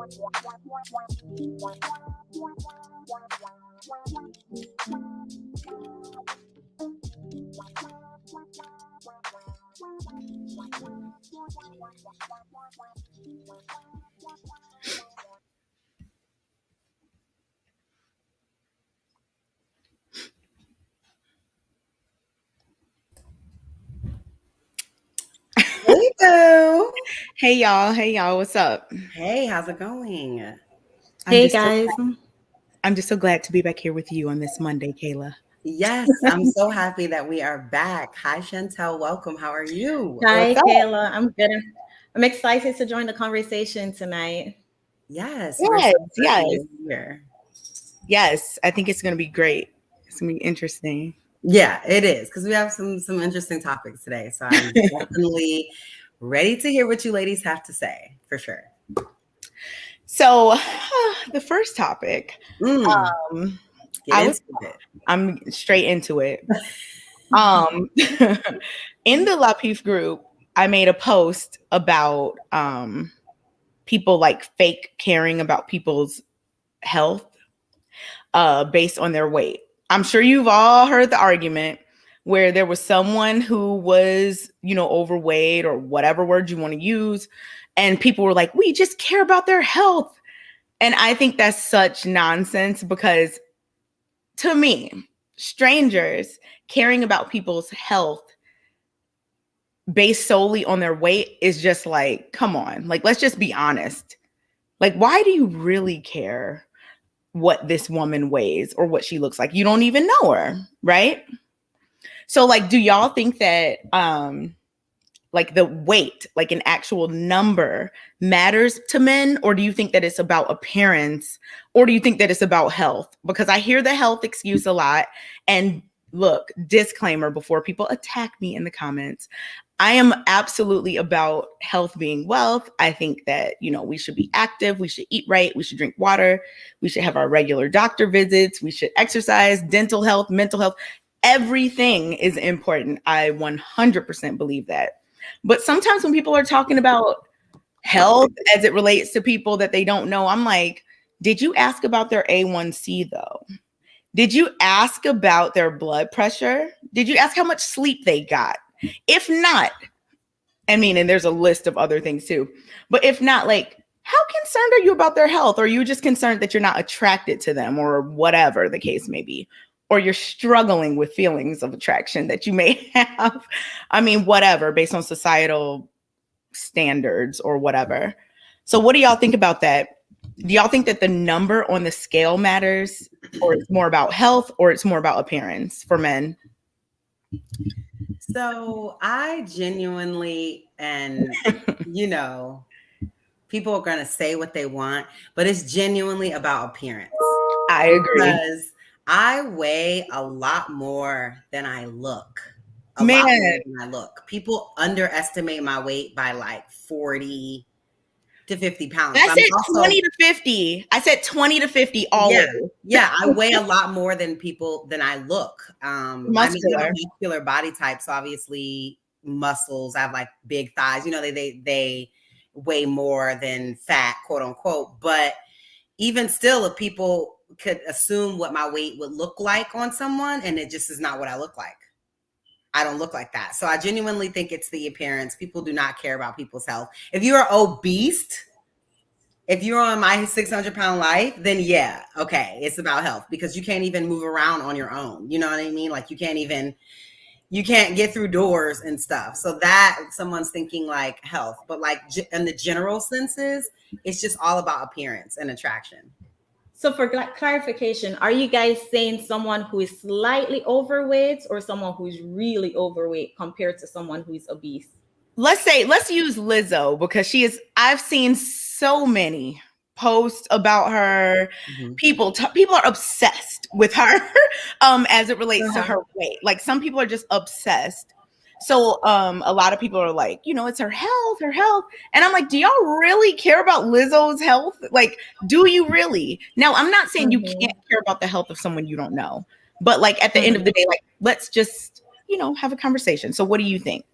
Hey, boo. Hey y'all, what's up? Hey, how's it going? I'm Hey just so guys. I'm just so glad to be back here with you on this Monday, Kayla. Yes, I'm so happy that we are back. Hi, Chantelle. Welcome. How are you? Hi, What's up? Kayla. I'm good. I'm excited to join the conversation tonight. Yes, we're Yes, so yes, happy you're here. yes. I think it's gonna be great. It's gonna be interesting. Yeah, it is because we have some interesting topics today. So I'm definitely ready to hear what you ladies have to say for sure. So, the first topic, Mm, um, get I was into it. I'm straight into it. In the Lapeef group, I made a post about people like fake caring about people's health based on their weight. I'm sure you've all heard the argument where there was someone who was, overweight or whatever word you want to use. And people were like, we just care about their health. And I think that's such nonsense because to me, strangers caring about people's health based solely on their weight is just like, come on, like, let's just be honest. Like, why do you really care what this woman weighs or what she looks like? You don't even know her, right? So like, do y'all think that like the weight, like an actual number matters to men, or do you think that it's about appearance, or do you think that it's about health? Because I hear the health excuse a lot. And look, disclaimer before people attack me in the comments, I am absolutely about health being wealth. I think that, we should be active. We should eat right. We should drink water. We should have our regular doctor visits. We should exercise, dental health, mental health. Everything is important. I 100% believe that. But sometimes when people are talking about health as it relates to people that they don't know, I'm like, did you ask about their A1C though? Did you ask about their blood pressure? Did you ask how much sleep they got? If not, and there's a list of other things too. But if not, like, how concerned are you about their health? Or are you just concerned that you're not attracted to them or whatever the case may be? Or you're struggling with feelings of attraction that you may have? Whatever, based on societal standards or whatever. So what do y'all think about that? Do y'all think that the number on the scale matters, or it's more about health, or it's more about appearance for men? So I genuinely, and people are going to say what they want, but it's genuinely about appearance. I agree. Because I weigh a lot more than I look. A Man. lot more than I look. People underestimate my weight by like 40 to 50 pounds. I said 20 to 50. I said 20 to 50 always. Yeah, I weigh a lot more than I look. Muscular. I have a muscular body type, so obviously muscles. I have like big thighs. They weigh more than fat, quote unquote. But even still, if people could assume what my weight would look like on someone, and it just is not what I look like. I don't look like that. So I genuinely think it's the appearance. People do not care about people's health. If you are obese, if you're on my 600-pound life, then yeah, okay, it's about health, because you can't even move around on your own. You know what I mean? Like you can't get through doors and stuff. So that someone's thinking like health, but like in the general senses, it's just all about appearance and attraction. So for clarification, are you guys saying someone who is slightly overweight or someone who's really overweight compared to someone who is obese? Let's use Lizzo, because I've seen so many posts about her. Mm-hmm. People are obsessed with her as it relates to her weight. Like some people are just obsessed. So a lot of people are like, it's her health. And I'm like, do y'all really care about Lizzo's health? Like, do you really? Now, I'm not saying you can't care about the health of someone you don't know. But like at the end of the day, like, let's just, have a conversation. So what do you think?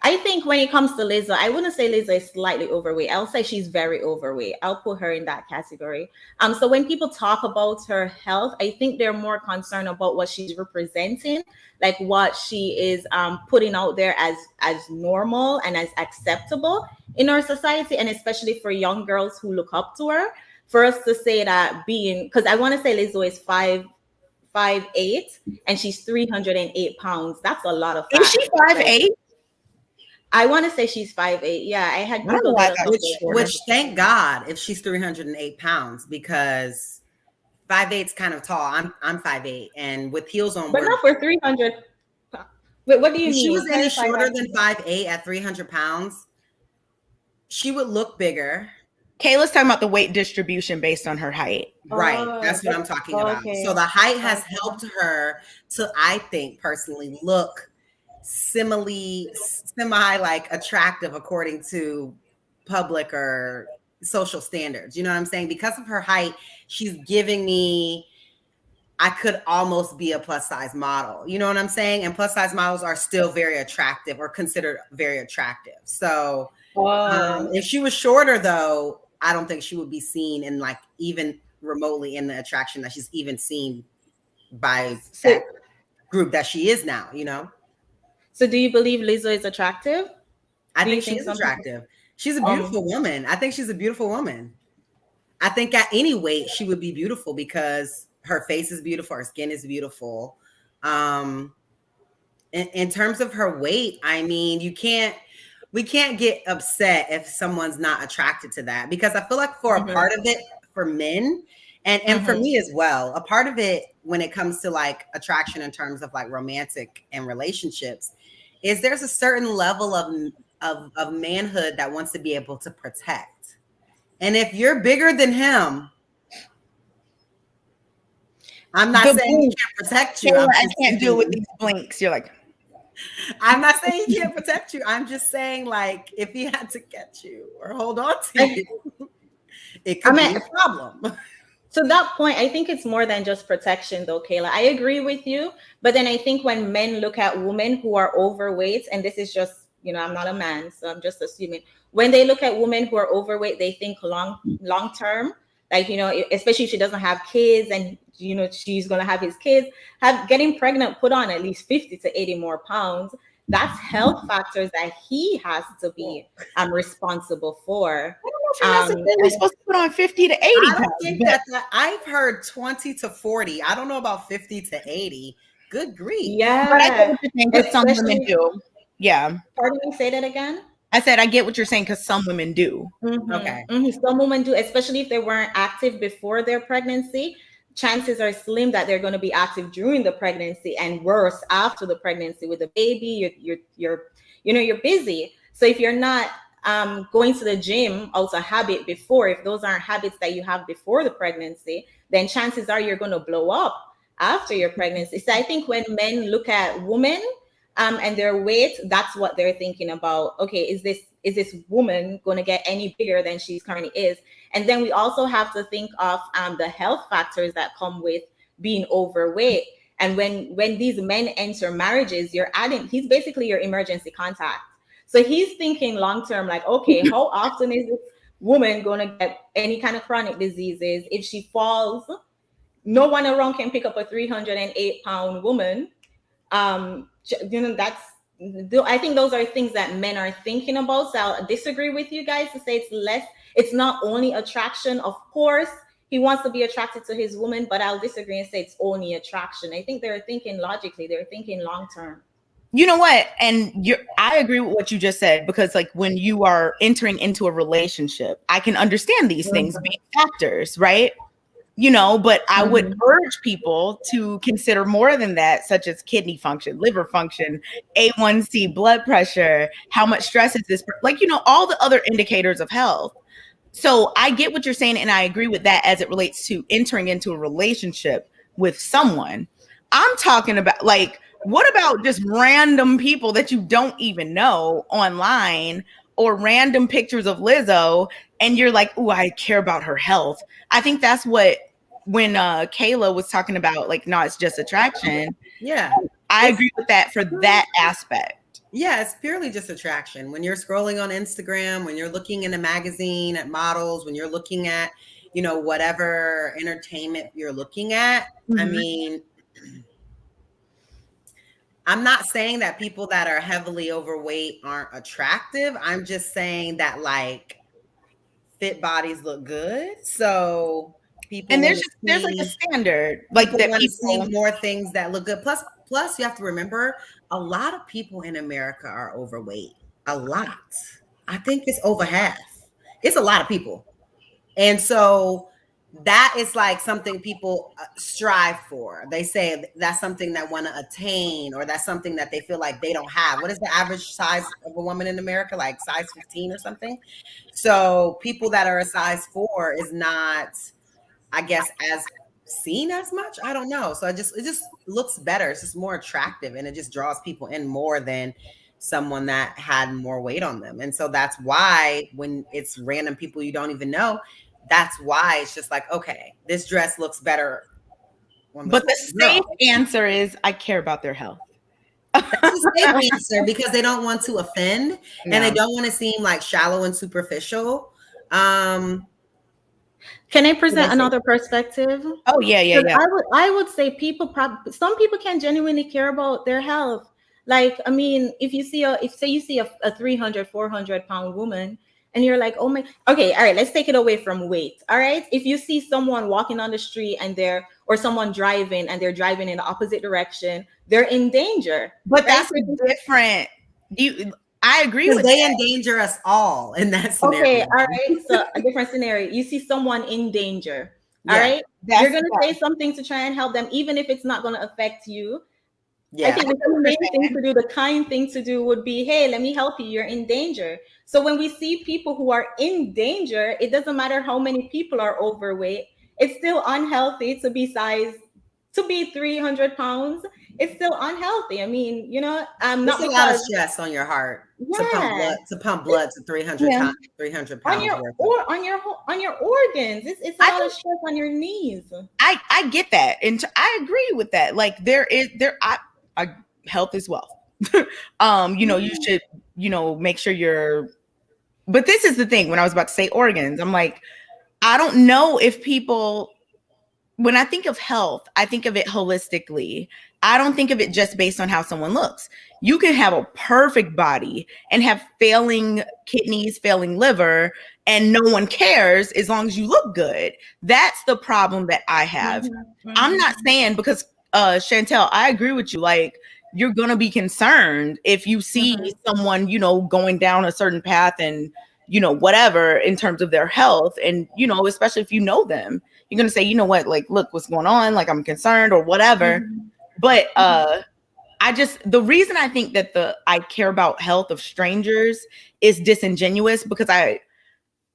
I think when it comes to Lizzo, I wouldn't say Lizzo is slightly overweight. I'll say she's very overweight. I'll put her in that category. So when people talk about her health, I think they're more concerned about what she's representing, like what she is putting out there as normal and as acceptable in our society, and especially for young girls who look up to her. For us to say that because I want to say Lizzo is 5'8" and she's 308 pounds. That's a lot of fat. Is she 5'8"? I want to say she's 5'8". Yeah, I had Googled it. Which thank God if she's 308 pounds, because 5'8" is kind of tall. I'm 5'8", and with heels on. But not for 300. Wait, what do you mean? She was any shorter than 5'8" at 300 pounds, she would look bigger. Kayla's talking about the weight distribution based on her height. Right. That's what I'm talking about. So the height has helped her to, I think personally, look semi like attractive according to public or social standards. You know what I'm saying? Because of her height, she's giving me, I could almost be a plus size model. You know what I'm saying? And plus size models are still very attractive, or considered very attractive. So if she was shorter though, I don't think she would be seen in like even remotely in the attraction that she's even seen by that group that she is now, you know? So do you believe Lizzo is attractive? I think she is attractive. She's a beautiful woman. I think she's a beautiful woman. I think at any weight she would be beautiful because her face is beautiful, her skin is beautiful. In terms of her weight, I mean, we can't get upset if someone's not attracted to that, because I feel like for a part of it, for men and for me as well, a part of it when it comes to like attraction in terms of like romantic and relationships is there's a certain level of manhood that wants to be able to protect. And if you're bigger than him, I'm not saying he can't protect you. I can't deal with these blinks. You're like, I'm not saying he can't protect you. I'm just saying, like, if he had to catch you or hold on to you, it could be a problem. To that point, I think it's more than just protection, though, Kayla. I agree with you. But then I think when men look at women who are overweight, and this is just, you know, I'm not a man, so I'm just assuming, when they look at women who are overweight, they think long term. Like, you know, especially if she doesn't have kids and, you know, she's going to have his kids, getting pregnant, put on at least 50 to 80 more pounds. That's health factors that he has to be responsible for. I don't know if we're supposed to put on 50 to 80 I pounds. think I've heard 20 to 40. I don't know about 50 to 80. Good grief. Yeah. But I get what you're saying, because some women do. Yeah. Pardon me, say that again? I said, I get what you're saying, because some women do. Okay. Some women do, especially if they weren't active before their pregnancy. Chances are slim that they're going to be active during the pregnancy, and worse after the pregnancy with the baby. You're busy. So if you're not going to the gym out of habit before, if those aren't habits that you have before the pregnancy, then chances are you're going to blow up after your pregnancy. So I think when men look at women and their weight, that's what they're thinking about. Okay, is this woman going to get any bigger than she currently is? And then we also have to think of the health factors that come with being overweight. And when these men enter marriages, he's basically your emergency contact. So he's thinking long term, like, okay, how often is this woman going to get any kind of chronic diseases? If she falls, no one around can pick up a 308-pound woman. You know, I think those are things that men are thinking about. So I'll disagree with you guys to say it's not only attraction. Of course, he wants to be attracted to his woman, but I'll disagree and say it's only attraction. I think they're thinking logically, they're thinking long term. You know what? And I agree with what you just said, because like when you are entering into a relationship, I can understand these things being factors, right? You know, but I would urge people to consider more than that, such as kidney function, liver function, A1C, blood pressure, how much stress is this, like, you know, all the other indicators of health. So I get what you're saying, and I agree with that as it relates to entering into a relationship with someone. I'm talking about, like, what about just random people that you don't even know online, or random pictures of Lizzo, and you're like, oh, I care about her health. I think that's when Kayla was talking about, like, no, it's just attraction. Yeah. I agree with that for that aspect. Yeah, it's purely just attraction. When you're scrolling on Instagram, when you're looking in a magazine at models, when you're looking at, whatever entertainment you're looking at, I mean, I'm not saying that people that are heavily overweight aren't attractive. I'm just saying that like fit bodies look good. So people And want to there's like a see standard, like people that want to see people. more things that look good. Plus you have to remember a lot of people in America are overweight. A lot. I think it's over half. It's a lot of people. And so that is like something people strive for. They say that's something that want to attain, or that's something that they feel like they don't have. What is the average size of a woman in America? Like size 15 or something. So people that are a size 4 is not, I guess, as seen as much. I don't know. So it just looks better. It's just more attractive, and it just draws people in more than someone that had more weight on them. And so that's why when it's random people you don't even know, that's why it's just like, okay, this dress looks better on But the safe girl. answer is I care about their health. That's a safe answer because they don't want to offend and they don't want to seem like shallow and superficial. Can I present another perspective? Oh yeah. I would say some people can genuinely care about their health. Like, I mean, if you see a 300, 400 pound woman and you're like, oh my, okay, all right, let's take it away from weight. All right. If you see someone walking on the street or someone driving and they're driving in the opposite direction, they're in danger. But that's different. I agree with they endanger us all in that scenario. Okay, all right. So a different scenario. You see someone in danger. All right. You're gonna say something to try and help them, even if it's not gonna affect you. Yeah. I think the main thing to do, the kind thing to do would be, hey, let me help you. You're in danger. So when we see people who are in danger, it doesn't matter how many people are overweight. It's still unhealthy to be 300 pounds. It's still unhealthy. I mean, there's not a lot of stress on your heart to pump blood to 300 times, 300 pounds on your organs. It's a lot of stress on your knees. I get that, and I agree with that. Like health is wealth. You should make sure but this is the thing. When I was about to say organs, I'm like, I don't know if people, when I think of health, I think of it holistically. I don't think of it just based on how someone looks. You can have a perfect body and have failing kidneys, failing liver, and no one cares as long as you look good. That's the problem that I have. I'm not saying, because Chantelle, I agree with you. Like, you're going to be concerned if you see someone, going down a certain path and, whatever in terms of their health. And, especially if you know them, you're going to say, you know what, like, look, what's going on? Like, I'm concerned or whatever. But the reason I think that I care about health of strangers is disingenuous, because I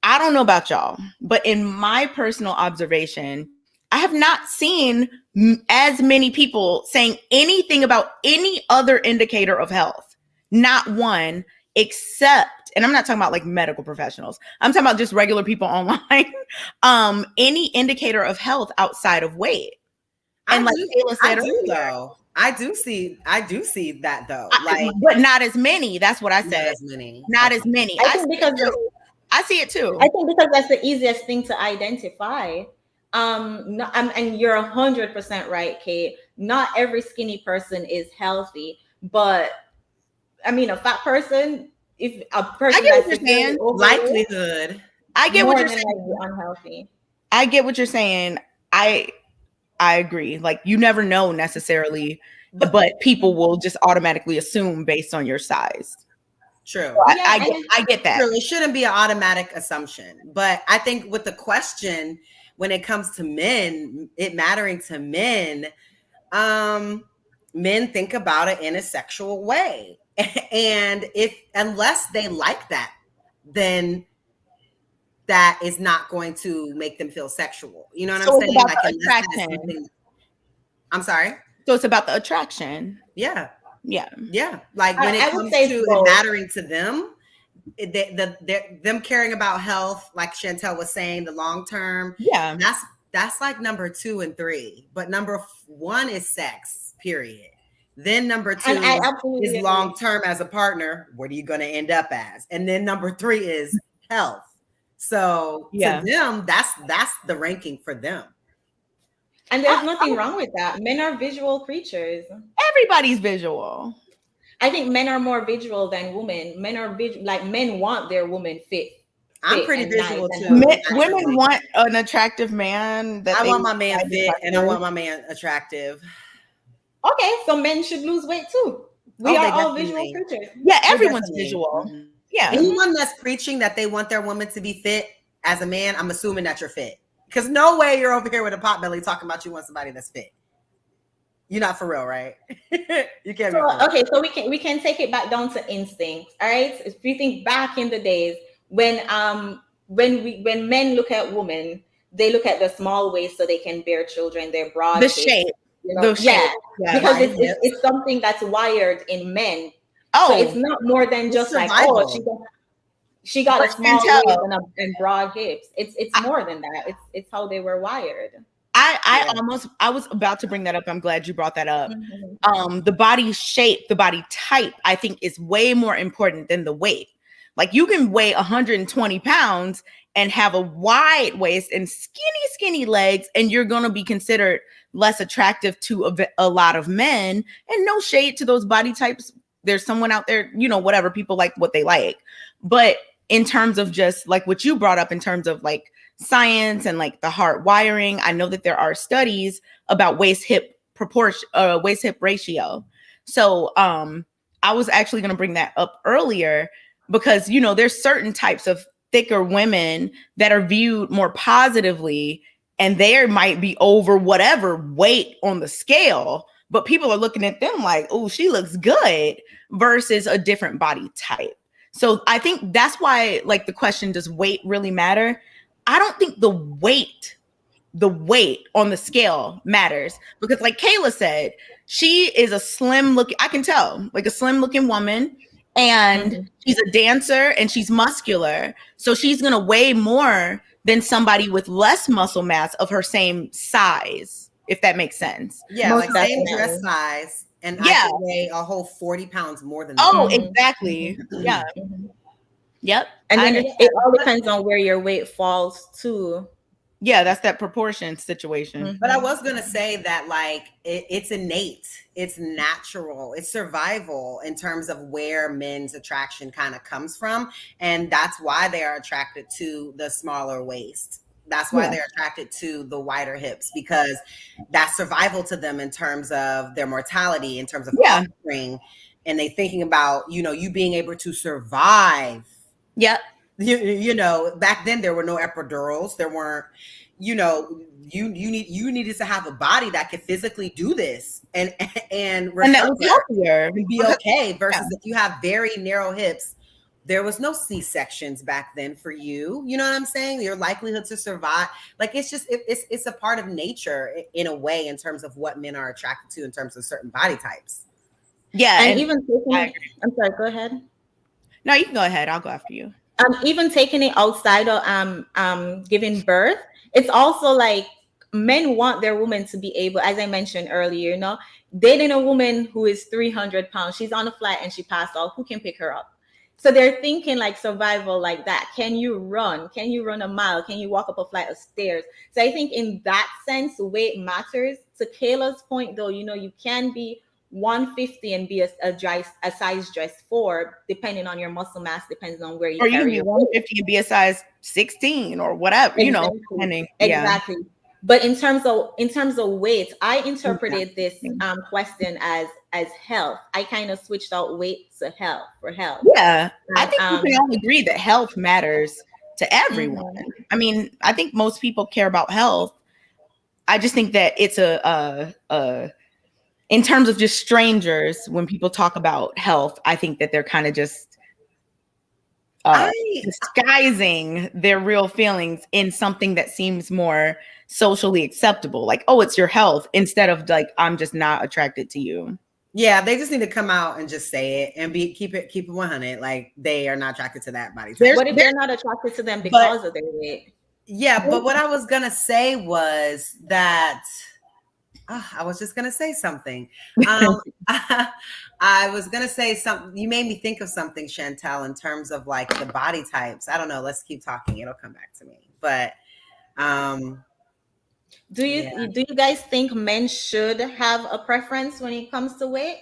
don't know about y'all, but in my personal observation, I have not seen as many people saying anything about any other indicator of health. Not one, except, and I'm not talking about like medical professionals. I'm talking about just regular people online. Any indicator of health outside of weight. And like Kayla said earlier, I do see that though. But not as many. That's what I said. Not as many. I see it too. I think because that's the easiest thing to identify. And you're 100% right, Kate. Not every skinny person is healthy, but I mean, a fat person, if a person that's likelihood. I get what you're saying. Unhealthy. I get what you're saying. I agree. Like, you never know necessarily, but people will just automatically assume based on your size. True. So I get that. True. It shouldn't be an automatic assumption. But I think with the question, when it comes to men, it mattering to men, men think about it in a sexual way. And unless they like that, then that is not going to make them feel sexual. You know what I'm saying? Like, attraction. I'm sorry? So it's about the attraction. Yeah. Yeah. Like, when it comes to it mattering to them, them caring about health, like Chantelle was saying, the long term. Yeah. That's like number 2 and 3. But number 1 is sex, period. Then number two is long term as a partner. What are you going to end up as? And then number 3 is health. So to them, that's the ranking for them. And there's nothing wrong with that. Men are visual creatures. Everybody's visual. I think men are more visual than women. Men are like men want their woman fit. I'm pretty visual nice too. Women want an attractive man. I want my man fit and I want my man attractive. Okay, so men should lose weight too. We are all visual creatures. Yeah, everyone's visual. Mm-hmm. Yeah. Anyone that's preaching that they want their woman to be fit as a man, I'm assuming that you're fit. Because no way you're over here with a pot belly talking about you want somebody that's fit. You're not for real, right? You can't. Okay, so we can take it back down to instinct. All right. If you think back in the days when men look at women, they look at the small waist so they can bear children. Their broad shape. You know? Yeah, because it's something that's wired in men. Oh, so it's not more than just survival. Like, oh, she got a small waist and broad hips. It's more than that. It's how they were wired. I was about to bring that up. I'm glad you brought that up. Mm-hmm. The body shape, the body type, I think is way more important than the weight. Like you can weigh 120 pounds and have a wide waist and skinny legs, and you're going to be considered less attractive to a lot of men. And no shade to those body types. There's someone out there, you know, whatever, people like what they like. But in terms of just like what you brought up in terms of like science and like the heart wiring, I know that there are studies about waist hip ratio. So I was actually going to bring that up earlier because, you know, there's certain types of thicker women that are viewed more positively, and there might be over whatever weight on the scale, but people are looking at them like, oh, she looks good, versus a different body type. So I think that's why, like, the question, does weight really matter? I don't think the weight on the scale matters, because like Kayla said, she is a slim looking, I can tell, like a slim looking woman, and she's a dancer and she's muscular. So she's going to weigh more than somebody with less muscle mass of her same size, if that makes sense. Yeah, like same dress size. And I can weigh a whole 40 pounds more than that. Oh, exactly. Yeah. Yep. And then it all depends on where your weight falls too. Yeah, that's that proportion situation. But I was going to say that, like, it's innate, it's natural, it's survival in terms of where men's attraction kind of comes from. And that's why they are attracted to the smaller waist. That's why they're attracted to the wider hips, because that's survival to them in terms of their mortality, in terms of offspring. And they thinking about, you know, you being able to survive. Yep. You know, back then there were no epidurals. There weren't, you know, you needed to have a body that could physically do this and that was healthier and be okay. Versus if you have very narrow hips, there was no C-sections back then for you. You know what I'm saying? Your likelihood to survive, like, it's just it's a part of nature in a way, in terms of what men are attracted to in terms of certain body types. Yeah, and even I'm sorry, go ahead. No, you can go ahead. I'll go after you. Even taking it outside of giving birth, it's also like men want their woman to be able, as I mentioned earlier, you know, dating a woman who is 300 pounds, she's on a flight and she passed out, who can pick her up? So they're thinking like survival like that. Can you run? Can you run a mile? Can you walk up a flight of stairs? So I think in that sense, weight matters. To Kayla's point though, you know, you can be 150 and be a size dress 4, depending on your muscle mass, depending on where you or you can be 150 and be a size 16 or whatever, you know, depending. Exactly. But in terms of weight, I interpreted this question as health. I kind of switched out weight to health for health. Yeah, I think we can all agree that health matters to everyone. I mean, I think most people care about health. I just think that it's a in terms of just strangers, when people talk about health, I think that they're kind of just disguising their real feelings in something that seems more socially acceptable. Like, oh, it's your health, instead of like, I'm just not attracted to you. Yeah, they just need to come out and just say it and keep it 100. Like, they are not attracted to that body type. What if they're not attracted to them because of their weight? Yeah, but what I was gonna say was that I was just gonna say something. I was gonna say something. You made me think of something, Chantelle, in terms of like the body types. I don't know. Let's keep talking. It'll come back to me. But do you guys think men should have a preference when it comes to weight,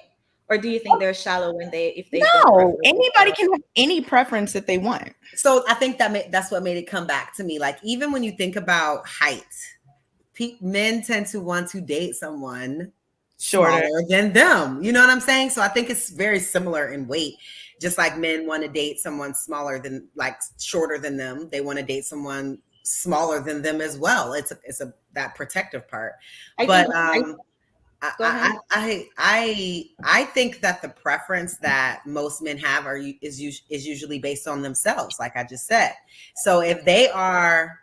or do you think they're shallow when if they no, anybody can have any preference that they want. So I think that's what made it come back to me. Like even when you think about height, men tend to want to date someone shorter than them. You know what I'm saying? So I think it's very similar in weight. Just like men want to date someone smaller than, like shorter than them, they want to date someone smaller than them as well. It's that protective part. I think that the preference that most men have is usually based on themselves, like I just said. So if they are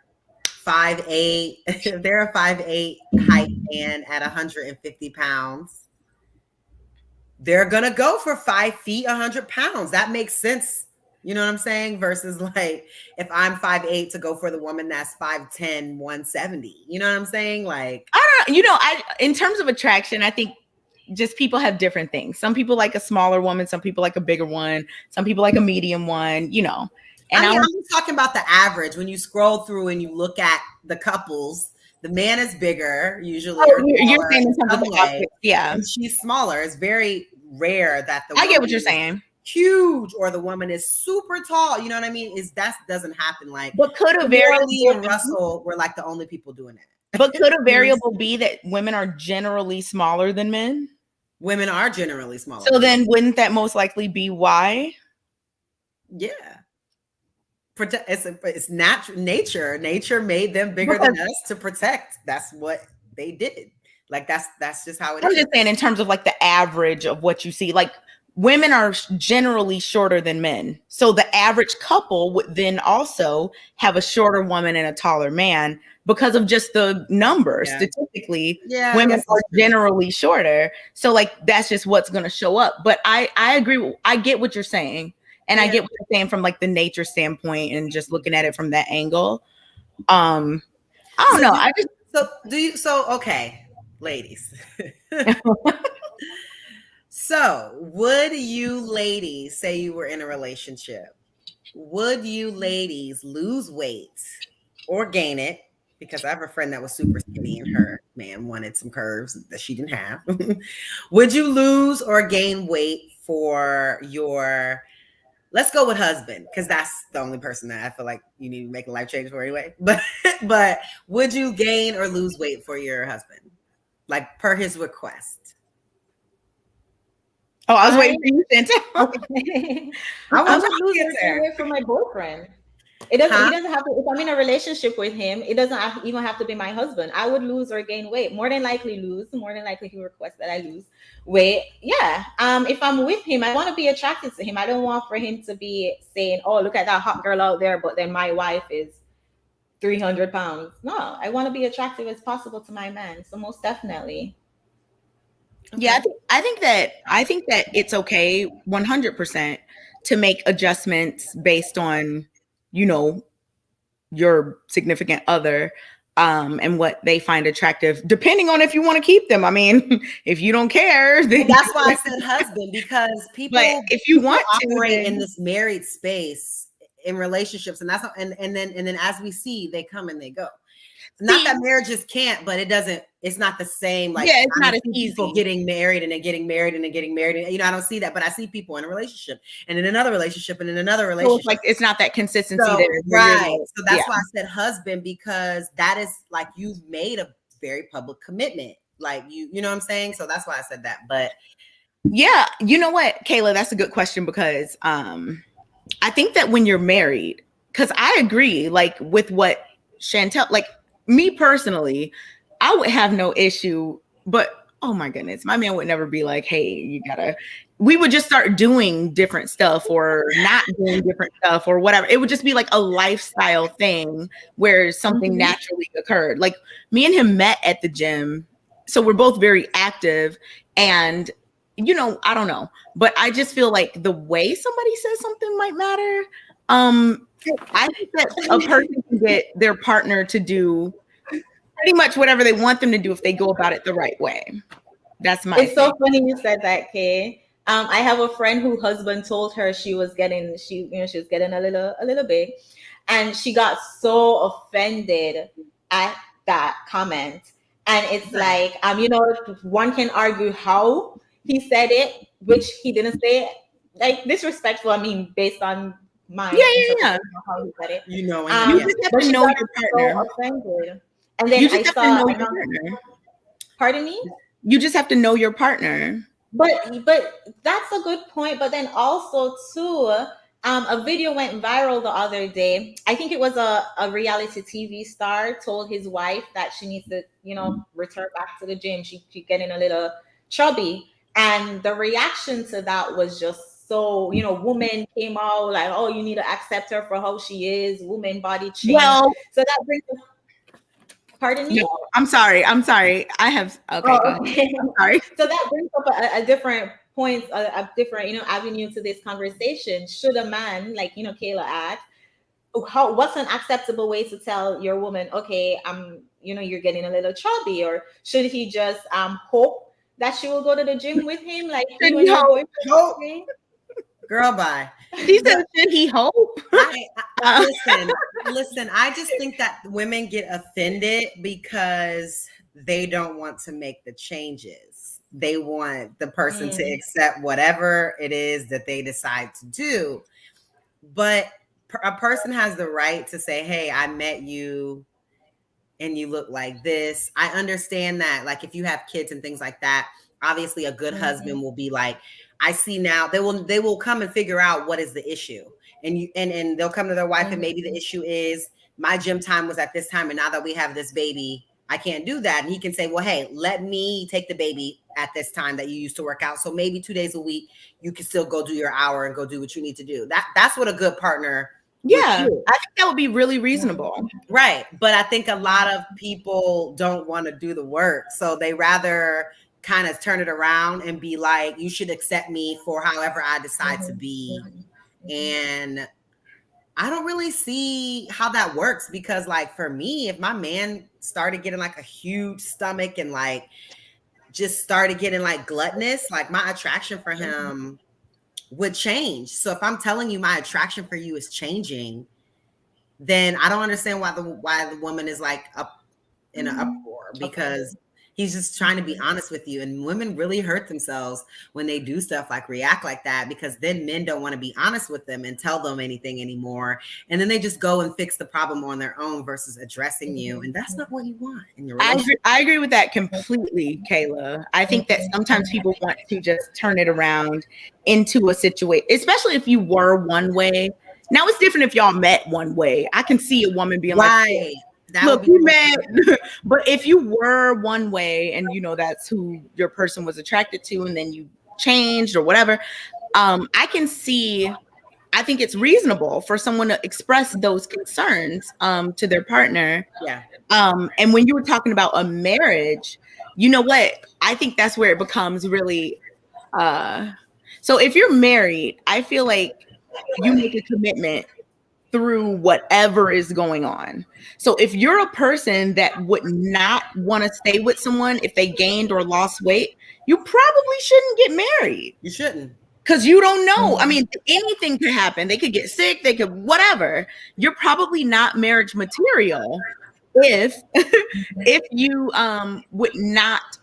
5'8", if they're a 5'8" height man at 150 pounds, they're gonna go for 5 feet, 100 pounds. That makes sense. You know what I'm saying? Versus like if I'm 5'8" to go for the woman that's 5'10", 170. You know what I'm saying? Like in terms of attraction, I think just people have different things. Some people like a smaller woman, some people like a bigger one, some people like a medium one, And I'm just talking about the average. When you scroll through and you look at the couples, the man is bigger usually. You're saying in terms of the optics, yeah. And she's smaller. It's very rare that I get what you're saying. Huge, or the woman is super tall. You know what I mean? That doesn't happen. Like, but could a variable and Russell were like the only people doing that. But could a variable be that women are generally smaller than men? Women are generally smaller. So then, wouldn't that most likely be why? Yeah. It's natural. Nature made them bigger than us to protect. That's what they did. Like that's just how it is. I'm just saying in terms of like the average of what you see, like women are generally shorter than men. So the average couple would then also have a shorter woman and a taller man because of just the numbers. Yeah. Statistically, women are generally shorter. So like that's just what's going to show up. But I agree. I get what you're saying. And I get what you're saying from like the nature standpoint and just looking at it from that angle. I don't know. Okay, ladies. So would you ladies, say you were in a relationship, would you ladies lose weight or gain it? Because I have a friend that was super skinny and her man wanted some curves that she didn't have. Would you lose or gain weight for your, let's go with husband, because that's the only person that I feel like you need to make a life change for anyway. But would you gain or lose weight for your husband, like per his request? Oh, I was waiting for you, Chantelle. Okay. I would lose weight for my boyfriend. It doesn't. He doesn't have to. If I'm in a relationship with him, it doesn't even have to be my husband. I would lose or gain weight. More than likely lose. More than likely he requests that I lose weight. Yeah. If I'm with him, I want to be attracted to him. I don't want for him to be saying, "Oh, look at that hot girl out there," but then my wife is 300 pounds. No, I want to be attractive as possible to my man. So most definitely. Okay. Yeah, I think that it's okay 100% to make adjustments based on, your significant other and what they find attractive, depending on if you want to keep them. I mean, if you don't care, then that's why I said husband, because people, if you want to operate in this married space in relationships, and that's and then as we see, they come and they go. Not that marriages can't, but it's not the same. Like, it's not as easy. People getting married and then getting married and then getting married. And, I don't see that, but I see people in a relationship and in another relationship and in another relationship. So it's not that consistency there. Right. So that's why I said husband, because that is like, you've made a very public commitment. Like you know what I'm saying? So that's why I said that. But yeah, you know what, Kayla, that's a good question, because I think that when you're married, because I agree, like with what Chantelle, like, me personally, I would have no issue, but oh my goodness, my man would never be like, hey, we would just start doing different stuff or not doing different stuff or whatever. It would just be like a lifestyle thing where something naturally occurred. Like me and him met at the gym. So we're both very active and, I don't know, but I just feel like the way somebody says something might matter. I think that a person can get their partner to do pretty much whatever they want them to do if they go about it the right way. That's my It's thing. so funny you said that, Kay. I have a friend whose husband told her she was getting a little big, and she got so offended at that comment. And it's like, one can argue how he said it, which he didn't say, like disrespectful. I mean, based on my interpretation of how he said it. You know, you just have to know your partner. So offended. And then you just have to know your partner. Pardon me? You just have to know your partner. But that's a good point. But then also too, a video went viral the other day. I think it was a reality TV star told his wife that she needs to, return back to the gym. She's getting a little chubby. And the reaction to that was just so, woman came out like, oh, you need to accept her for how she is, woman body change. Well, so that brings us. Pardon me? No, I'm sorry. I have okay. I'm sorry. So that brings up a different point, a different, avenue to this conversation. Should a man, like, Kayla asked, what's an acceptable way to tell your woman, okay, you're getting a little chubby, or should he just hope that she will go to the gym with him, like hope. Girl, bye. She said, should he hope? Listen, I just think that women get offended because they don't want to make the changes. They want the person to accept whatever it is that they decide to do. But a person has the right to say, hey, I met you and you look like this. I understand that. Like, if you have kids and things like that, obviously a good husband will be like, I see now. They will come and figure out what is the issue, and they'll come to their wife and maybe the issue is my gym time was at this time, and now that we have this baby, I can't do that. And he can say, well, hey, let me take the baby at this time that you used to work out. So maybe 2 days a week you can still go do your hour and go do what you need to do. That's what a good partner. Yeah, I think that would be really reasonable. Right, but I think a lot of people don't want to do the work, so they rather kind of turn it around and be like, you should accept me for however I decide to be. And I don't really see how that works, because like for me, if my man started getting like a huge stomach and like just started getting like gluttonous, like my attraction for him would change. So if I'm telling you my attraction for you is changing, then I don't understand why the woman is like up in an uproar, because he's just trying to be honest with you. And women really hurt themselves when they do stuff like react like that, because then men don't want to be honest with them and tell them anything anymore. And then they just go and fix the problem on their own versus addressing you. And that's not what you want in your relationship. I agree with that completely, Kayla. I think that sometimes people want to just turn it around into a situation, especially if you were one way. Now it's different if y'all met one way. I can see a woman being like, look, we met. But if you were one way and that's who your person was attracted to, and then you changed or whatever, I think it's reasonable for someone to express those concerns to their partner. Yeah. And when you were talking about a marriage, you know what? I think that's where it becomes really so if you're married, I feel like you make a commitment through whatever is going on. So if you're a person that would not want to stay with someone if they gained or lost weight, you probably shouldn't get married. You shouldn't. Because you don't know. I mean, anything could happen. They could get sick. They could whatever. You're probably not marriage material if you would not,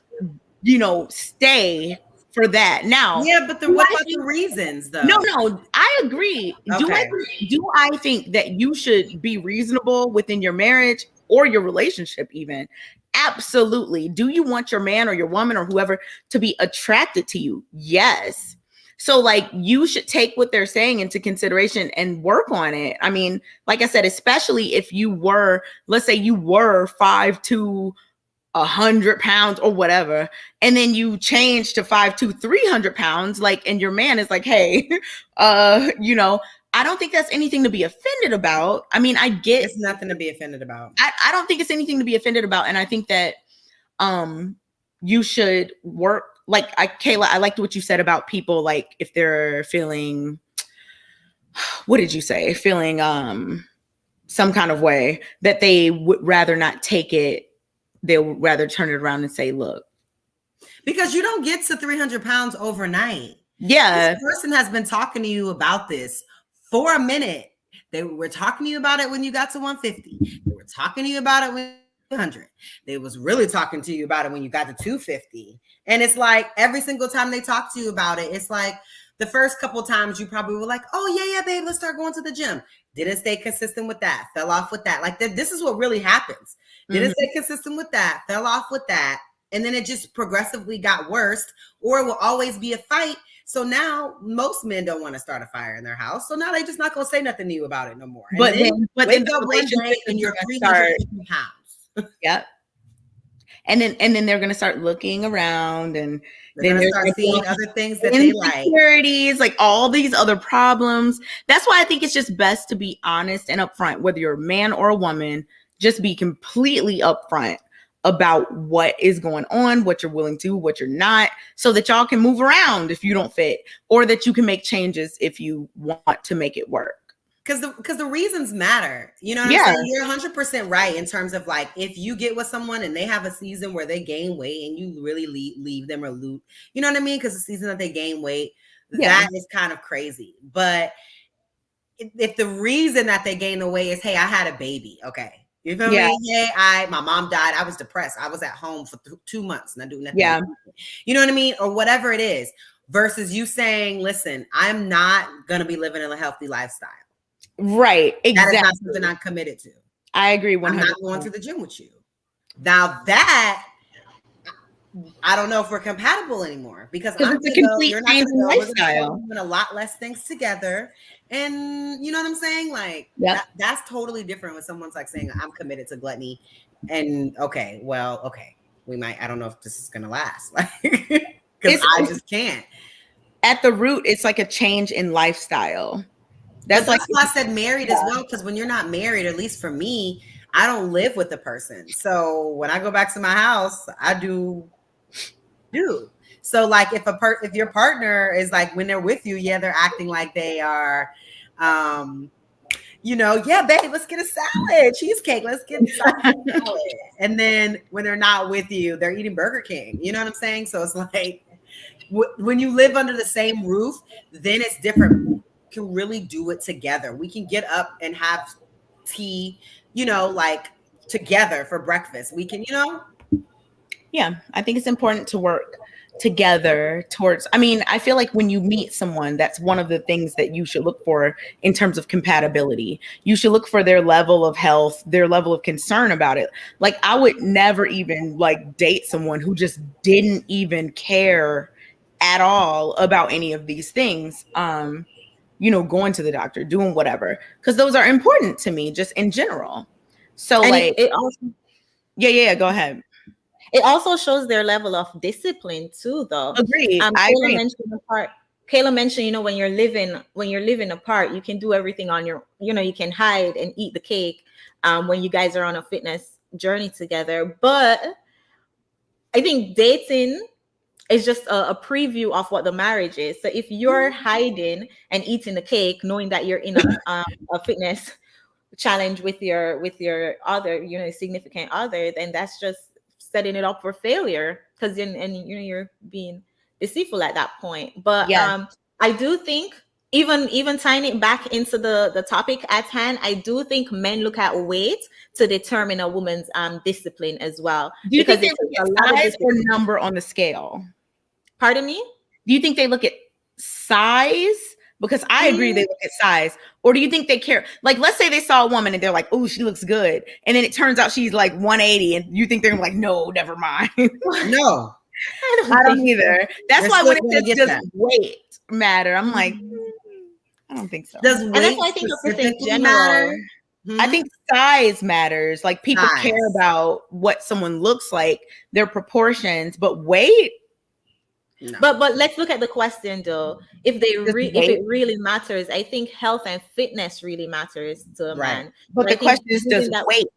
stay for that. Now, yeah, but what about the reasons though? No, I agree. Okay. Do I think that you should be reasonable within your marriage or your relationship even? Absolutely. Do you want your man or your woman or whoever to be attracted to you? Yes. So like you should take what they're saying into consideration and work on it. I mean, like I said, especially if you were, let's say you were 5'2", 100 pounds or whatever, and then you change to 5'2", 300 pounds, like, and your man is like, hey, I don't think that's anything to be offended about. I mean, I get it's nothing to be offended about. I don't think it's anything to be offended about. And I think that you should work, like Kayla, I liked what you said about people, like if they're feeling, what did you say? Feeling some kind of way that they would rather not take it they'll rather turn it around and say, look. Because you don't get to 300 pounds overnight. Yeah. This person has been talking to you about this for a minute. They were talking to you about it when you got to 150. They were talking to you about it when 200. They was really talking to you about it when you got to 250. And it's like every single time they talk to you about it, it's like the first couple of times you probably were like, oh yeah, babe, let's start going to the gym. Didn't stay consistent with that, fell off with that. Like this is what really happens. Didn't stay consistent with that, fell off with that. And then it just progressively got worse, or it will always be a fight. So now most men don't want to start a fire in their house. So now they just not going to say nothing to you about it no more. And but then wake the up one day and you're 350 pounds. Yep. And then they're gonna start looking around, and they're gonna start seeing other things that they like. Insecurities, like all these other problems. That's why I think it's just best to be honest and upfront, whether you're a man or a woman. Just be completely upfront about what is going on, what you're willing to, what you're not, so that y'all can move around if you don't fit, or that you can make changes if you want to make it work. Because the reasons matter. You know what I'm saying? You're 100% right in terms of like, if you get with someone and they have a season where they gain weight and you really leave them or loot, you know what I mean? Because the season that they gain weight, that is kind of crazy. But if the reason that they gain the weight is, hey, I had a baby. Okay. You feel me? Hey, my mom died. I was depressed. I was at home for 2 months not doing nothing. Yeah. You know what I mean? Or whatever it is, versus you saying, listen, I'm not going to be living in a healthy lifestyle. Right. Exactly. That is not something I'm committed to. I agree 100%. I'm not going to the gym with you. Now that, I don't know if we're compatible anymore, because it's a complete change in lifestyle. We're doing a lot less things together. And you know what I'm saying? Like that's totally different when someone's like saying, I'm committed to gluttony. And okay, we might, I don't know if this is going to last. Like, because I just can't. At the root, it's like a change in lifestyle. That's why I said married as well, because when you're not married, at least for me, I don't live with the person. So when I go back to my house, I do. So like if your partner is like, when they're with you, they're acting like they are, babe, let's get a salad, cheesecake, let's get salad. And then when they're not with you, they're eating Burger King. You know what I'm saying? So it's like when you live under the same roof, then it's different. We can really do it together. We can get up and have tea, like together for breakfast. We can, Yeah, I think it's important to work together towards, I feel like when you meet someone, that's one of the things that you should look for in terms of compatibility. You should look for their level of health, their level of concern about it. Like, I would never even like date someone who just didn't even care at all about any of these things. Going to the doctor, doing whatever, because those are important to me just in general. So and like it also, go ahead. It also shows their level of discipline too, though. Agreed. I agree. Kayla mentioned, when you're living apart, you can do everything on your, you can hide and eat the cake when you guys are on a fitness journey together. But I think dating is just a preview of what the marriage is. So if you're hiding and eating the cake, knowing that you're in a fitness challenge with your other, significant other, then that's just setting it up for failure, because you're being deceitful at that point. But I do think, even tying it back into the topic at hand, I do think men look at weight to determine a woman's discipline as well. Do you think they look at size or number on the scale? Pardon me? Do you think they look at size? Because I agree they look at size. Or do you think they care? Like, let's say they saw a woman and they're like, oh, she looks good. And then it turns out she's like 180 and you think they're like, no, never mind. No. I don't either. That's why when it says does weight matter, I'm like, I don't think so. Does weight, and that's why I think it's in general. I think size matters. Like, people care about what someone looks like, their proportions, but weight. No. But let's look at the question though. If it really matters, I think health and fitness really matters to a man. But the question is, does weight?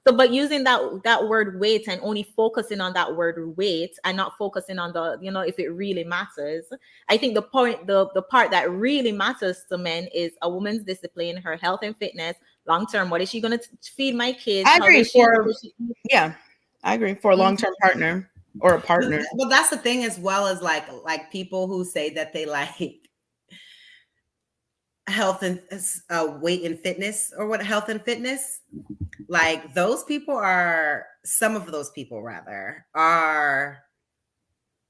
So, but using that word weight and only focusing on that word weight and not focusing on the, if it really matters, I think the part that really matters to men is a woman's discipline, her health and fitness, long term. What is she going to feed my kids? I agree. I agree. For a long-term partner or a partner. Well, that's the thing, as well as like people who say that they like health and weight and fitness, or what, health and fitness. Like those people are, some of those people rather, are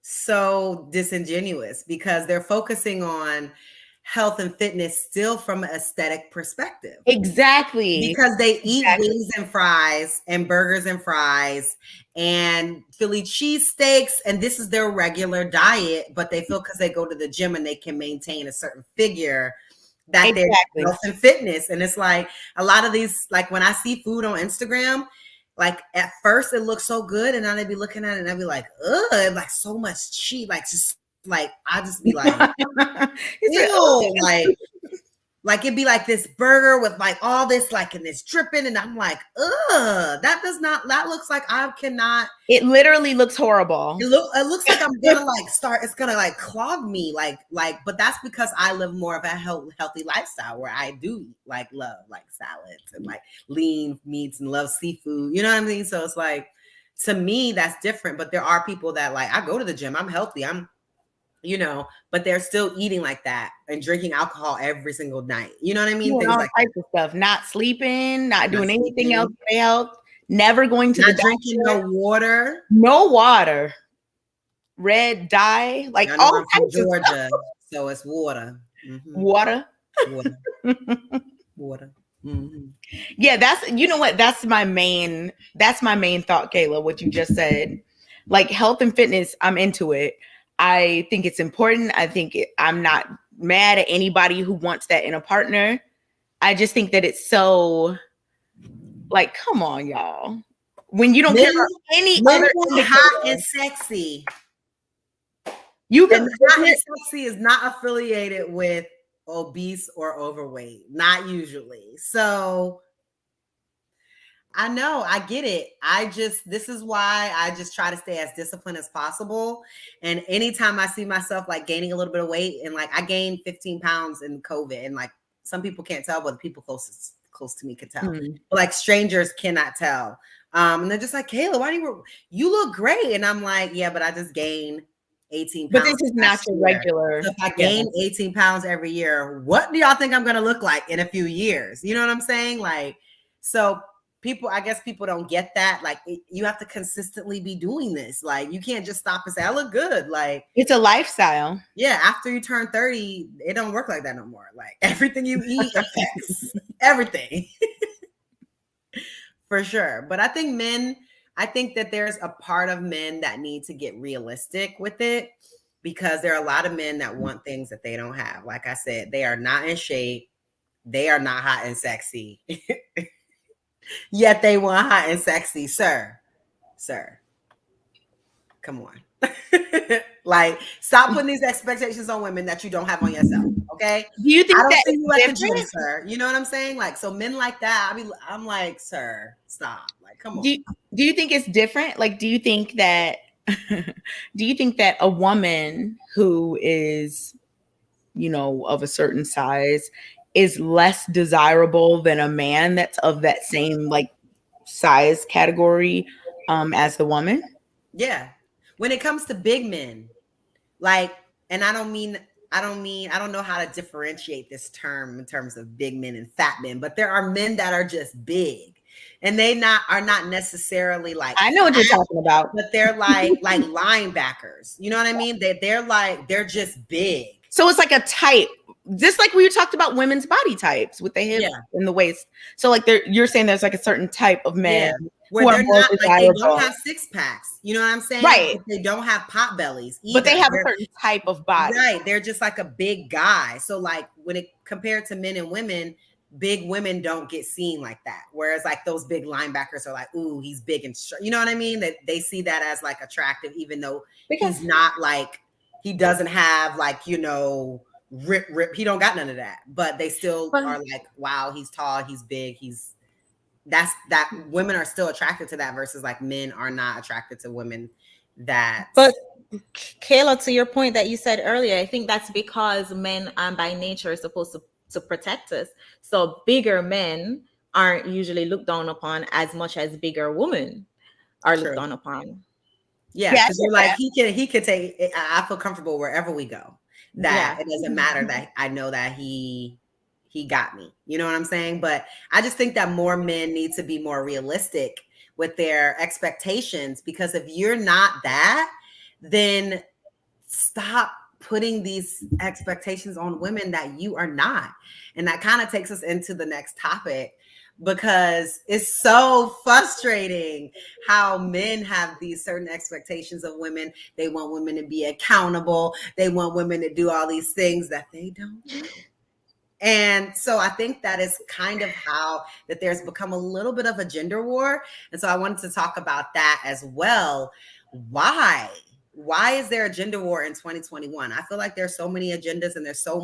so disingenuous because they're focusing on health and fitness still from an aesthetic perspective. Exactly. Because they eat wings and fries and burgers and fries and Philly cheesesteaks, and this is their regular diet, but they feel because they go to the gym and they can maintain a certain figure that they're health and fitness. And it's like a lot of these, like when I see food on Instagram, like at first it looks so good, and now they be looking at it and I'd be like, ugh, like so much cheese, like just like I just be like, ew, like it'd be like this burger with like all this like and this dripping, and I'm like, ugh, that looks like I cannot. It literally looks horrible. It looks like I'm gonna like it's gonna like clog me, like, but that's because I live more of a healthy lifestyle where I do like love like salads and like lean meats and love seafood. You know what I mean? So it's like, to me, that's different. But there are people that like, I go to the gym, I'm healthy, but they're still eating like that and drinking alcohol every single night. You know what I mean? Things all like types of stuff. Not sleeping, not doing anything else for their health. Never going to not drinking no water. No water. Red dye, like all types of Georgia, stuff. So it's water. Mm-hmm. Water. Water. Mm-hmm. Yeah, that's my main thought, Kayla, what you just said. Like health and fitness, I'm into it. I think it's important. I'm not mad at anybody who wants that in a partner. I just think that it's so, like, come on, y'all. When you don't care about any other hot and sexy. Hot and sexy is not affiliated with obese or overweight. Not usually. So I know, I get it. This is why I just try to stay as disciplined as possible. And anytime I see myself like gaining a little bit of weight, and like I gained 15 pounds in COVID, and like some people can't tell, but the people close to me can tell. But like strangers cannot tell. And they're just like, Kayla, why do you look great? And I'm like, yeah, but I just gained 18 pounds. But this is not your regular. So if I gain 18 pounds every year, what do y'all think I'm going to look like in a few years? You know what I'm saying? Like, so I guess people don't get that. Like, you have to consistently be doing this. Like, you can't just stop and say, I look good. Like, it's a lifestyle. Yeah. After you turn 30, it don't work like that no more. Like, everything you eat affects everything. For sure. But I think that there's a part of men that need to get realistic with it, because there are a lot of men that want things that they don't have. Like I said, they are not in shape. They are not hot and sexy. Yet they want hot and sexy. Sir, come on. Like, stop putting these expectations on women that you don't have on yourself. Okay. Do you think that you at the gym, sir? You know what I'm saying? Like, so men like that, I'm like, sir, stop. Like, come on. Do you think it's different? Like, do you think that a woman who is, of a certain size is less desirable than a man that's of that same like size category as the woman? Yeah. When it comes to big men, like, and I don't know how to differentiate this term in terms of big men and fat men, but there are men that are just big, and they are not necessarily like, I know what you're talking about, but they're like linebackers. You know what I mean? They're just big. So it's like a type, just like we talked about women's body types with the hips and the waist. So like you're saying there's like a certain type of men where they're not like, they don't have six packs. You know what I'm saying? Right. They don't have pot bellies either. But they have a certain type of body. Right. They're just like a big guy. So like when it compared to men and women, big women don't get seen like that. Whereas like those big linebackers are like, ooh, he's big and you know what I mean? That they see that as like attractive, even though he's not like, he doesn't have like, rip. He don't got none of that, but they still are like, wow, he's tall, he's big, that women are still attracted to that, versus like men are not attracted to women that. But Kayla, to your point that you said earlier, I think that's because men by nature are supposed to protect us. So bigger men aren't usually looked down upon as much as bigger women. are looked down upon. Yeah, because you're like, he could take. I feel comfortable wherever we go. That it doesn't matter that I know that he got me. You know what I'm saying? But I just think that more men need to be more realistic with their expectations, because if you're not that, then stop putting these expectations on women that you are not. And that kind of takes us into the next topic, because it's so frustrating how men have these certain expectations of women. They want women to be accountable. They want women to do all these things that they don't do. And so I think that is kind of how that there's become a little bit of a gender war. And so I wanted to talk about that as well. Why is there a gender war in 2021? I feel like there's so many agendas and there's so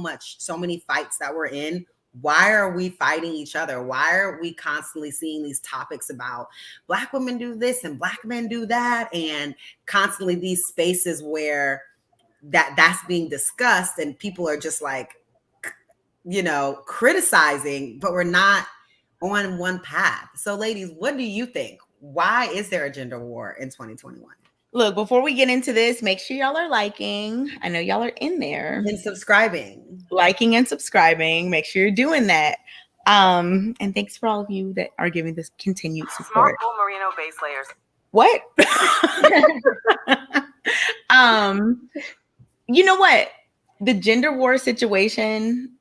many fights that we're in. Why are we fighting each other? Why are we constantly seeing these topics about Black women do this and Black men do that, and constantly these spaces where that's being discussed and people are just like, criticizing, but we're not on one path. So ladies, what do you think? Why is there a gender war in 2021? Look, before we get into this, make sure y'all are liking. I know y'all are in there. And subscribing. Liking and subscribing. Make sure you're doing that. And thanks for all of you that are giving this continued support. Smart merino base layers. What? You know what? The gender war situation,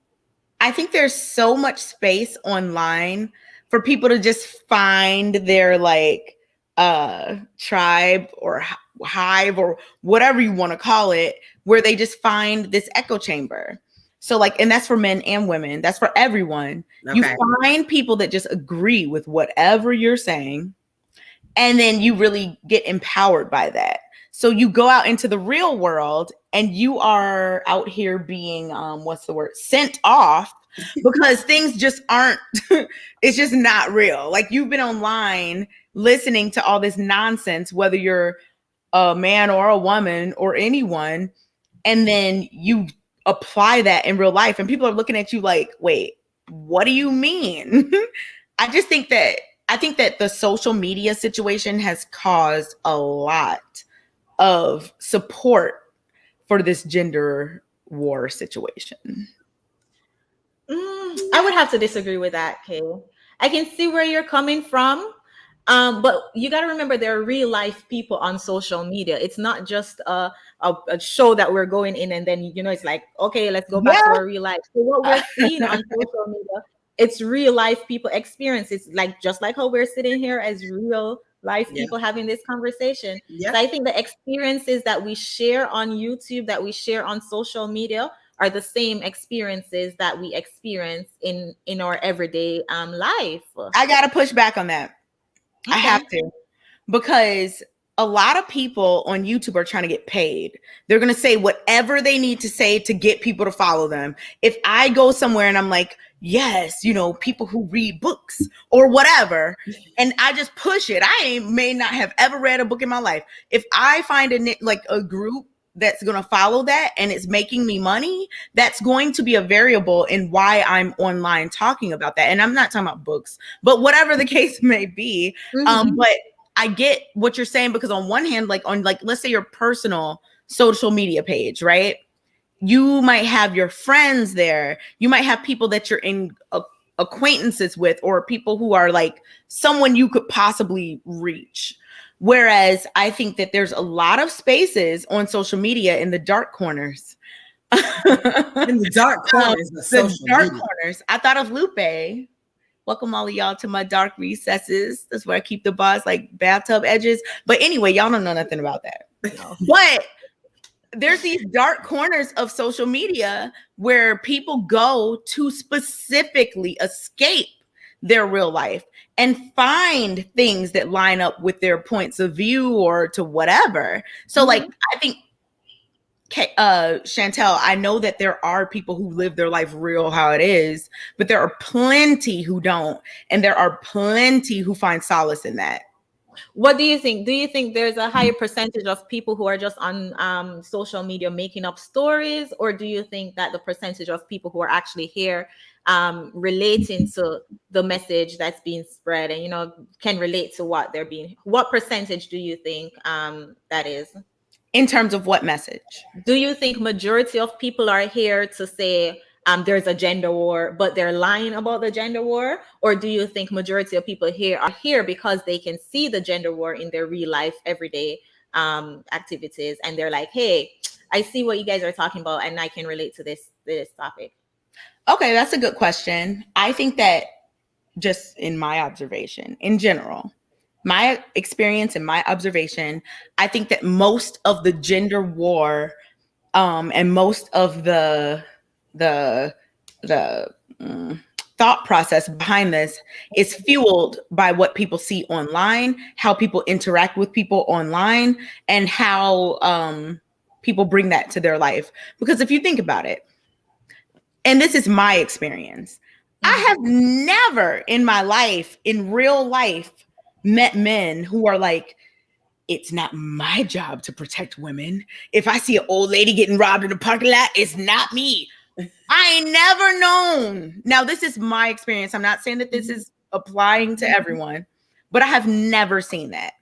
I think there's so much space online for people to just find their tribe or hive or whatever you want to call it, where they just find this echo chamber. So and that's for men and women. That's for everyone. Okay. You find people that just agree with whatever you're saying, and then you really get empowered by that. So you go out into the real world and you are out here being, sent off because things just aren't, it's just not real. Like, you've been online listening to all this nonsense, whether you're a man or a woman or anyone, and then you apply that in real life and people are looking at you like, wait, what do you mean? I think that the social media situation has caused a lot of support for this gender war situation. I would have to disagree with that, Kayla. I can see where you're coming from, but you got to remember there are real life people on social media. It's not just a show that we're going in and then it's like, okay, let's go back to our real life. So what we're seeing on social media, it's real life people experience. It's just like how we're sitting here as real life people having this conversation. So I think the experiences that we share on YouTube, that we share on social media, are the same experiences that we experience in our everyday life. I gotta push back on that. Okay. I have to, because a lot of people on YouTube are trying to get paid. They're going to say whatever they need to say to get people to follow them. If I go somewhere and I'm like, yes, people who read books or whatever, and I just push it. I may not have ever read a book in my life. If I find a group that's going to follow that and it's making me money, that's going to be a variable in why I'm online talking about that. And I'm not talking about books, but whatever the case may be. But I get what you're saying, because on one hand, let's say your personal social media page, right? You might have your friends there. You might have people that you're in acquaintances with, or people who are someone you could possibly reach. Whereas I think that there's a lot of spaces on social media in the dark corners. In the dark corners of social media. Corners. I thought of Lupe. Welcome all of y'all to my dark recesses. That's where I keep the bars like bathtub edges. But anyway, y'all don't know nothing about that. No. But there's these dark corners of social media where people go to specifically escape their real life and find things that line up with their points of view or to whatever. So I think, Chantelle, I know that there are people who live their life real how it is, but there are plenty who don't. And there are plenty who find solace in that. What do you think? Do you think there's a higher percentage of people who are just on social media making up stories? Or do you think that the percentage of people who are actually here relating to the message that's being spread, and can relate to what percentage do you think that is? In terms of what message? Do you think majority of people are here to say there's a gender war, but they're lying about the gender war? Or do you think majority of people here are here because they can see the gender war in their real life, everyday activities, and they're like, hey, I see what you guys are talking about, and I can relate to this topic? Okay, that's a good question. I think that, just in my observation, in general, my experience and my observation, I think that most of the gender war and most of the thought process behind this is fueled by what people see online, how people interact with people online, and how people bring that to their life. Because if you think about it, and this is my experience, I have never in my life, in real life, met men who are like, it's not my job to protect women. If I see an old lady getting robbed in the parking lot, it's not me. I ain't never known. Now, this is my experience. I'm not saying that this is applying to everyone, but I have never seen that.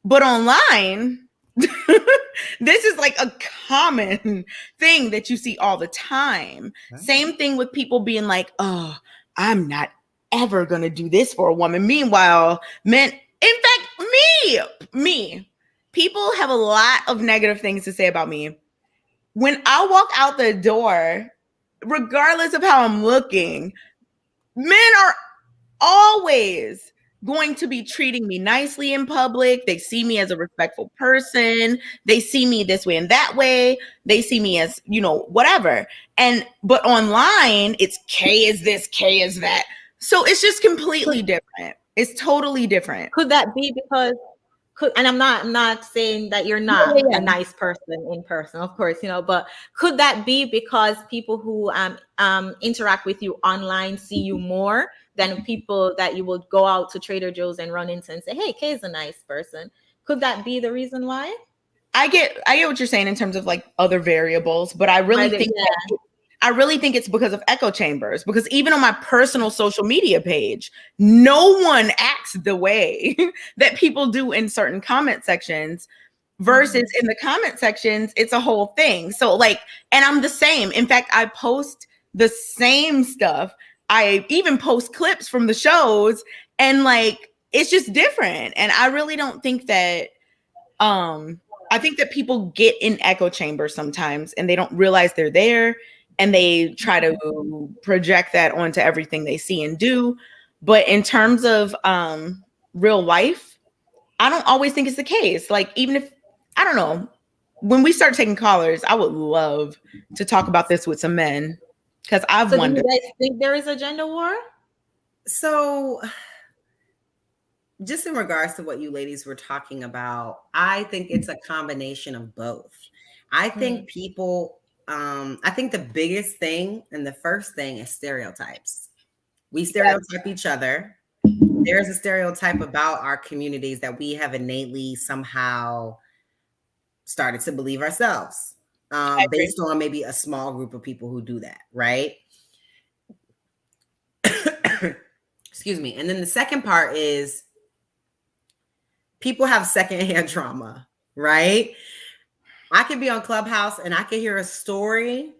But online, this is like a common thing that you see all the time. Okay. Same thing with people being like, oh, I'm not ever going to do this for a woman. Meanwhile, men, in fact, me, people have a lot of negative things to say about me. When I walk out the door, regardless of how I'm looking, men are always going to be treating me nicely in public. They see me as a respectful person. They see me this way and that way. They see me as, whatever. But online, it's K is this, K is that. So it's just completely different. It's totally different. Could that be because, and I'm not saying that you're not a nice person in person, of course, but could that be because people who interact with you online see you more than people that you will go out to Trader Joe's and run into and say, hey, Kay is a nice person? Could that be the reason why? I get what you're saying in terms of like other variables, but I really think it's because of echo chambers, because even on my personal social media page, no one acts the way that people do in certain comment sections versus in the comment sections, it's a whole thing. So like, and I'm the same. In fact, I post the same stuff. I even post clips from the shows, and like, it's just different. And I really don't think that, I think that people get in echo chambers sometimes and they don't realize they're there. And they try to project that onto everything they see and do. But in terms of real life, I don't always think it's the case. Like, even if, I don't know, when we start taking callers, I would love to talk about this with some men, because I've wondered. Do you guys think there is a gender war? So, just in regards to what you ladies were talking about, I think it's a combination of both. I think people... I think the biggest thing and the first thing is stereotypes. We stereotype each other. There's a stereotype about our communities that we have innately somehow started to believe ourselves, based on maybe a small group of people who do that, right? Excuse me. And then the second part is people have secondhand trauma, right? I could be on Clubhouse and I could hear a story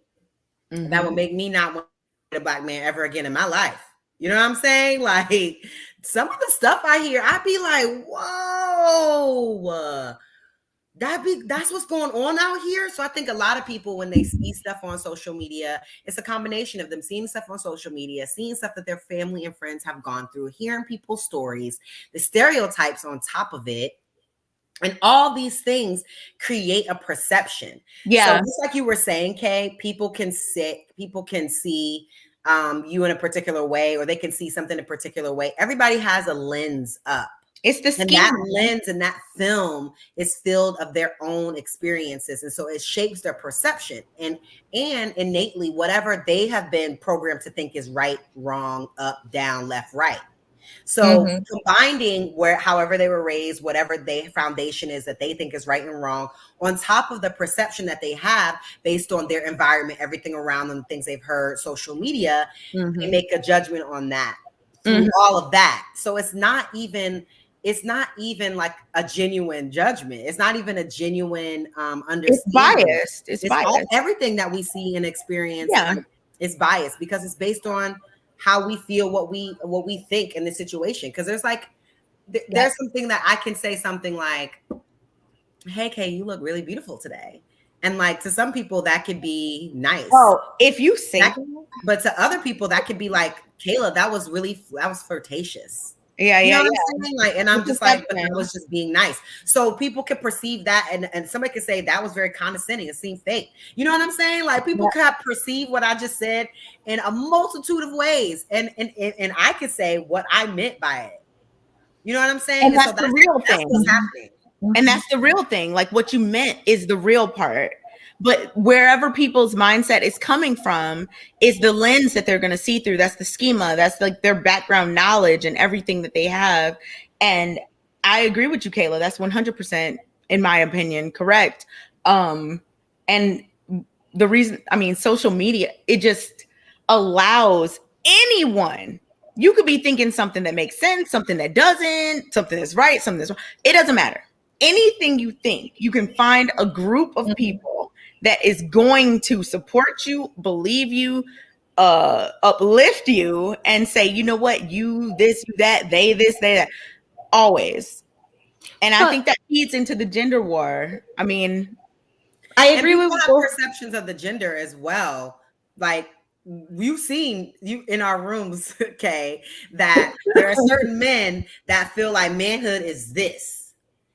that would make me not want to date a Black man ever again in my life. You know what I'm saying? Like, some of the stuff I hear, I'd be like, whoa, that's what's going on out here. So I think a lot of people, when they see stuff on social media, it's a combination of them seeing stuff on social media, seeing stuff that their family and friends have gone through, hearing people's stories, the stereotypes on top of it. And all these things create a perception. Yeah. So just like you were saying, Kay, people can see you in a particular way, or they can see something in a particular way. Everybody has a lens up. It's the skin. And that lens and that film is filled of their own experiences. And so it shapes their perception. And innately, whatever they have been programmed to think is right, wrong, up, down, left, right. So combining however they were raised, whatever their foundation is that they think is right and wrong, on top of the perception that they have based on their environment, everything around them, things they've heard, social media, they make a judgment on that through all of that. So it's not even like a genuine judgment. It's not even a genuine understanding. It's biased. It's biased. Everything that we see and experience is biased because it's based on how we feel, what we think in the situation. Because there's like there's something that I can say something like, "Hey, Kay, you look really beautiful today," and like to some people that could be nice. Oh, if you say that, but to other people that could be like, "Kayla, that was flirtatious." Yeah, you know what I'm saying? Like, and I'm just like, but that was just being nice. So people can perceive that, and somebody could say that was very condescending. It seemed fake. You know what I'm saying? Like people can perceive what I just said in a multitude of ways, and I could say what I meant by it. You know what I'm saying? And that's the real thing. That's what's happening. And that's the real thing. Like what you meant is the real part. But wherever people's mindset is coming from is the lens that they're going to see through. That's the schema. That's like their background knowledge and everything that they have. And I agree with you, Kayla. That's 100%, in my opinion, correct. And the reason, I mean, social media, it just allows anyone. You could be thinking something that makes sense, something that doesn't, something that's right, something that's wrong. It doesn't matter. Anything you think, you can find a group of people that is going to support you, believe you, uplift you, and say, you know what, you this, you that, they this, they that, always. And I think that feeds into the gender war. I mean, I agree with both perceptions of the gender as well. Like you've seen you in our rooms, Kay, that there are certain men that feel like manhood is this.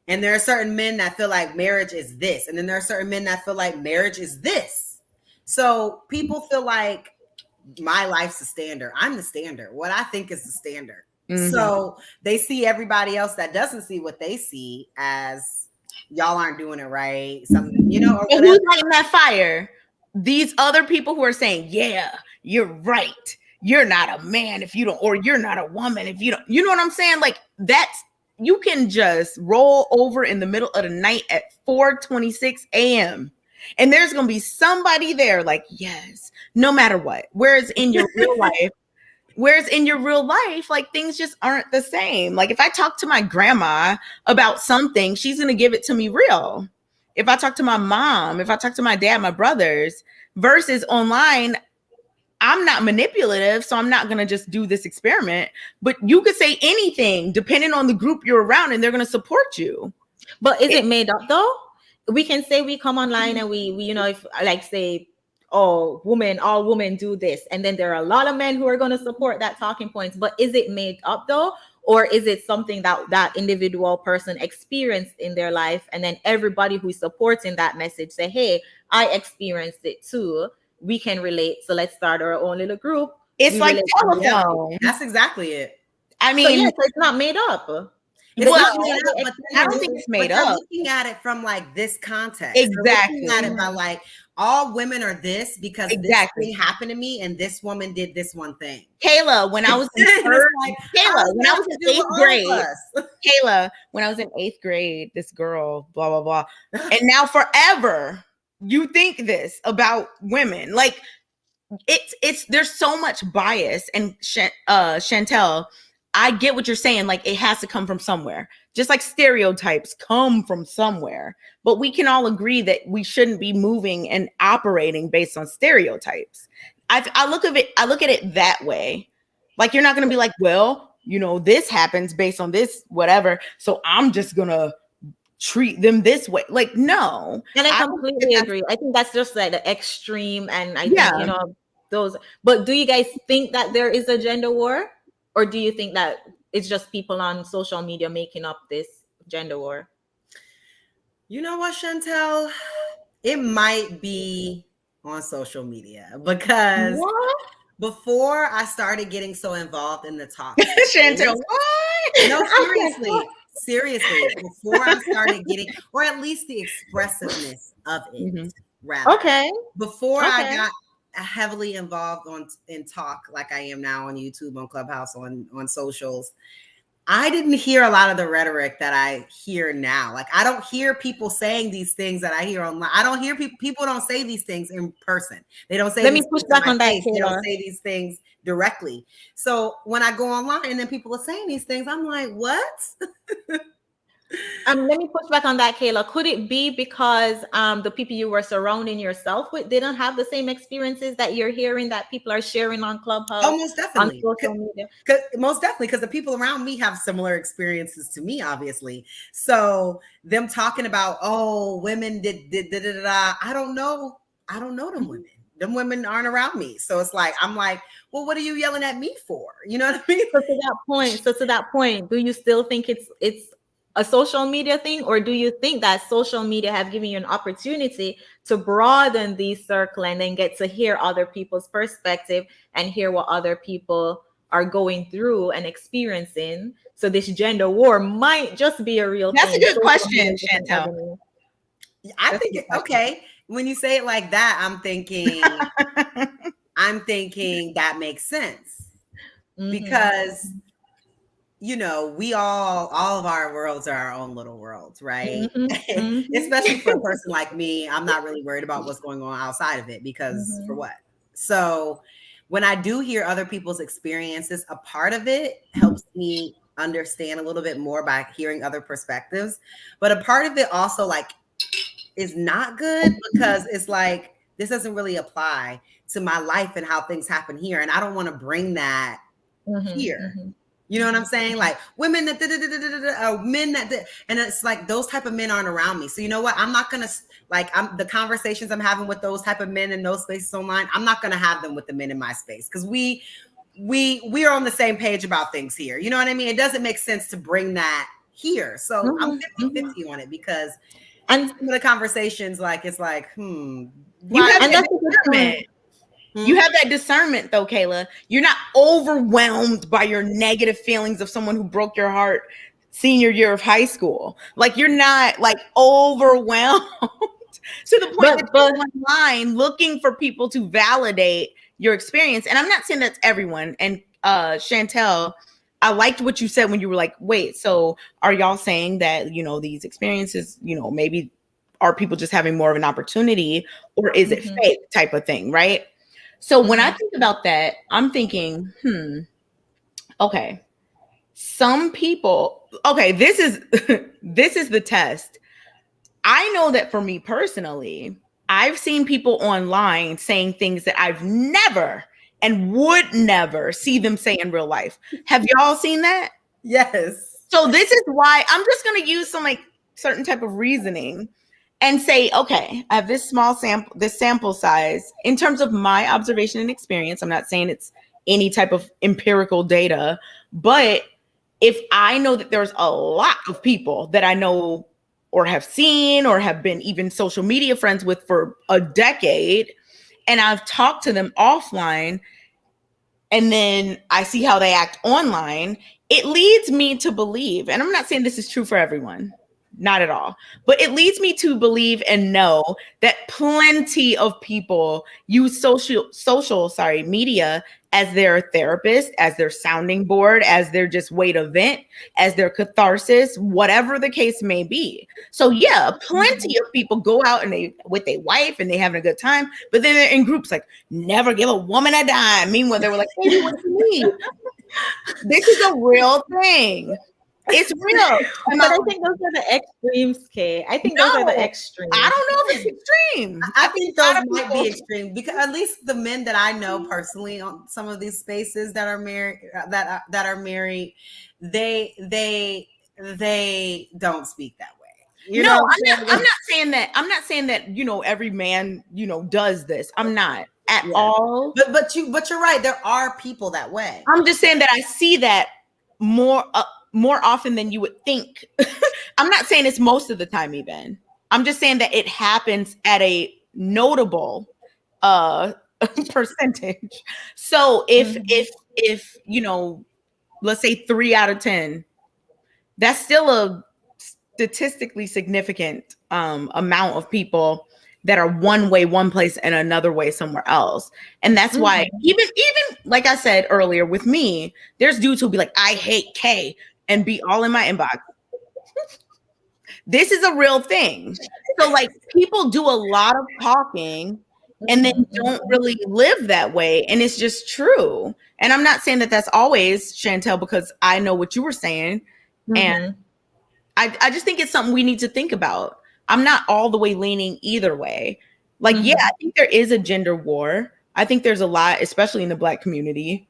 And there are certain men that feel like marriage is this. And then there are certain men that feel like marriage is this. So people feel like my life's the standard. I'm the standard. What I think is the standard. So they see everybody else that doesn't see what they see as y'all aren't doing it right. Something, you know, or and who's lighting that fire? These other people who are saying, yeah, you're right. You're not a man if you don't, or you're not a woman if you don't, you know what I'm saying? Like that's, you can just roll over in the middle of the night at 4:26 a.m. and there's going to be somebody there like, yes, no matter what. Whereas in your real life, like things just aren't the same. Like if I talk to my grandma about something, she's going to give it to me real. If I talk to my mom, if I talk to my dad, my brothers, versus online, I'm not manipulative, so I'm not going to just do this experiment. But you could say anything depending on the group you're around and they're going to support you. But is it made up though? We can say we come online and we you know, if like say, oh, all women do this. And then there are a lot of men who are going to support that talking points. But is it made up though? Or is it something that individual person experienced in their life? And then everybody who's supporting that message say, hey, I experienced it too. We can relate. So let's start our own little group. It's like telephone. That's exactly it. I mean, so yes, it's not made up. It's well, not made up, but I don't think it's made up. Looking at it from like this context. Exactly. Looking at it by like all women are this because this thing happened to me and this woman did this one thing. Kayla, when I was in when I was in 8th grade, Kayla, when I was in 8th grade, this girl, blah, blah, blah. And now forever, you think this about women. Like it's there's so much bias. And Chantelle, I get what you're saying. Like it has to come from somewhere. Just like stereotypes come from somewhere. But we can all agree that we shouldn't be moving and operating based on stereotypes. I look at it that way. Like you're not going to be like, well, you know, this happens based on this, whatever. So I'm just going to treat them this way. Like, no. And I completely agree. I think that's just like the extreme. And I think, you know, those. But do you guys think that there is a gender war? Or do you think that it's just people on social media making up this gender war? You know what, Chantelle? It might be on social media because before I started getting so involved in the talk. Chantelle, what? No, seriously. Before I started getting, or at least the expressiveness of it, rather. Okay. Before I got heavily involved in talk like I am now on YouTube, on Clubhouse, on socials, I didn't hear a lot of the rhetoric that I hear now. Like, I don't hear people saying these things that I hear online. I don't hear people don't say these things in person. They don't say. Let me push back on that, They Kayla. don't say these things directly. So when I go online and then people are saying these things, I'm like, what? Let me push back on that, Kayla. Could it be because the people you were surrounding yourself with didn't have the same experiences that you're hearing that people are sharing on Clubhouse? Oh, most definitely. On social media? Most definitely, because the people around me have similar experiences to me, obviously. So them talking about, oh, women did da, da, da, da. I don't know them women. Them women aren't around me. So it's like, I'm like, well, what are you yelling at me for? You know what I mean? So to that point, do you still think it's a social media thing, or do you think that social media have given you an opportunity to broaden the circle and then get to hear other people's perspective and hear what other people are going through and experiencing? So this gender war might just be a real thing. That's a good question, Chantelle. I think, okay, when you say it like that, I'm thinking that makes sense. Because you know, we all of our worlds are our own little worlds, right? Especially for a person like me, I'm not really worried about what's going on outside of it, because for what? So when I do hear other people's experiences, a part of it helps me understand a little bit more by hearing other perspectives. But a part of it also like is not good, because it's like, this doesn't really apply to my life and how things happen here. And I don't want to bring that here. You know what I'm saying? Like, women that men that and it's like those type of men aren't around me. So you know what? I'm not gonna the conversations I'm having with those type of men in those spaces online, I'm not gonna have them with the men in my space, because we are on the same page about things here. You know what I mean? It doesn't make sense to bring that here. So I'm 50-50 on it, because and some of the conversations, like, it's like, you have discernment. You have that discernment though, Kayla. You're not overwhelmed by your negative feelings of someone who broke your heart senior year of high school. Like, you're not like overwhelmed to the point that you're online looking for people to validate your experience. And I'm not saying that's everyone. And Chantelle, I liked what you said when you were like, wait, so are y'all saying that, you know, these experiences, you know, maybe are people just having more of an opportunity, or is it fake type of thing, right? So when I think about that, I'm thinking, okay, some people, okay, this is the test. I know that for me personally, I've seen people online saying things that I've never and would never see them say in real life. Have y'all seen that? Yes. So this is why I'm just going to use some like certain type of reasoning and say, okay, I have this sample size in terms of my observation and experience. I'm not saying it's any type of empirical data, but if I know that there's a lot of people that I know or have seen or have been even social media friends with for a decade, and I've talked to them offline, and then I see how they act online, it leads me to believe, and I'm not saying this is true for everyone, not at all, but it leads me to believe and know that plenty of people use social media as their therapist, as their sounding board, as their just way to vent, as their catharsis, whatever the case may be. So yeah, plenty of people go out and they with their wife and they having a good time, but then they're in groups like, never give a woman a dime. Meanwhile, they were like, hey, what do you need? This is a real thing. It's real. But I think those are the extremes, Kay. I think those are the extremes. I don't know if it's extreme. I think those might be extreme, because at least the men that I know personally on some of these spaces that are married, that are married, they don't speak that way. I'm not saying that. I'm not saying that, you know, every man, you know, does this. I'm not at all. But you're right. There are people that way. I'm just saying that I see that more often than you would think. I'm not saying it's most of the time even. I'm just saying that it happens at a notable percentage. So if you know, let's say 3 out of 10, that's still a statistically significant amount of people that are one way one place and another way somewhere else. And that's why even like I said earlier with me, there's dudes who'll be like, I hate Kay, and be all in my inbox. This is a real thing. So like people do a lot of talking and then don't really live that way. And it's just true. And I'm not saying that that's always, Chantelle, because I know what you were saying. And I just think it's something we need to think about. I'm not all the way leaning either way. Like, yeah, I think there is a gender war. I think there's a lot, especially in the Black community.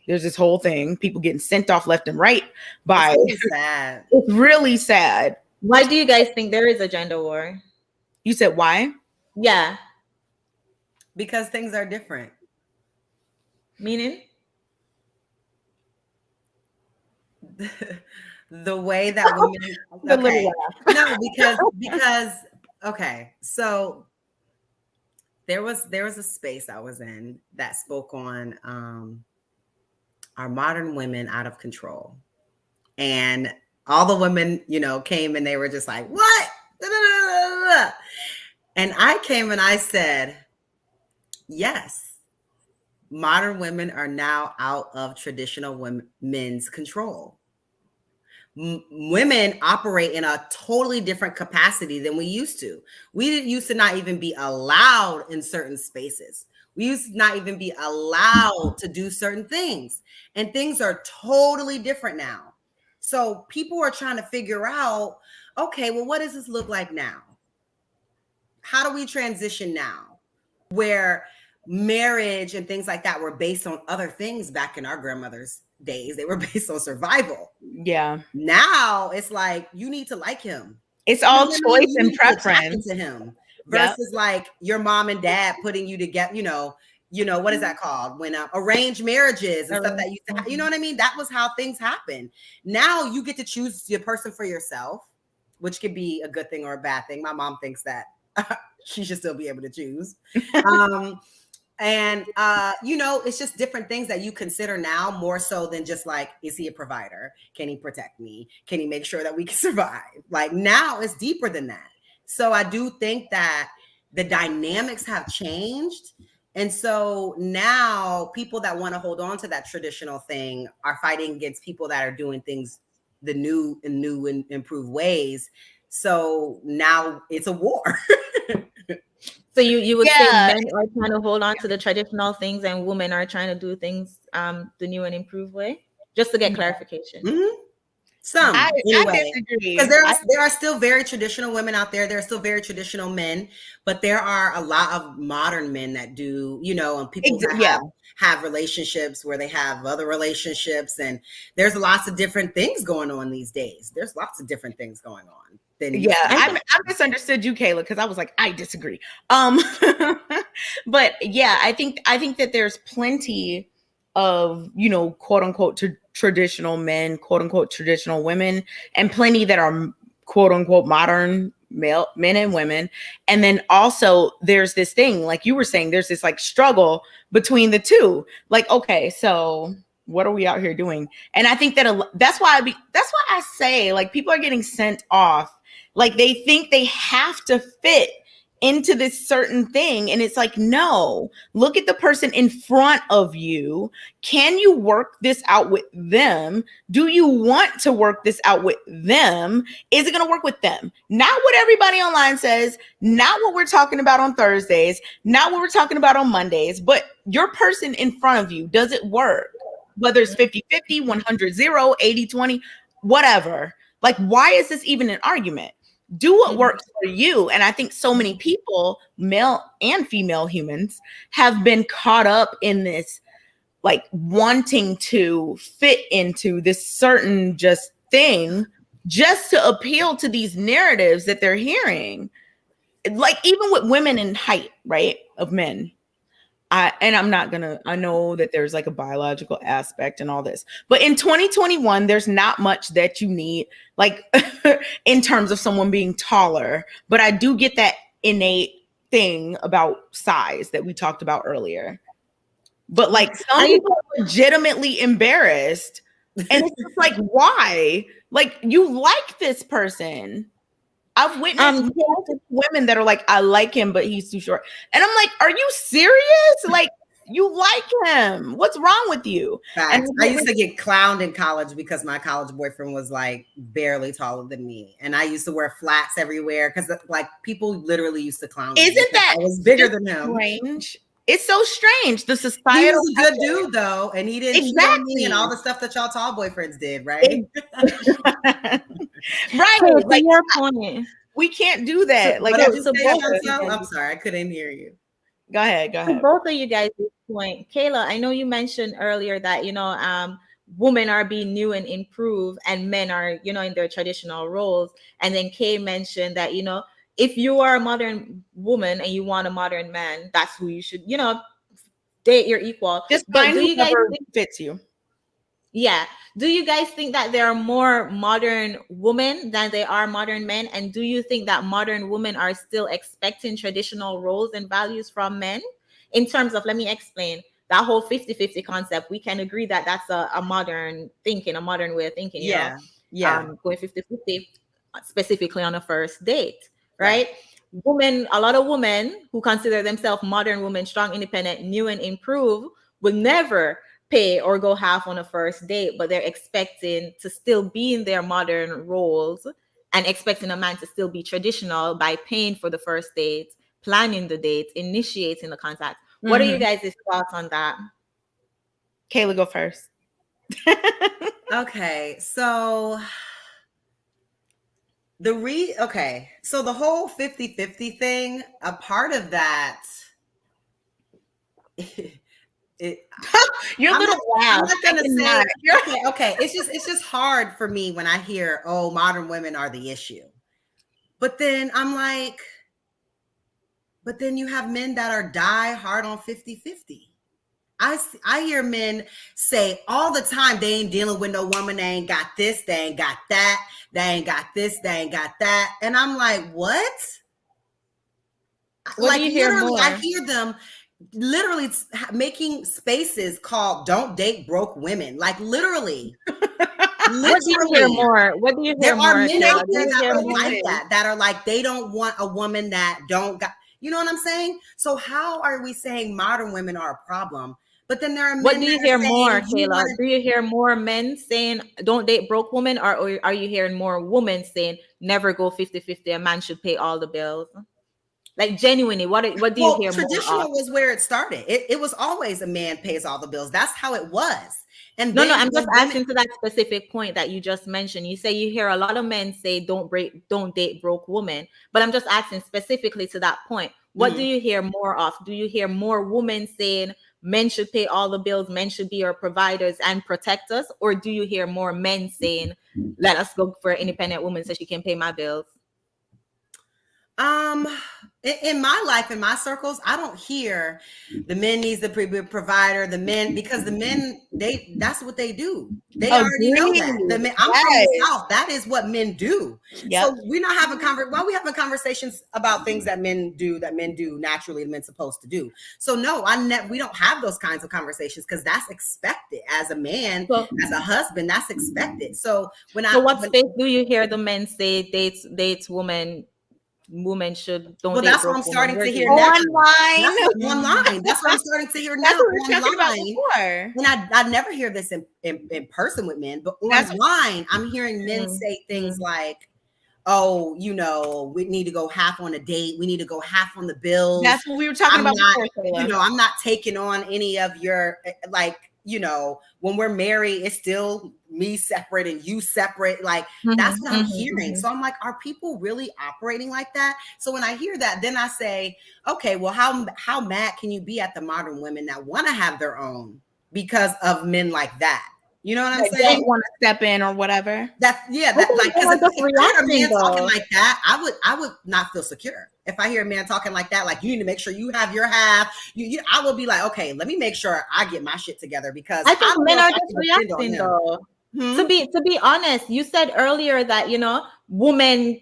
There's this whole thing, people getting sent off left and right by. It's really sad. It's really sad. Why do you guys think there is a gender war? You said why? Yeah. Because things are different. Meaning? The way that women okay. No, because okay, so there was a space I was in that spoke on our modern women out of control. And all the women, came and they were just like, what? And I came and I said, yes, modern women are now out of traditional men's control. Women operate in a totally different capacity than we used to. We used to not even be allowed in certain spaces. We used to not even be allowed to do certain things. And things are totally different now. So people are trying to figure out, okay, well, what does this look like now? How do we transition now? Where marriage and things like that were based on other things back in our grandmother's days. They were based on survival. Yeah. Now it's like you need to like him. It's all choice and preference to him versus like your mom and dad putting you together. What is that called? When arranged marriages and stuff that you know what I mean? That was how things happen. Now you get to choose your person for yourself, which could be a good thing or a bad thing. My mom thinks that she should still be able to choose. And it's just different things that you consider now more so than just like, is he a provider? Can he protect me? Can he make sure that we can survive? Like now it's deeper than that. So I do think that the dynamics have changed. And so now people that want to hold on to that traditional thing are fighting against people that are doing things the new and improved ways. So now it's a war. So you would say men are trying to hold on to the traditional things and women are trying to do things the new and improved way? Just to get clarification. Some anyway, I disagree. Because there are still very traditional women out there. There are still very traditional men, but there are a lot of modern men that do, and people that have relationships where they have other relationships, and there's lots of different things going on these days. There's lots of different things going on. I misunderstood you, Kayla, because I was like, I disagree. But yeah, I think that there's plenty of, quote unquote traditional men, quote unquote traditional women, and plenty that are quote unquote modern male men and women. And then also there's this thing, like you were saying, there's this like struggle between the two. Like, okay, so what are we out here doing? And I think that that's why I say like people are getting sent off. Like they think they have to fit into this certain thing. And it's like, no, look at the person in front of you. Can you work this out with them? Do you want to work this out with them? Is it going to work with them? Not what everybody online says, not what we're talking about on Thursdays, not what we're talking about on Mondays, but your person in front of you. Does it work? Whether it's 50-50, 100-0, 80-20, whatever. Like, why is this even an argument? Do what works for you. And I think so many people, male and female humans, have been caught up in this, like wanting to fit into this certain just thing just to appeal to these narratives that they're hearing. Like even with women in height, right, of men. I know that there's like a biological aspect and all this, but in 2021, there's not much that you need, like in terms of someone being taller, but I do get that innate thing about size that we talked about earlier. But like some people are legitimately embarrassed and it's just like, why? Like you like this person. I've witnessed multiple women that are like, I like him, but he's too short. And I'm like, are you serious? Like, you like him. What's wrong with you? Facts. And I used to get clowned in college because my college boyfriend was like barely taller than me. And I used to wear flats everywhere because like people literally used to clown me. Isn't that I was bigger than him? Strange? It's so strange. The societal. He was a good dude though, and he didn't cheat on me and all the stuff that y'all tall boyfriends did, right? Right. So like your point. We can't do that. Like, I'm sorry, I couldn't hear you. Go ahead. To both of you guys' point, Kayla, I know you mentioned earlier that women are being new and improved, and men are in their traditional roles. And then Kay mentioned that if you are a modern woman and you want a modern man, that's who you should, date your equal. Just find whoever fits you. Yeah. Do you guys think that there are more modern women than there are modern men? And do you think that modern women are still expecting traditional roles and values from men? In terms of, let me explain, that whole 50-50 concept, we can agree that that's a modern thinking, a modern way of thinking. Yeah. Going 50-50, specifically on a first date. Right? A lot of women who consider themselves modern women, strong, independent, new and improved, will never pay or go half on a first date, but they're expecting to still be in their modern roles and expecting a man to still be traditional by paying for the first date, planning the date, initiating the contact. What are you guys' thoughts on that? Kayla, go first. Okay, so so the whole 50-50 thing, a part of that, you're a little loud. I'm not gonna say okay. It's just hard for me when I hear, oh, modern women are the issue. But then I'm like, but then you have men that are die hard on 50-50. I hear men say all the time, they ain't dealing with no woman, they ain't got this, they ain't got that, they ain't got this, they ain't got that. And I'm like, what? What do you hear more? I hear them literally making spaces called "Don't Date Broke Women." Like literally. What do you hear more? What do you hear more? There are men out there that are like that are like, they don't want a woman that don't got, you know what I'm saying? So how are we saying modern women are a problem? But then there are men. What do you hear more, Kayla? Do you hear more men saying don't date broke women, or are you hearing more women saying never go 50-50, a man should pay all the bills? Like, genuinely, what do you hear? Traditional was where it started. It was always a man pays all the bills. That's how it was. And no, I'm just asking to that specific point that you just mentioned. You say you hear a lot of men say don't date broke women, but I'm just asking specifically to that point. What do you hear more of? Do you hear more women saying men should pay all the bills, men should be our providers and protect us, or do you hear more men saying let us go for an independent woman so she can pay my bills? In my life, in my circles, I don't hear the men needs the provider, the men, because the men, that's what they do. They already know that. The men, I'm from the South. That is what men do. Yep. So we're not having we having conversations about things that men do naturally, the men's supposed to do. So no, we don't have those kinds of conversations because that's expected as a man, as a husband, that's expected. So what space do you hear the men say dates women should don't date that's what I'm starting to hear now. Online. That's what I'm starting to hear now. That's what we were talking about before. And I never hear this in person with men, but online I'm hearing men say things like, oh, we need to go half on a date. We need to go half on the bills. That's what we were talking about before. I'm not taking on any of your, when we're married, it's still me separate and you separate. Like, that's what I'm hearing. So I'm like, are people really operating like that? So when I hear that, then I say, okay, well, how mad can you be at the modern women that want to have their own because of men like that? You know what I'm saying? Don't want to step in or whatever. Because if I hear a man talking like that, I would not feel secure. If I hear a man talking like that, like, you need to make sure you have your half, I will be like, okay, let me make sure I get my shit together, because I think men are just reacting though. To be honest, you said earlier that women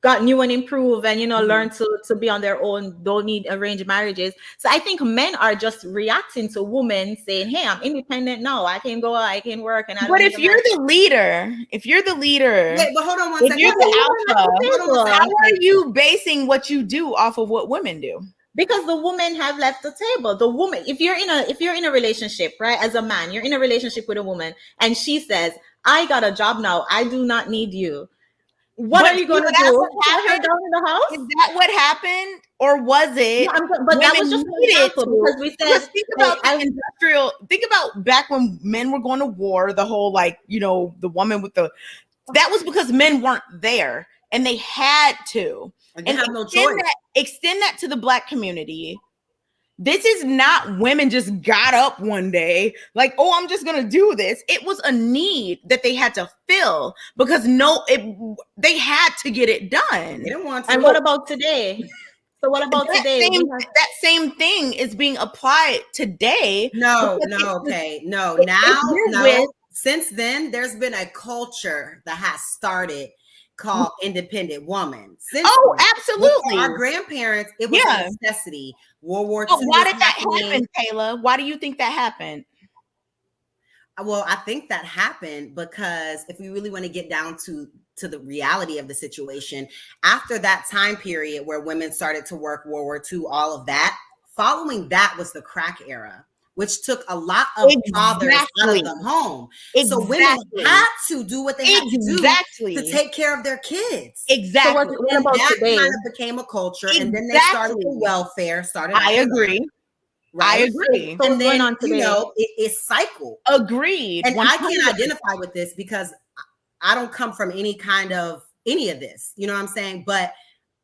got new and improved and, you know, learn to be on their own, don't need arranged marriages. So I think men are just reacting to women saying, hey, I'm independent now. I can go out, I can work. And I but if you're the leader, wait, but hold on one second. You're the alpha, how are you basing what you do off of what women do? Because the women have left the table. The woman, if you're in a relationship, right, as a man, you're in a relationship with a woman and she says, I got a job now, I do not need you. What are you going to do? Put her down in the house? Is that what happened, or was it? No, but that was just an example because we said. Think about back when men were going to war. The whole, like, you know, the woman with the, that was because men weren't there and they had to. And have no choice. Extend that to the Black community. This is not women just got up one day like, oh, I'm just going to do this. It was a need that they had to fill because they had to get it done. They didn't want to. And what about today? So what about today? That same thing is being applied today. No. Since then, there's been a culture that has started called independent woman. Absolutely. Our grandparents, it was a necessity. World War II. Why did that happen, Kayla? Why do you think that happened? Well, I think that happened because if we really want to get down to the reality of the situation, after that time period where women started to work, World War II, all of that, following that was the crack era, which took a lot of fathers out of the home. So women had to do what they had to do to take care of their kids. Exactly. So what about that today? Kind of became a culture, and then they started the welfare. I agree. Right? I agree. So and then, you know, it cycled. Agreed. And 100%. I can identify with this because I don't come from any of this. You know what I'm saying? But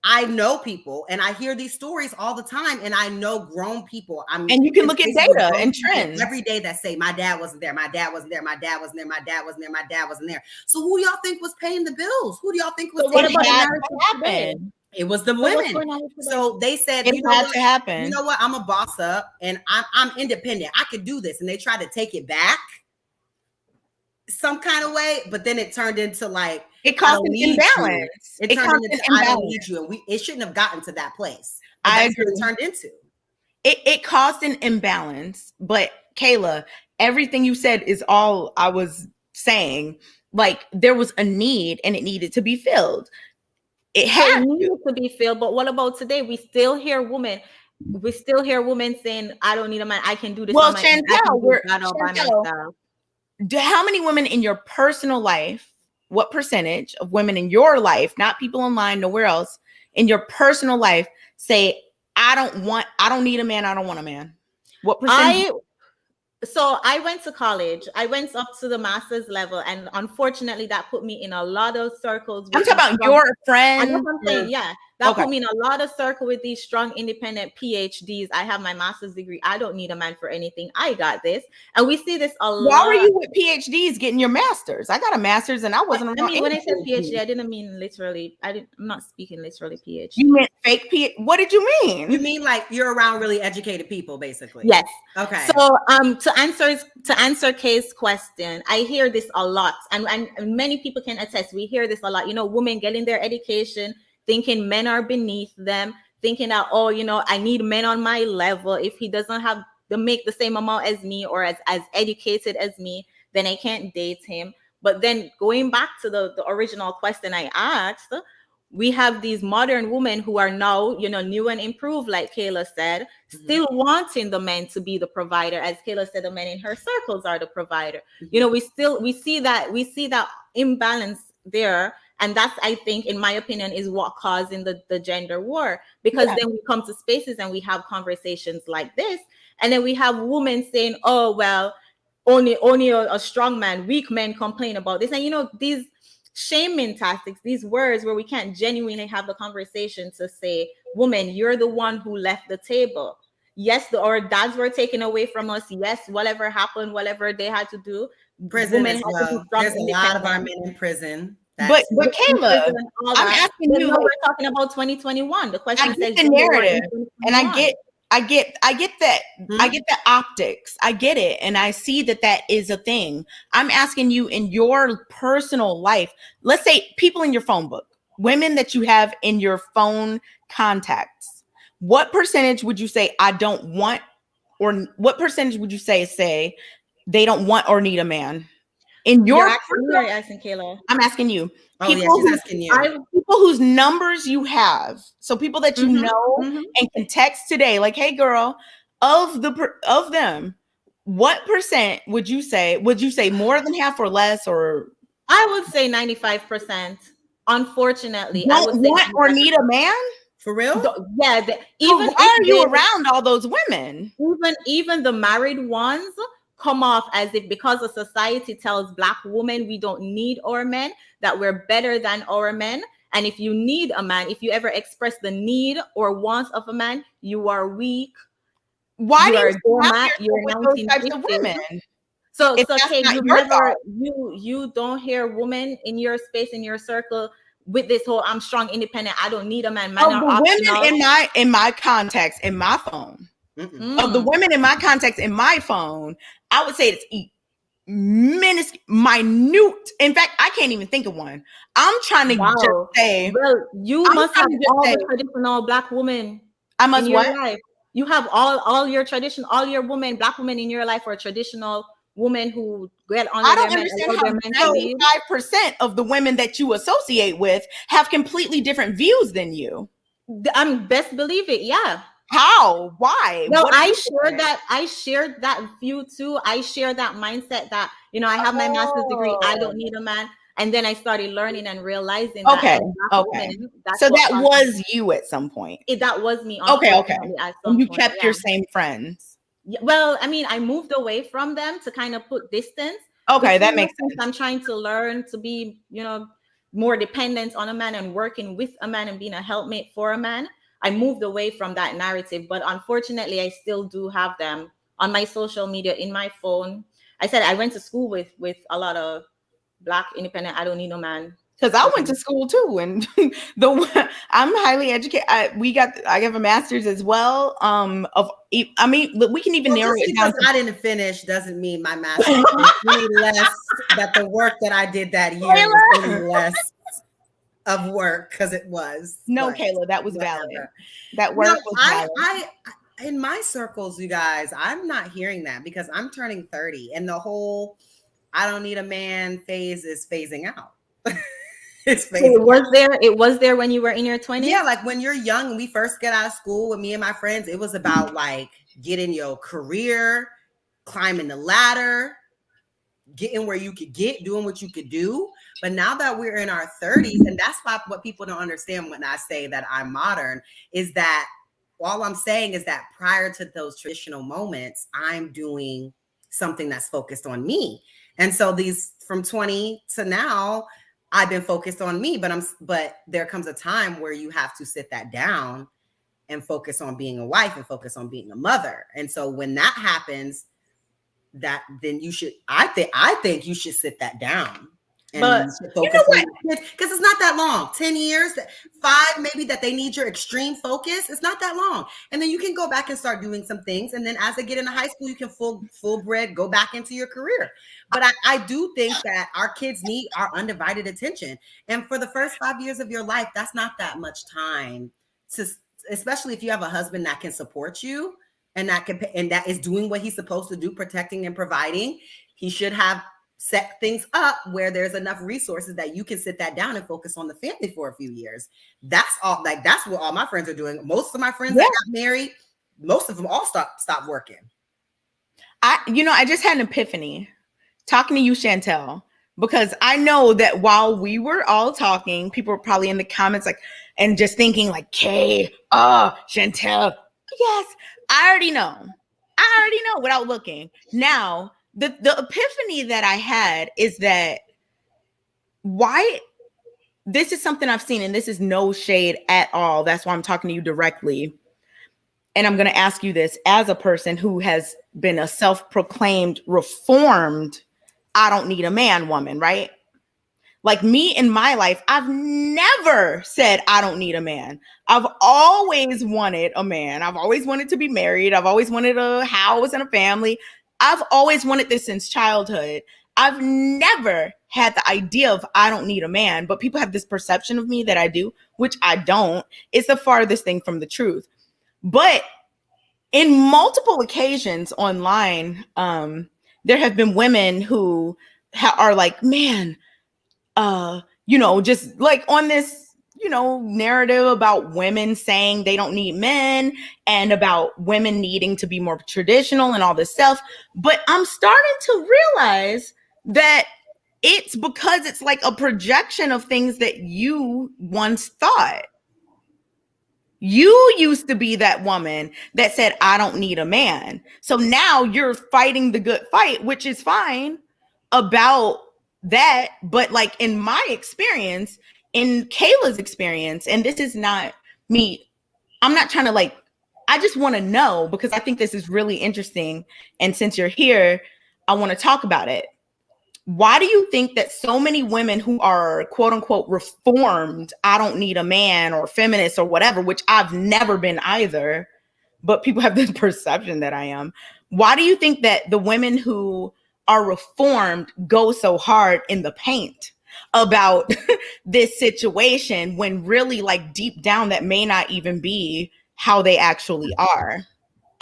I know people and I hear these stories all the time, and I know grown people. And you can look at data and trends every day that say my dad wasn't there, my dad wasn't there, my dad wasn't there, my dad wasn't there, my dad wasn't there. So who do y'all think was paying the bills? Who do y'all think was what about happen? It was the women. So they said, you know what? You know what? I'm a boss up and I'm independent. I could do this. And they tried to take it back some kind of way, but then it turned into like, it caused an imbalance. It turned into I don't need you, and it shouldn't have gotten to that place. I agree. What it turned into. It caused an imbalance. But Kayla, everything you said is all I was saying. Like, there was a need, and it needed to be filled. It needed to be filled. But what about today? We still hear women saying, "I don't need a man. I can do this." Well, Chantelle, how many women in your personal life? What percentage of women in your life, not people online, nowhere else, in your personal life, say, I don't need a man, I don't want a man? What percentage? So I went to college. I went up to the master's level, and unfortunately, that put me in a lot of circles. I'm talking about your friends. That put me in a lot of circle with these strong, independent PhDs. I have my master's degree. I don't need a man for anything. I got this, and we see this a lot. Why were you with PhDs getting your master's? I got a master's, and I wasn't. I mean, when I said PhD, I didn't mean literally. I'm not speaking literally PhD. You meant fake PhD. What did you mean? You mean like you're around really educated people, basically? Yes. Okay. So, to answer Kay's question, I hear this a lot, and many people can attest. We hear this a lot. You know, women getting their education, thinking men are beneath them, thinking that, oh, you know, I need men on my level. If he doesn't have to make the same amount as me or as educated as me, then I can't date him. But then going back to the original question I asked, we have these modern women who are now, you know, new and improved, like Kayla said, still wanting the men to be the provider. As Kayla said, the men in her circles are the provider. You know, we see that imbalance there. And that's, I think, in my opinion, is what causing the gender war. Because then we come to spaces and we have conversations like this. And then we have women saying, oh, well, only a strong man, weak men complain about this. And, you know, these shaming tactics, these words where we can't genuinely have the conversation to say, woman, you're the one who left the table. Yes, our dads were taken away from us. Yes, whatever happened, whatever they had to do. Prison as well. There's a lot of our men in prison. But Kayla, I'm asking you. We're talking about 2021. The question says the narrative, and I get that. I get the optics. I get it, and I see that is a thing. I'm asking you in your personal life. Let's say people in your phone book. women that you have in your phone contacts, what percentage would you say I don't want, or what percentage would you say they don't want or need a man? In your You're asking me or you're asking Kayla? I'm asking you. Oh yeah, she's asking you. People whose numbers you have, so people that you know and can text today, like, hey girl, of them, what percent would you say? Would you say more than half or less? Or I would say 95%. Unfortunately, don't I would say want or need a man? For real? Yeah. Even so why are you around all those women? Even the married ones come off as if, because the society tells Black women we don't need our men, that we're better than our men. And if you need a man, if you ever express the need or wants of a man, you are weak. Why you do are you doormat, you're with those types of women? So if okay, you don't hear women in your space, in your circle, with this whole "I'm strong, independent, I don't need a man." Man are optional. Women in my contacts in my phone. Of the women in my contacts in my phone, I would say it's minute. In fact, I can't even think of one. I'm trying to just say. Well, you must have all the traditional Black women in your life. You have all your tradition, all your Black women in your life are traditional women who get on. I don't understand how 95% of the women that you associate with have completely different views than you. I'm best believe it. Yeah. How? Why? No, I shared that view too. I share that mindset that, I have my master's degree. I don't need a man. And then I started learning and realizing that. Women, so that was you at some point. That was me. Okay. And you kept your same friends. Well, I mean, I moved away from them to kind of put distance. Okay, that makes sense. I'm trying to learn to be, more dependent on a man and working with a man and being a helpmate for a man. I moved away from that narrative, but unfortunately, I still do have them on my social media, in my phone. I said I went to school with a lot of Black independent. I don't need no man. Because I went to school too, and I'm highly educated. I have a master's as well. We can even narrow it down. I didn't finish doesn't mean my master's is any less. That the work that I did that year was any less of work, because it was. No, Kayla, that was valid. That work was valid. I in my circles, you guys, I'm not hearing that, because I'm turning 30, and the whole "I don't need a man" phase is phasing out. It was there when you were in your 20s? Yeah, like when you're young and we first get out of school with me and my friends, it was about like getting your career, climbing the ladder, getting where you could get, doing what you could do. But now that we're in our 30s, and that's what people don't understand when I say that I'm modern, is that all I'm saying is that prior to those traditional moments, I'm doing something that's focused on me. And so these from 20 to now, I've been focused on me, but there comes a time where you have to sit that down and focus on being a wife and focus on being a mother. And so when that happens, then you should, I think you should sit that down. But you know what? Because it's not that long. 10 years, 5 maybe, that they need your extreme focus. It's not that long. And then you can go back and start doing some things. And then as they get into high school, you can full bred go back into your career. But I do think that our kids need our undivided attention. And for the first 5 years of your life, that's not that much time to, especially if you have a husband that can support you and that is doing what he's supposed to do, protecting and providing. He should have set things up where there's enough resources that you can sit that down and focus on the family for a few years. That's all. Like, that's what all my friends are doing. Most of my friends that got married, most of them all stopped working. I just had an epiphany talking to you, Chantelle, because I know that while we were all talking, people were probably in the comments and just thinking like, Chantelle. Yes, I already know without looking. Now, the epiphany that I had is that this is something I've seen, and this is no shade at all. That's why I'm talking to you directly. And I'm going to ask you this as a person who has been a self-proclaimed reformed, I don't need a man woman, right? Like me in my life, I've never said I don't need a man. I've always wanted a man. I've always wanted to be married. I've always wanted a house and a family. I've always wanted this since childhood. I've never had the idea of I don't need a man, but people have this perception of me that I do, which I don't. It's the farthest thing from the truth. But in multiple occasions online, there have been women who are like, man, just like on this, narrative about women saying they don't need men and about women needing to be more traditional and all this stuff. But I'm starting to realize that it's because it's like a projection of things that you once thought. You used to be that woman that said, I don't need a man. So now you're fighting the good fight, which is fine about that. But like in my experience, in Kayla's experience, and this is not me, I'm not trying to I just want to know because I think this is really interesting. And since you're here, I want to talk about it. Why do you think that so many women who are quote unquote reformed, I don't need a man, or feminists or whatever, which I've never been either, but people have this perception that I am. Why do you think that the women who are reformed go so hard in the paint about this situation when really deep down that may not even be how they actually are?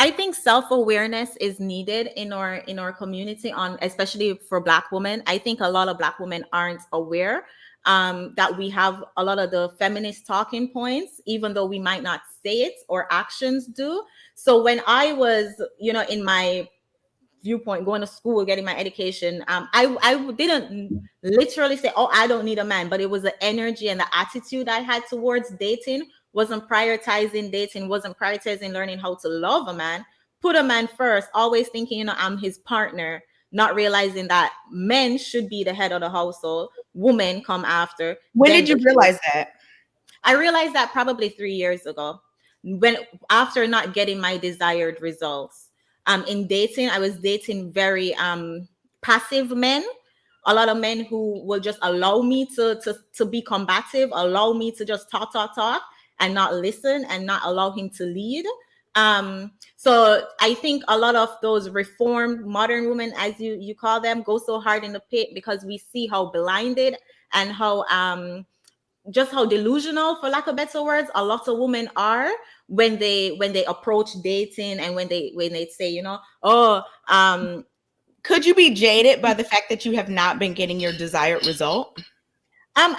I think self-awareness is needed in our community, especially for Black women. I think a lot of Black women aren't aware that we have a lot of the feminist talking points, even though we might not say it or actions do. So when I was, in my viewpoint, going to school, getting my education, I didn't literally say, oh, I don't need a man, but it was the energy and the attitude I had towards dating. Wasn't prioritizing dating, wasn't prioritizing learning how to love a man, put a man first, always thinking, I'm his partner, not realizing that men should be the head of the household, women come after. When did you realize that? I realized that probably 3 years ago, after not getting my desired results. In dating, I was dating very passive men. A lot of men who will just allow me to be combative, allow me to just talk, and not listen and not allow him to lead. So I think a lot of those reformed modern women, as you call them, go so hard in the pit because we see how blinded and how just how delusional, for lack of better words, a lot of women are when they approach dating and when they say, could you be jaded by the fact that you have not been getting your desired result? When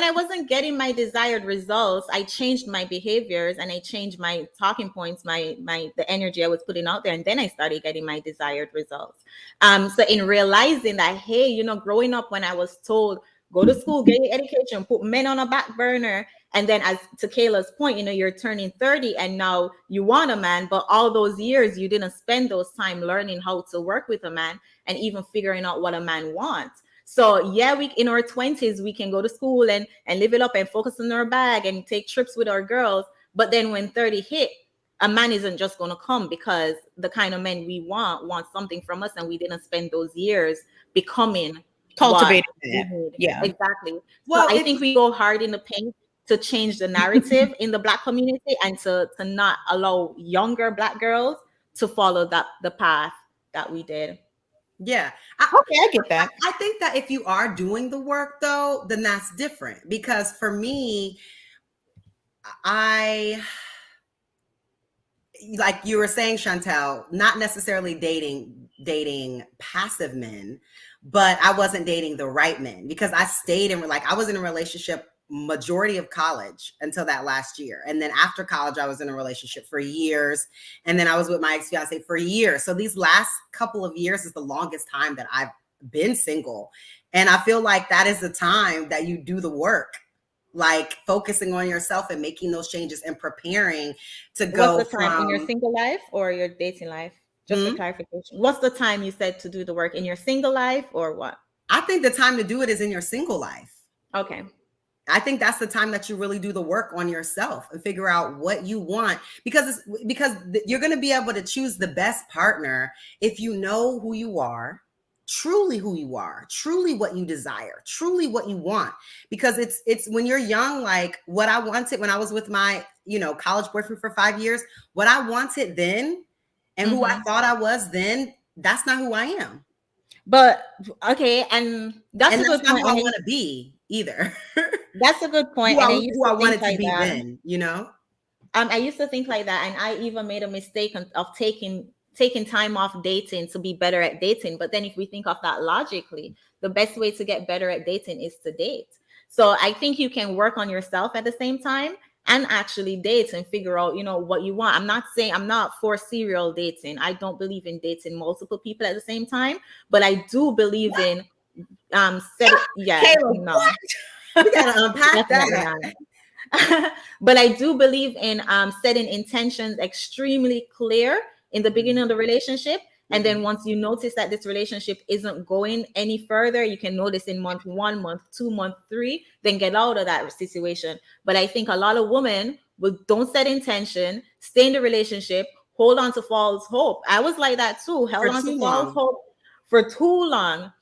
I wasn't getting my desired results, I changed my behaviors and I changed my talking points, the energy I was putting out there. And then I started getting my desired results. So in realizing that, hey, growing up when I was told, go to school, get your education, put men on a back burner. And then as to Kayla's point, you're turning 30 and now you want a man, but all those years you didn't spend those time learning how to work with a man and even figuring out what a man wants. So yeah, we in our 20s, we can go to school and live it up and focus on our bag and take trips with our girls. But then when 30 hit, a man isn't just going to come because the kind of men we want something from us. And we didn't spend those years becoming cultivating it. Yeah, exactly. Well, so I think we go hard in the paint to change the narrative in the Black community and to not allow younger Black girls to follow the path that we did. Yeah. Okay, I get that. I think that if you are doing the work though, then that's different because for me, like you were saying, Chantelle, not necessarily dating passive men, but I wasn't dating the right men because I stayed I was in a relationship majority of college until that last year. And then after college, I was in a relationship for years. And then I was with my ex-fiance for years. So these last couple of years is the longest time that I've been single. And I feel like that is the time that you do the work, like focusing on yourself and making those changes and preparing to go. What's the time in your single life or your dating life? Just a clarification. What's the time you said to do the work, in your single life or what? I think the time to do it is in your single life. Okay. I think that's the time that you really do the work on yourself and figure out what you want because you're going to be able to choose the best partner if you know who you are, truly what you desire, truly what you want. Because it's when you're young, like what I wanted when I was with my, college boyfriend for 5 years, what I wanted then and who I thought I was then, that's not who I am. But okay, and that's And a that's good not point. who I want to be either. That's a good point. who And I I, used who to I think wanted to like be that. then, you know? I used to think like that, and I even made a mistake of taking time off dating to be better at dating. But then if we think of that logically, the best way to get better at dating is to date. So I think you can work on yourself at the same time and actually date and figure out, what you want. I'm not for serial dating. I don't believe in dating multiple people at the same time, but I do believe in yeah, Kayla, no, We got to unpack definitely that. not. But I do believe in setting intentions extremely clear in the beginning of the relationship. And then once you notice that this relationship isn't going any further, you can notice in month 1, month 2, month 3, then get out of that situation. But I think a lot of women don't set intention, stay in the relationship, hold on to false hope. I was like that too, held on to false hope for too long,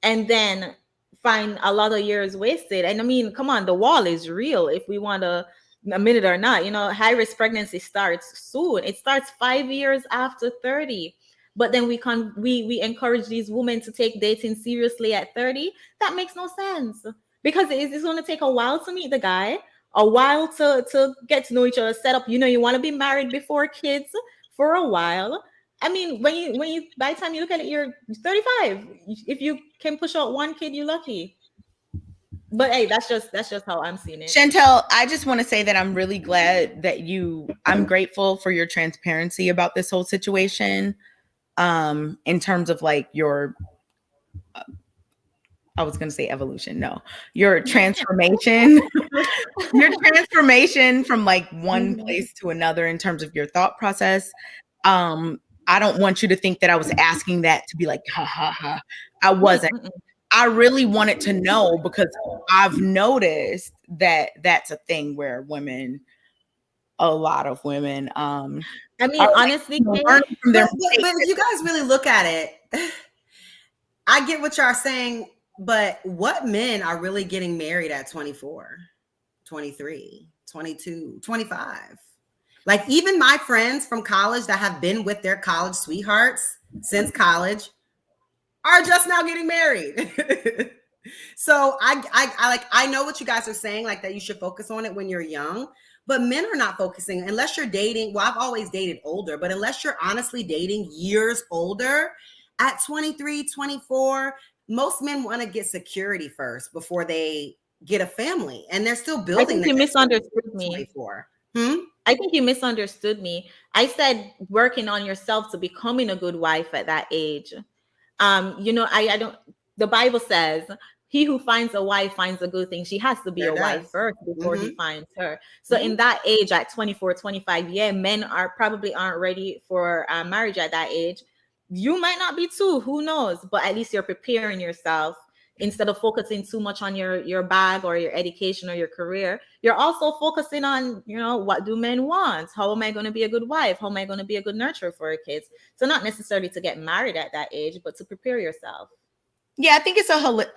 and then find a lot of years wasted. And I mean, come on, the wall is real if we want to admit it or not. High risk pregnancy starts soon. It starts 5 years after 30. But then we encourage these women to take dating seriously at 30. That makes no sense, because it's going to take a while to meet the guy, a while to get to know each other, set up. You want to be married before kids for a while. I mean, when you by the time you look at it, you're 35. If you can push out one kid, you're lucky. But hey, that's just how I'm seeing it. Chantelle, I just want to say that I'm really glad that I'm grateful for your transparency about this whole situation. In terms of like your, I was going to say evolution. No, your transformation, your transformation from like one place to another in terms of your thought process. I don't want you to think that I was asking that to be like, ha ha ha. I wasn't. I really wanted to know, because I've noticed that that's a thing where a lot of women, I mean, honestly, but if you guys really look at it, I get what y'all saying, but what men are really getting married at 24, 23, 22, 25? Like, even my friends from college that have been with their college sweethearts since college are just now getting married. So I know what you guys are saying, like that you should focus on it when you're young, but men are not focusing unless you're dating. Well, I've always dated older, but unless you're honestly dating years older at 23, 24, most men want to get security first before they get a family, and they're still building. I think you misunderstood me. 24. I think you misunderstood me. I said working on yourself to becoming a good wife at that age. I don't. The Bible says, "He who finds a wife finds a good thing." She has to be a wife first before he finds her. So in that age, at 24, 25, yeah, men aren't ready for marriage at that age. You might not be too. Who knows? But at least you're preparing yourself. Instead of focusing too much on your bag or your education or your career, you're also focusing on, what do men want? How am I going to be a good wife? How am I going to be a good nurturer for your kids? So not necessarily to get married at that age, but to prepare yourself. Yeah, I think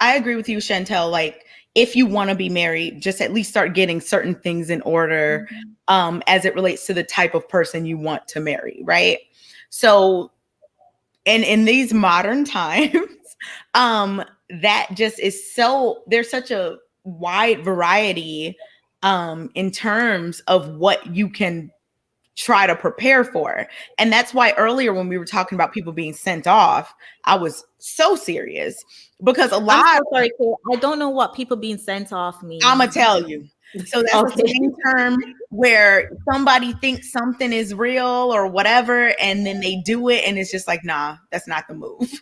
I agree with you, Chantelle. Like, if you want to be married, just at least start getting certain things in order, as it relates to the type of person you want to marry, right? So, and in these modern times, that just is there's such a wide variety in terms of what you can try to prepare for. And that's why earlier when we were talking about people being sent off, I was so serious, because I'm so sorry, I don't know what people being sent off means. I'm gonna tell you. So that's a slang term where somebody thinks something is real or whatever, and then they do it, and it's just like, nah, that's not the move.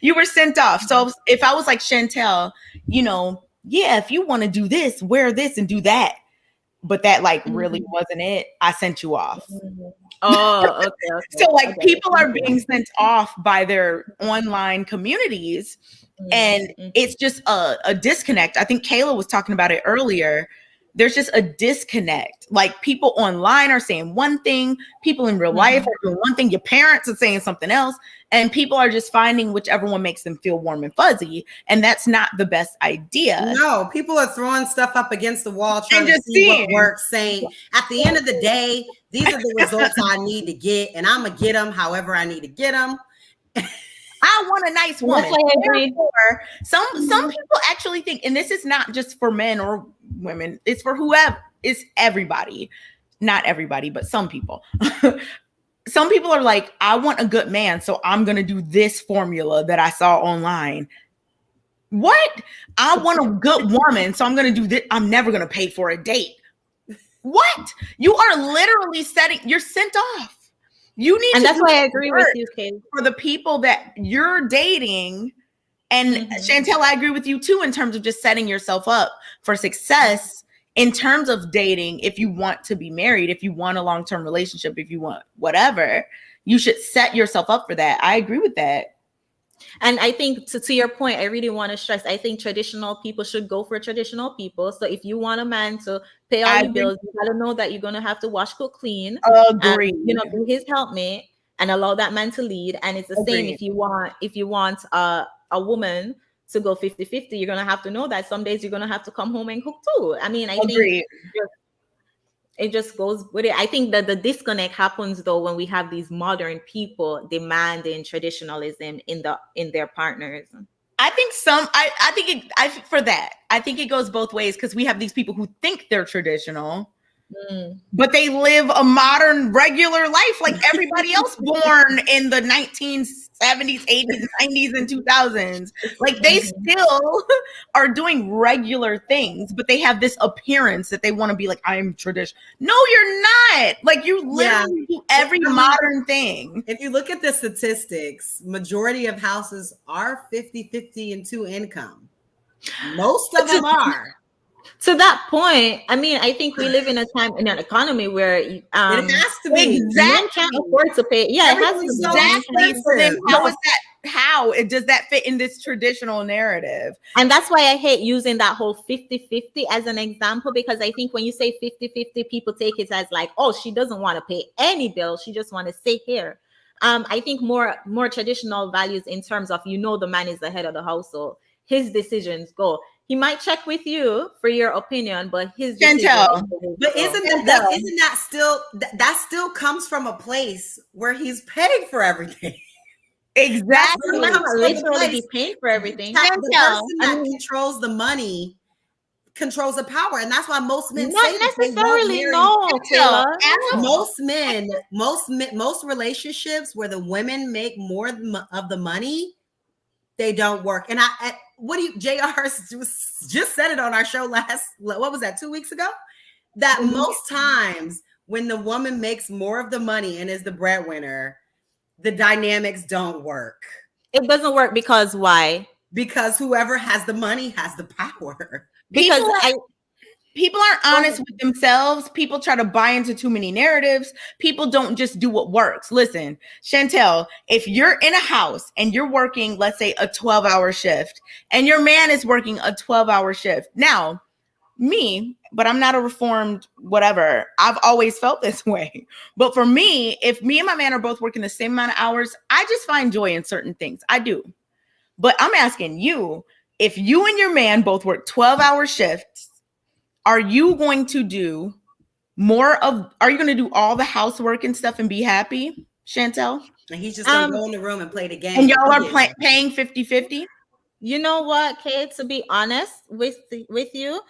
You were sent off. So if I was like, Chantelle, yeah, if you want to do this, wear this and do that, but that like really wasn't it, I sent you off. Oh, okay. So like people are being sent off by their online communities, and it's just a disconnect. I think Kayla was talking about it earlier. There's just a disconnect. Like, people online are saying one thing, people in real life are doing one thing, your parents are saying something else, and people are just finding whichever one makes them feel warm and fuzzy. And that's not the best idea. No, people are throwing stuff up against the wall trying to see what works, saying at the end of the day, these are the results I need to get, and I'm going to get them however I need to get them. I want a nice woman. That's why I agree. Therefore, some people actually think, and this is not just for men or women, it's for whoever, it's everybody. Not everybody, but some people. Some people are like, I want a good man, so I'm going to do this formula that I saw online. What? I want a good woman, so I'm going to do this. I'm never going to pay for a date. What? You are literally you're sent off. You need and to that's why I agree with you, Kayla. For the people that you're dating. And Chantelle, I agree with you too, in terms of just setting yourself up for success in terms of dating. If you want to be married, if you want a long-term relationship, if you want whatever, you should set yourself up for that. I agree with that. And I think to your point, I really want to stress, I think traditional people should go for traditional people. So if you want a man to pay all your bills, you got to know that you're going to have to wash, cook, clean. Agree. And, be his helpmate and allow that man to lead. And it's the same if you want a woman to go 50-50, you're going to have to know that some days you're going to have to come home and cook too. I mean, I think it just goes with it. I think that the disconnect happens though when we have these modern people demanding traditionalism in their partners. I think I think it goes both ways, because we have these people who think they're traditional, but they live a modern, regular life like everybody else born in the 1970s, 80s, 90s, and 2000s. Like they still are doing regular things, but they have this appearance that they want to be like, I'm traditional. No, you're not. Like you literally do every modern thing. If you look at the statistics, majority of houses are 50-50 and 2 income. Most of them are. To that point, I mean, I think we live in a time in an economy where it has to be. Men can't afford to pay. Yeah, it has to be. Exactly. So then how is that? How does that fit in this traditional narrative? And that's why I hate using that whole 50-50 as an example, because I think when you say 50-50, people take it as like, oh, she doesn't want to pay any bill. She just want to stay here. I think more traditional values in terms of, the man is the head of the household. His decisions go. He might check with you for your opinion, but his Chantelle. But isn't that still that still comes from a place where he's paying for everything? Exactly. He's not literally be paying for everything. The person that controls the money controls the power, and that's why most men not necessarily. No, Kayla. Most relationships where the women make more of the money, they don't work. And JR just said it on our show what was that, 2 weeks ago? That most times when the woman makes more of the money and is the breadwinner, the dynamics don't work. It doesn't work because why? Because whoever has the money has the power. Because people aren't honest with themselves. People try to buy into too many narratives. People don't just do what works. Listen, Chantelle, if you're in a house and you're working, let's say a 12-hour shift, and your man is working a 12-hour shift. Now, but I'm not a reformed whatever. I've always felt this way. But for me, if me and my man are both working the same amount of hours, I just find joy in certain things. I do. But I'm asking you, if you and your man both work 12-hour shifts, are you going to do are you going to do all the housework and stuff and be happy, Chantelle? And he's just going to go in the room and play the game. And y'all are paying 50-50? You know what, Kate, to be honest with you,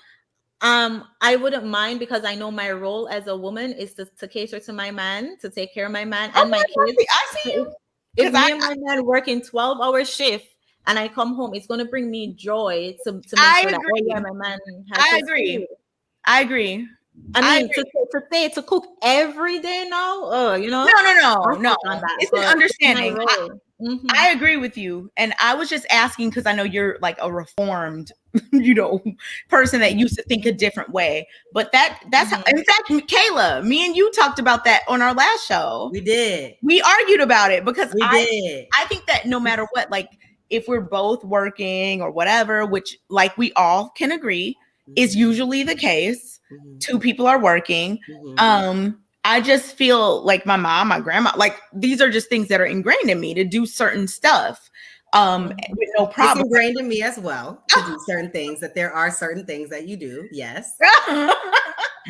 I wouldn't mind, because I know my role as a woman is to cater to my man, to take care of my man and my kids. I see you. If me and my man work in 12-hour shift and I come home, it's going to bring me joy to make sure that my man has I agree. I agree. I mean, to cook every day now, No. It's an understanding. I agree with you. And I was just asking because I know you're like a reformed, person that used to think a different way. But that's how, in fact, Kayla, me and you talked about that on our last show. We did. We argued about it because I think that no matter what, like if we're both working or whatever, which like we all can agree is usually the case. Two people are working. I just feel like my mom, my grandma, like these are just things that are ingrained in me to do certain stuff with no problem. It's ingrained in me as well to do certain things, that there are certain things that you do. Yes.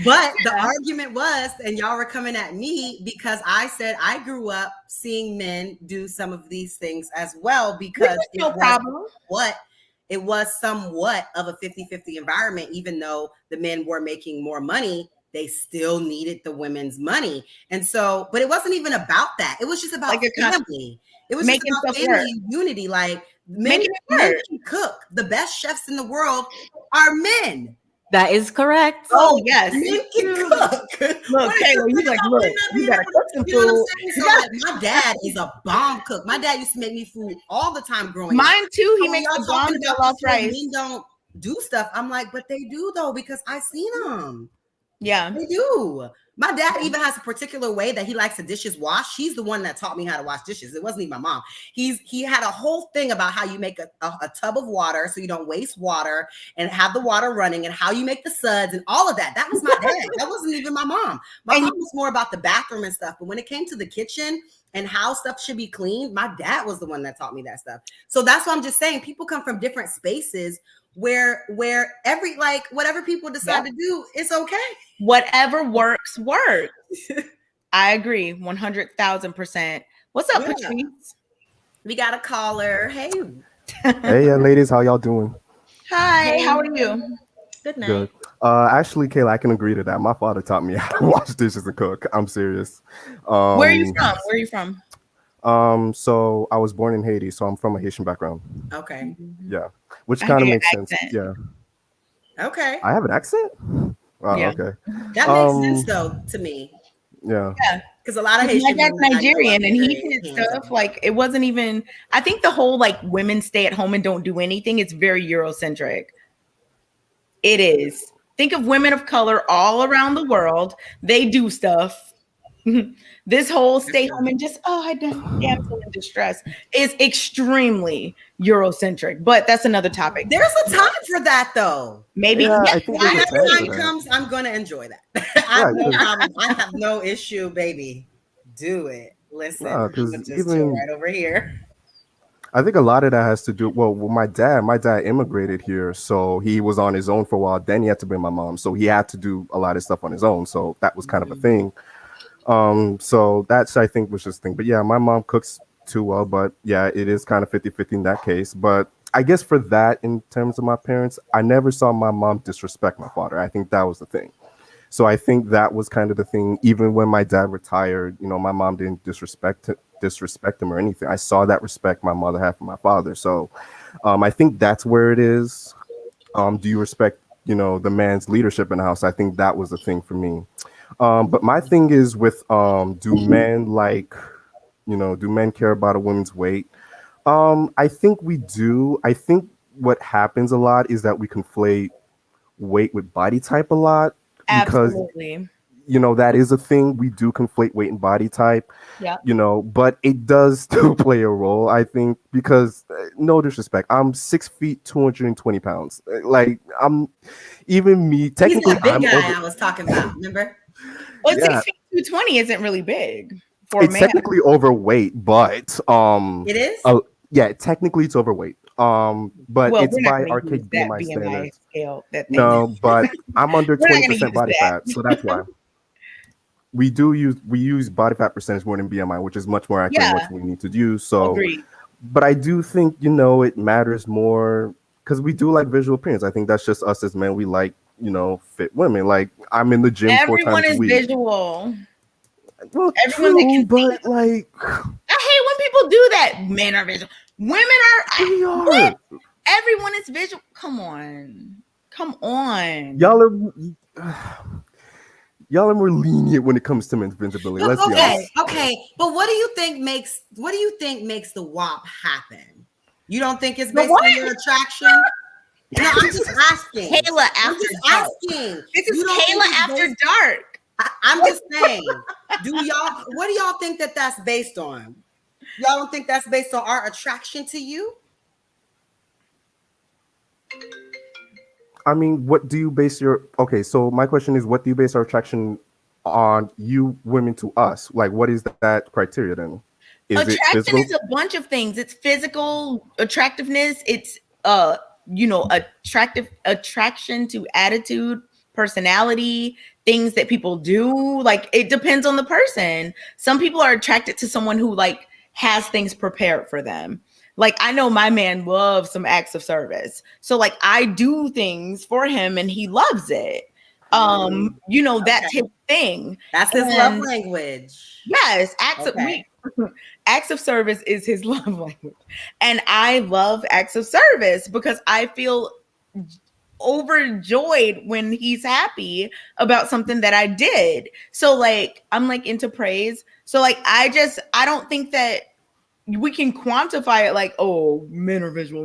But the argument was, and y'all were coming at me because I said I grew up seeing men do some of these things as well, because it was somewhat of a 50-50 environment. Even though the men were making more money, they still needed the women's money. And so, but it wasn't even about that. It was just about family. It was just about family and unity. Like men can cook. The best chefs in the world are men. That is correct. Oh, yes. Men can cook. Look, Kayla, you like, look, you gotta cook some food. You know what I'm saying? So like, my dad is a bomb cook. My dad used to make me food all the time growing up. Mine too. He makes the bomb jollof rice. Men don't do stuff. I'm like, but they do though, because I seen them. Yeah, they do. My dad even has a particular way that he likes the dishes washed. He's the one that taught me how to wash dishes. It wasn't even my mom. He had a whole thing about how you make a tub of water so you don't waste water and have the water running, and how you make the suds and all of that. That was my dad. That wasn't even my mom. My mom was more about the bathroom and stuff. But when it came to the kitchen and how stuff should be cleaned, my dad was the one that taught me that stuff. So that's why I'm just saying, people come from different spaces where every, like, whatever people decide to do, it's okay. Whatever works. I agree 100,000%. What's up, Patrice? We got a caller. Hey. Hey, ladies, how y'all doing? Hi, hey, how are you? Good night. Good. Actually, Kayla, I can agree to that. My father taught me how to wash dishes and cook. I'm serious. Where are you from? So I was born in Haiti, so I'm from a Haitian background. Okay. Yeah, which kind of makes sense. Yeah. Okay. I have an accent? Oh, yeah. Okay. That makes sense though to me. Yeah. Because a lot of Haitian. My dad's Nigerian, and he did stuff like, it wasn't even. I think the whole like women stay at home and don't do anything. It's very Eurocentric. It is. Think of women of color all around the world. They do stuff. This whole stay home and just, I don't damsel in distress is extremely Eurocentric, but that's another topic. There's a time for that though. Maybe I think when that time comes, I'm gonna enjoy that. I have no issue, baby. Do it. Listen, even right over here. I think a lot of that has to do. Well, my dad immigrated here, so he was on his own for a while. Then he had to bring my mom, so he had to do a lot of stuff on his own. So that was kind of a thing. So that's, I think, was just a thing. But yeah, my mom cooks too well, but yeah, it is kind of 50-50 in that case. But I guess for that, in terms of my parents, I never saw my mom disrespect my father. I think that was the thing. So I think that was kind of the thing. Even when my dad retired, you know, my mom didn't disrespect him or anything. I saw that respect my mother had for my father. So I think that's where it is. Do you respect, you know, the man's leadership in the house? I think that was the thing for me. But my thing is with do men care about a woman's weight? I think we do. I think what happens a lot is that we conflate weight with body type a lot. Absolutely. Because, you know, that is a thing. We do conflate weight and body type. Yeah. You know, but it does still play a role, I think, because no disrespect, I'm 6 feet, 220 pounds. Like, even me, technically, he's that big guy I was talking about, remember? Well, 6 feet, 220 isn't really big for it's a man. Technically overweight, but it is. Yeah, technically it's overweight. But it's by archaic BMI standards. Scale, no, but I'm under 20% body fat, so that's why. We use body fat percentage more than BMI, which is much more accurate than what we need to use. So, agreed. But I do think, you know, it matters more because we do like visual appearance. I think that's just us as men. We like, you know, fit women. Like, I'm in the gym 4 times a week. Everyone is visual. Well, true, but like, I hate when people do that. Men are visual. Women are. What? Everyone is visual. Come on. Y'all are more lenient when it comes to men's visibility. Let's be honest. Okay. But what do you think makes the WAP happen? You don't think it's based on your attraction? No, I'm just asking. Kayla after dark. This is Kayla after dark. I'm just saying. What do y'all think that's based on? Y'all don't think that's based on our attraction to you? I mean, what do you base your... Okay, so my question is, what do you base our attraction on, you women to us? Like, what is that criteria then? Attraction is a bunch of things. It's physical attractiveness. It's attraction to attitude, personality, things that people do. Like, it depends on the person. Some people are attracted to someone who like has things prepared for them. Like, I know my man loves some acts of service. So like I do things for him and he loves it. You know, that's his thing. That's his love language. Yes, acts of service is his love language. And I love acts of service because I feel overjoyed when he's happy about something that I did. So like I'm like into praise. So like I don't think that we can quantify it like, oh, men are visual.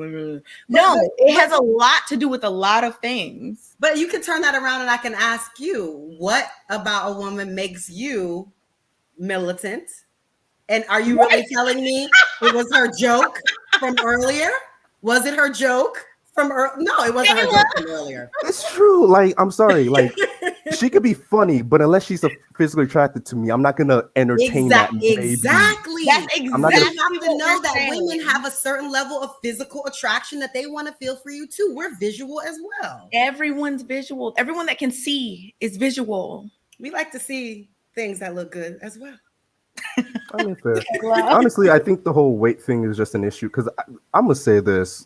No, it has a lot to do with a lot of things. But you can turn that around and I can ask you, what about a woman makes you militant? And are you really telling me it was her joke from earlier? Was it her joke from earlier? No, it wasn't her joke from earlier. It's true. Like, I'm sorry. Like, she could be funny, but unless she's physically attracted to me, I'm not gonna entertain that. Exactly. That's exactly. You have to know that women have a certain level of physical attraction that they want to feel for you too. We're visual as well. Everyone's visual. Everyone that can see is visual. We like to see things that look good as well. I mean, fair. Honestly, I think the whole weight thing is just an issue because I'm gonna say this.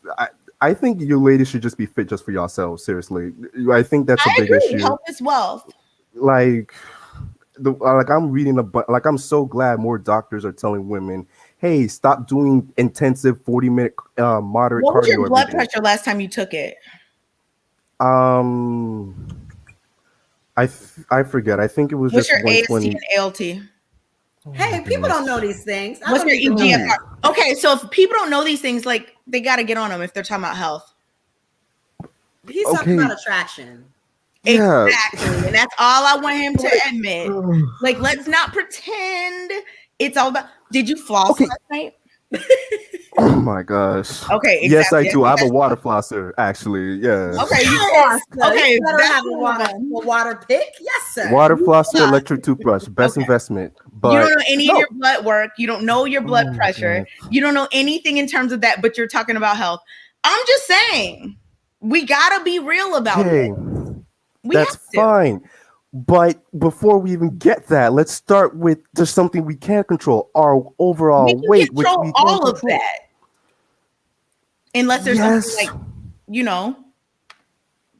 I think you ladies should just be fit just for yourselves. Seriously, I think that's a big issue. Health is wealth. Like, I'm reading I'm so glad more doctors are telling women, "Hey, stop doing intensive 40-minute moderate cardio." What was your blood pressure last time you took it? I forget. I think it was What's just your AST 120. and ALT? Hey, people don't know these things. What's your EGFR? Okay, so if people don't know these things, like they got to get on them if they're talking about health. He's talking about attraction. Yeah. Exactly, and that's all I want him to admit. Like, let's not pretend it's all about. Did you floss last night? Oh my gosh. Okay. Exactly. Yes, I do. I have a water flosser, actually. Yeah. Okay, you floss. Okay, you better have a water pick. Yes, sir. Water flosser, electric toothbrush, best investment. But you don't know any of your blood work. You don't know your blood pressure. You don't know anything in terms of that. But you're talking about health. I'm just saying, we gotta be real about it. That's fine. But before we even get that, let's start with just something we can't control: our overall weight. We control all of that. Unless there's something like, you know,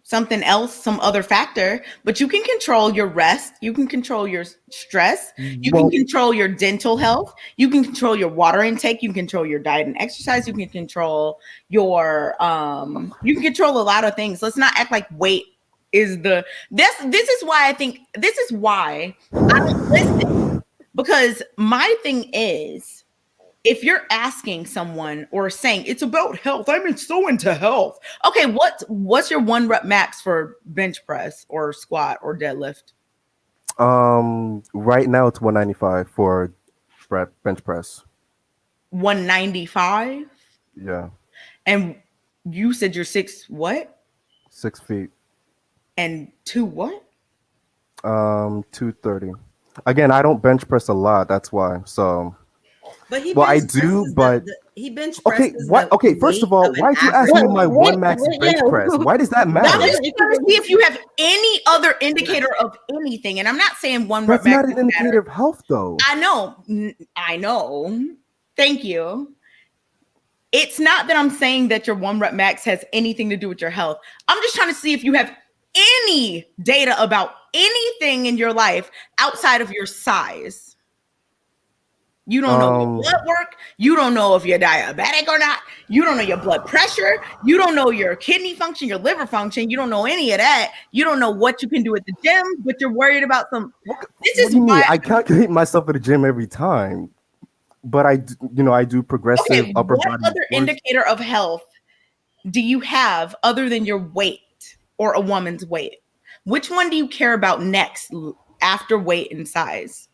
something else, some other factor. But you can control your rest. You can control your stress. You can control your dental health. You can control your water intake. You can control your diet and exercise. You can control your you can control a lot of things. Let's not act like weight is the this is why I don't listen, because my thing is, if you're asking someone or saying it's about health, I'm so into health. Okay, what's your 1 rep max for bench press or squat or deadlift? Right now it's 195 for bench press. 195? Yeah. And you said you're 6 feet. And 2 what? 230. Again, I don't bench press a lot. That's why. So, but he I do. But he bench presses. Okay, what? Okay, first of all, why did you ask me my 1 max bench press? Why does that matter? I'm just trying to see if you have any other indicator of anything. And I'm not saying 1 rep max. That's not an indicator of health, though. I know. Thank you. It's not that I'm saying that your 1 rep max has anything to do with your health. I'm just trying to see if you have any data about anything in your life outside of your size. You don't know your blood work. You don't know if you're diabetic or not. You don't know your blood pressure. You don't know your kidney function, your liver function. You don't know any of that. You don't know what you can do at the gym, but you're worried about some. This is why I calculate myself at the gym every time, but I do progressive upper body. What other indicator of health do you have other than your weight or a woman's weight? Which one do you care about next after weight and size?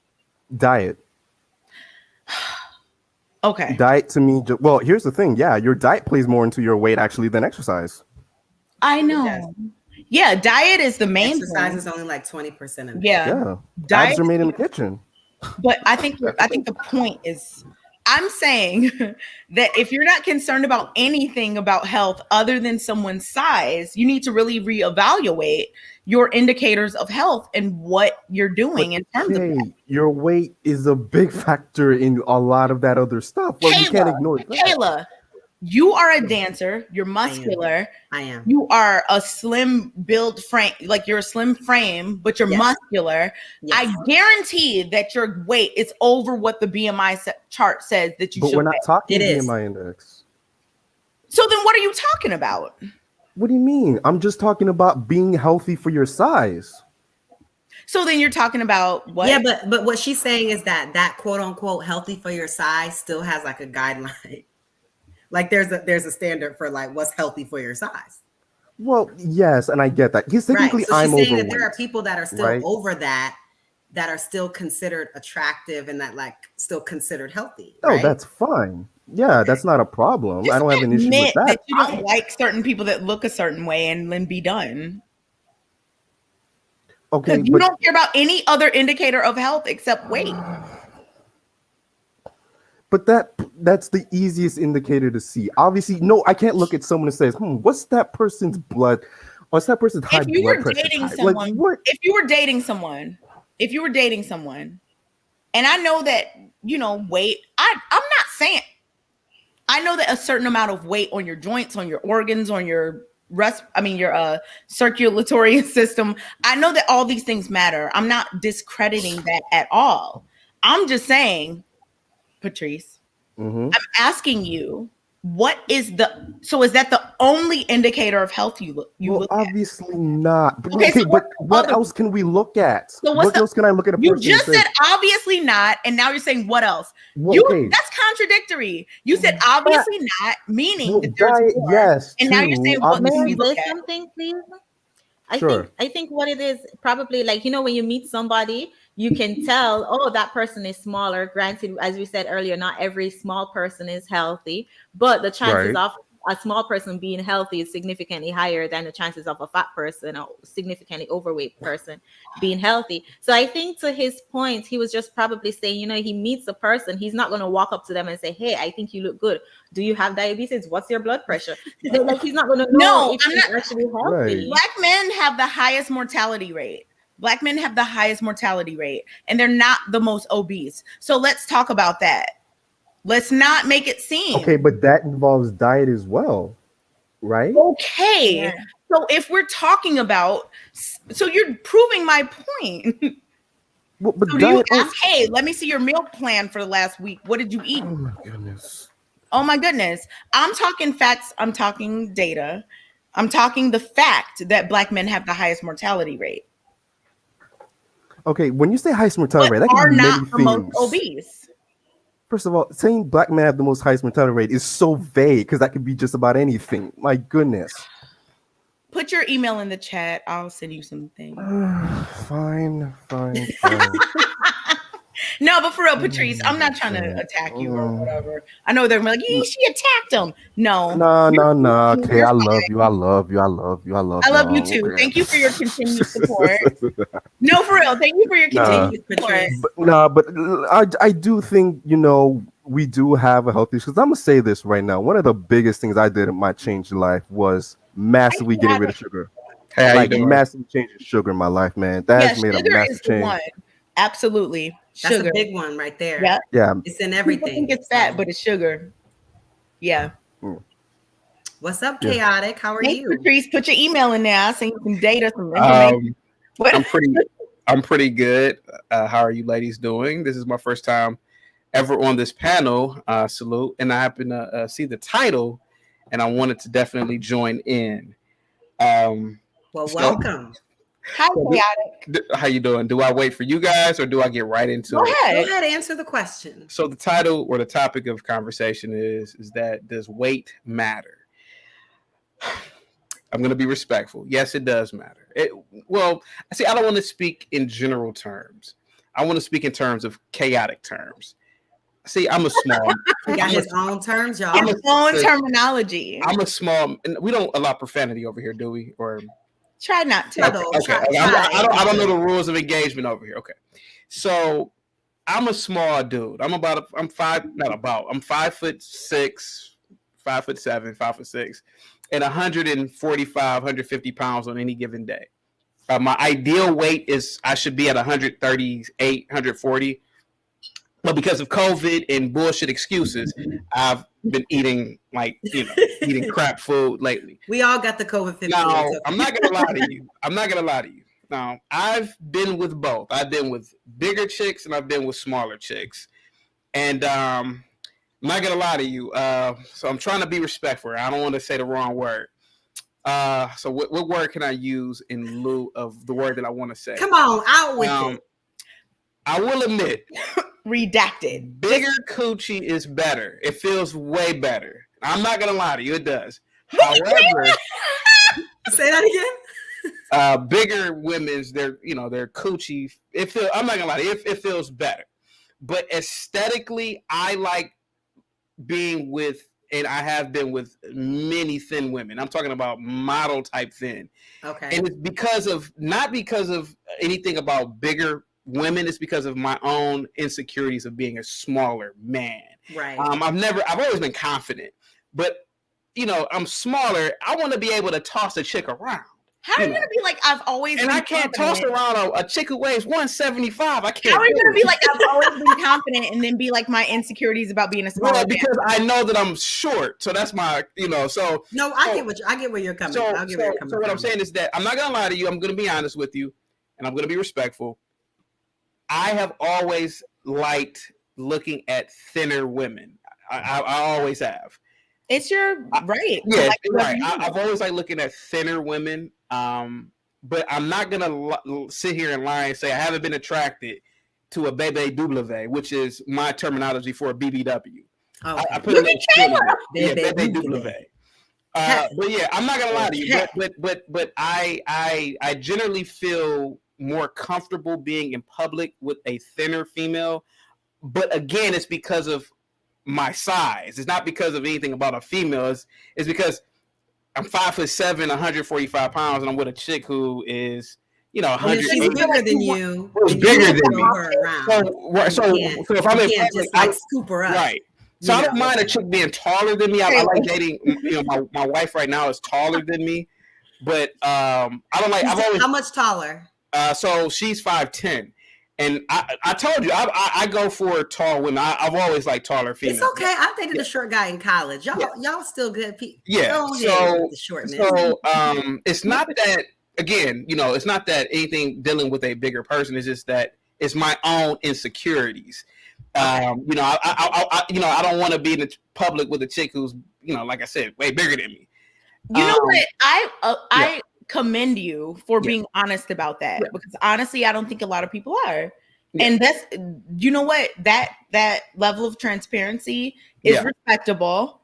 Diet. Okay. Diet to me, well, here's the thing. Yeah, your diet plays more into your weight actually than exercise. I know. Yeah, diet is the main exercise is only like 20% of it. Yeah. Diets are made in the kitchen. But I think the point is I'm saying that if you're not concerned about anything about health other than someone's size, you need to really reevaluate your indicators of health and what you're doing in terms of that. Your weight is a big factor in a lot of that other stuff. Well, you can't ignore that. Kayla, you are a dancer. You're muscular. I am. You are a slim build frame, like you're a slim frame, but you're muscular. Yes. I guarantee that your weight is over what the BMI chart says that you should. But we're not talking BMI index. So then what are you talking about? What do you mean? I'm just talking about being healthy for your size. So then you're talking about what? Yeah, but what she's saying is that quote unquote healthy for your size still has like a guideline. Like there's a standard for like what's healthy for your size. Well, yes, and I get that. Because technically, So she's I'm saying overweight. that there are people that are still over that are still considered attractive and that like still considered healthy. Oh, that's fine. Yeah, that's not a problem. I don't have an issue with that. You don't like certain people that look a certain way and then be done. Okay, you don't care about any other indicator of health except weight. But that's the easiest indicator to see. Obviously, no, I can't look at someone and say, what's that person's blood? What's that person's high blood pressure? If you were dating someone, and I know that, weight, I'm not saying, I know that a certain amount of weight on your joints, on your organs, on your your circulatory system, I know that all these things matter. I'm not discrediting that at all. I'm just saying, Patrice, I'm asking you, is that the only indicator of health you look at? Obviously not. Okay, but what else can we look at? So what else can I look at? You just said obviously not, and now you're saying what else? That's contradictory. You said obviously not, meaning that there's more. Yes. And now you're saying what can we look at? Something, please? I think what it is probably like, when you meet somebody, you can tell, oh, that person is smaller. Granted, as we said earlier, not every small person is healthy, but the chances of a small person being healthy is significantly higher than the chances of a fat person or significantly overweight person being healthy. So I think to his point, he was just probably saying, he meets a person, he's not going to walk up to them and say, hey, I think you look good. Do you have diabetes? What's your blood pressure? Like he's not going to know if he's actually healthy. Right. Black men have the highest mortality rate. And they're not the most obese. So let's talk about that. Let's not make it seem. Okay, but that involves diet as well, right? Okay. Yeah. So if we're talking about, so you're proving my point. Well, but so do you ask, hey, let me see your meal plan for the last week. What did you eat? Oh my goodness. I'm talking facts. I'm talking data. I'm talking the fact that Black men have the highest mortality rate. Okay, when you say highest mortality rate, that can be many things. Most obese. First of all, saying Black men have the most highest mortality rate is so vague because that could be just about anything. My goodness. Put your email in the chat. I'll send you some things. Fine. No, but for real, Patrice, I'm not trying to attack you or whatever. I know they're like, she attacked him. No. Okay, I love you. I love you too. Okay. Thank you for your continued support. No, for real. Thank you for your continued support. But I do think, we do have a healthy, because I'm going to say this right now. One of the biggest things I did in my change in life was massively getting rid of sugar. Hey, how you doing? Massively changing sugar in my life, man. That has made a massive change. One. Absolutely. That's sugar. A big one right there. Yeah. It's in everything. People think it's fat, but it's sugar. Yeah. What's up, Chaotic? How are you? Patrice, put your email in there. I'll send you some data, some information. I'm pretty good. How are you ladies doing? This is my first time ever on this panel. Salute. And I happen to see the title, and I wanted to definitely join in. Welcome. Hi, Chaotic. How you doing? Do I wait for you guys or do I get right into it? Go ahead, answer the question. So the title or the topic of conversation is that does weight matter? I'm going to be respectful. Yes, it does matter. I don't want to speak in general terms. I want to speak in terms of chaotic terms. See, I'm a small. He got his own terms, y'all. His own terminology. I'm a small, and we don't allow profanity over here, do we? Or try not to. Okay. I don't know the rules of engagement over here. Okay. So I'm a small dude. I'm 5'6", 5'7", 5'6", and 145, 150 pounds on any given day. My ideal weight is I should be at 138, 140. But because of COVID and bullshit excuses, I've been eating eating crap food lately. We all got the COVID-15. Now, I'm not gonna lie to you. Now, I've been with both. I've been with bigger chicks and I've been with smaller chicks. And I'm not gonna lie to you. So I'm trying to be respectful. I don't want to say the wrong word. So what word can I use in lieu of the word that I want to say? Come on, out with it. I will admit, redacted. Bigger coochie is better. It feels way better. I'm not gonna lie to you, it does. However, say that again. Bigger women's their coochie. I'm not gonna lie to you, it feels better. But aesthetically, I like being with, and I have been with many thin women. I'm talking about model type thin. Okay. And it's not because of anything about bigger women, it's because of my own insecurities of being a smaller man. Right. I've always been confident, but I'm smaller. I want to be able to toss a chick around. How are you gonna be like, I've always and been I can't confident. toss around a chick who weighs 175. I can't. How are you gonna be like, I've always been confident, and then be like, my insecurities about being a smaller man? Because I know that I'm short, so that's my so. No, I get where you're coming. So what I'm saying is that I'm not gonna lie to you. I'm gonna be honest with you, and I'm gonna be respectful. I have always liked looking at thinner women. I always have. It's your right. Yeah, right. I've always liked looking at thinner women. But I'm not gonna sit here and lie and say I haven't been attracted to a bebe W, which is my terminology for a BBW. Okay. I put it in bebe W. But yeah, I'm not gonna lie to you. But I generally feel more comfortable being in public with a thinner female. But again, it's because of my size. It's not because of anything about a female. It's because I'm 5'7", 145 pounds, and I'm with a chick who is, 100. She's bigger than you. Who's bigger than me? So if I'm in public, just scoop her up. Right. So I don't mind a chick being taller than me. I like dating. My wife right now is taller than me, but I don't like. How much taller? So she's 5'10". And I told you, I go for tall women. I've always liked taller females. It's okay. I dated a short guy in college. Y'all still good people. Yeah. So it's not that, again, it's not that anything dealing with a bigger person. It's just that it's my own insecurities. Okay. I don't want to be in the public with a chick who's, like I said, way bigger than me. You know what? I commend you for being honest about that, because honestly, I don't think a lot of people are. And that's, that level of transparency is respectable.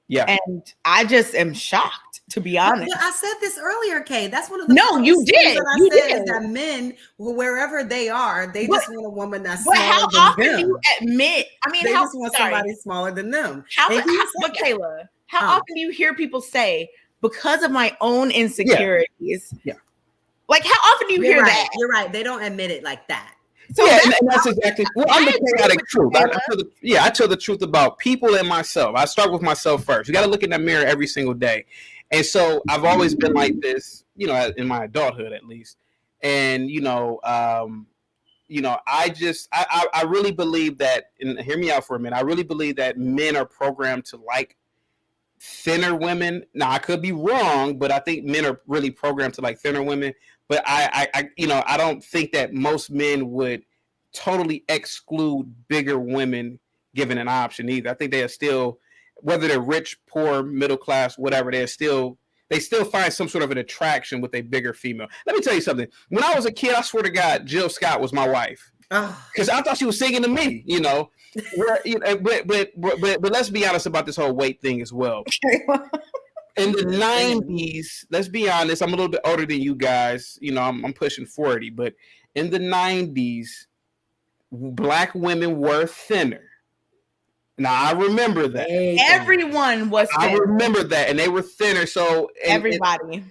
Yeah. And I just am shocked, to be honest. But I said this earlier, Kay. That's one of the you did. I said is that men, wherever they are, they just want a woman that's smaller than them. How often do you admit? I mean, they just want somebody smaller than them. But Kayla, how often do you hear people say, because of my own insecurities? Yeah. Like, how often do you hear that? You're right. They don't admit it like that. So and that's exactly. Well, I'm the chaotic truth. I tell the truth about people and myself. I start with myself first. You got to look in the mirror every single day, and so I've always been like this. In my adulthood, at least, and I really believe that. And hear me out for a minute. I really believe that men are programmed to like thinner women. Now I could be wrong, but I think men are really programmed to like thinner women. But I don't think that most men would totally exclude bigger women given an option either. I think they are still, whether they're rich, poor, middle class, whatever, they still find some sort of an attraction with a bigger female. Let me tell you something. When I was a kid, I swear to God, Jill Scott was my wife. Because I thought she was singing to me, But let's be honest about this whole weight thing as well. In the 90s, let's be honest, I'm a little bit older than you guys. I'm pushing 40, but in the 90s, Black women were thinner. Now I remember that. Everyone was thinner. I remember that, and they were thinner. So everybody.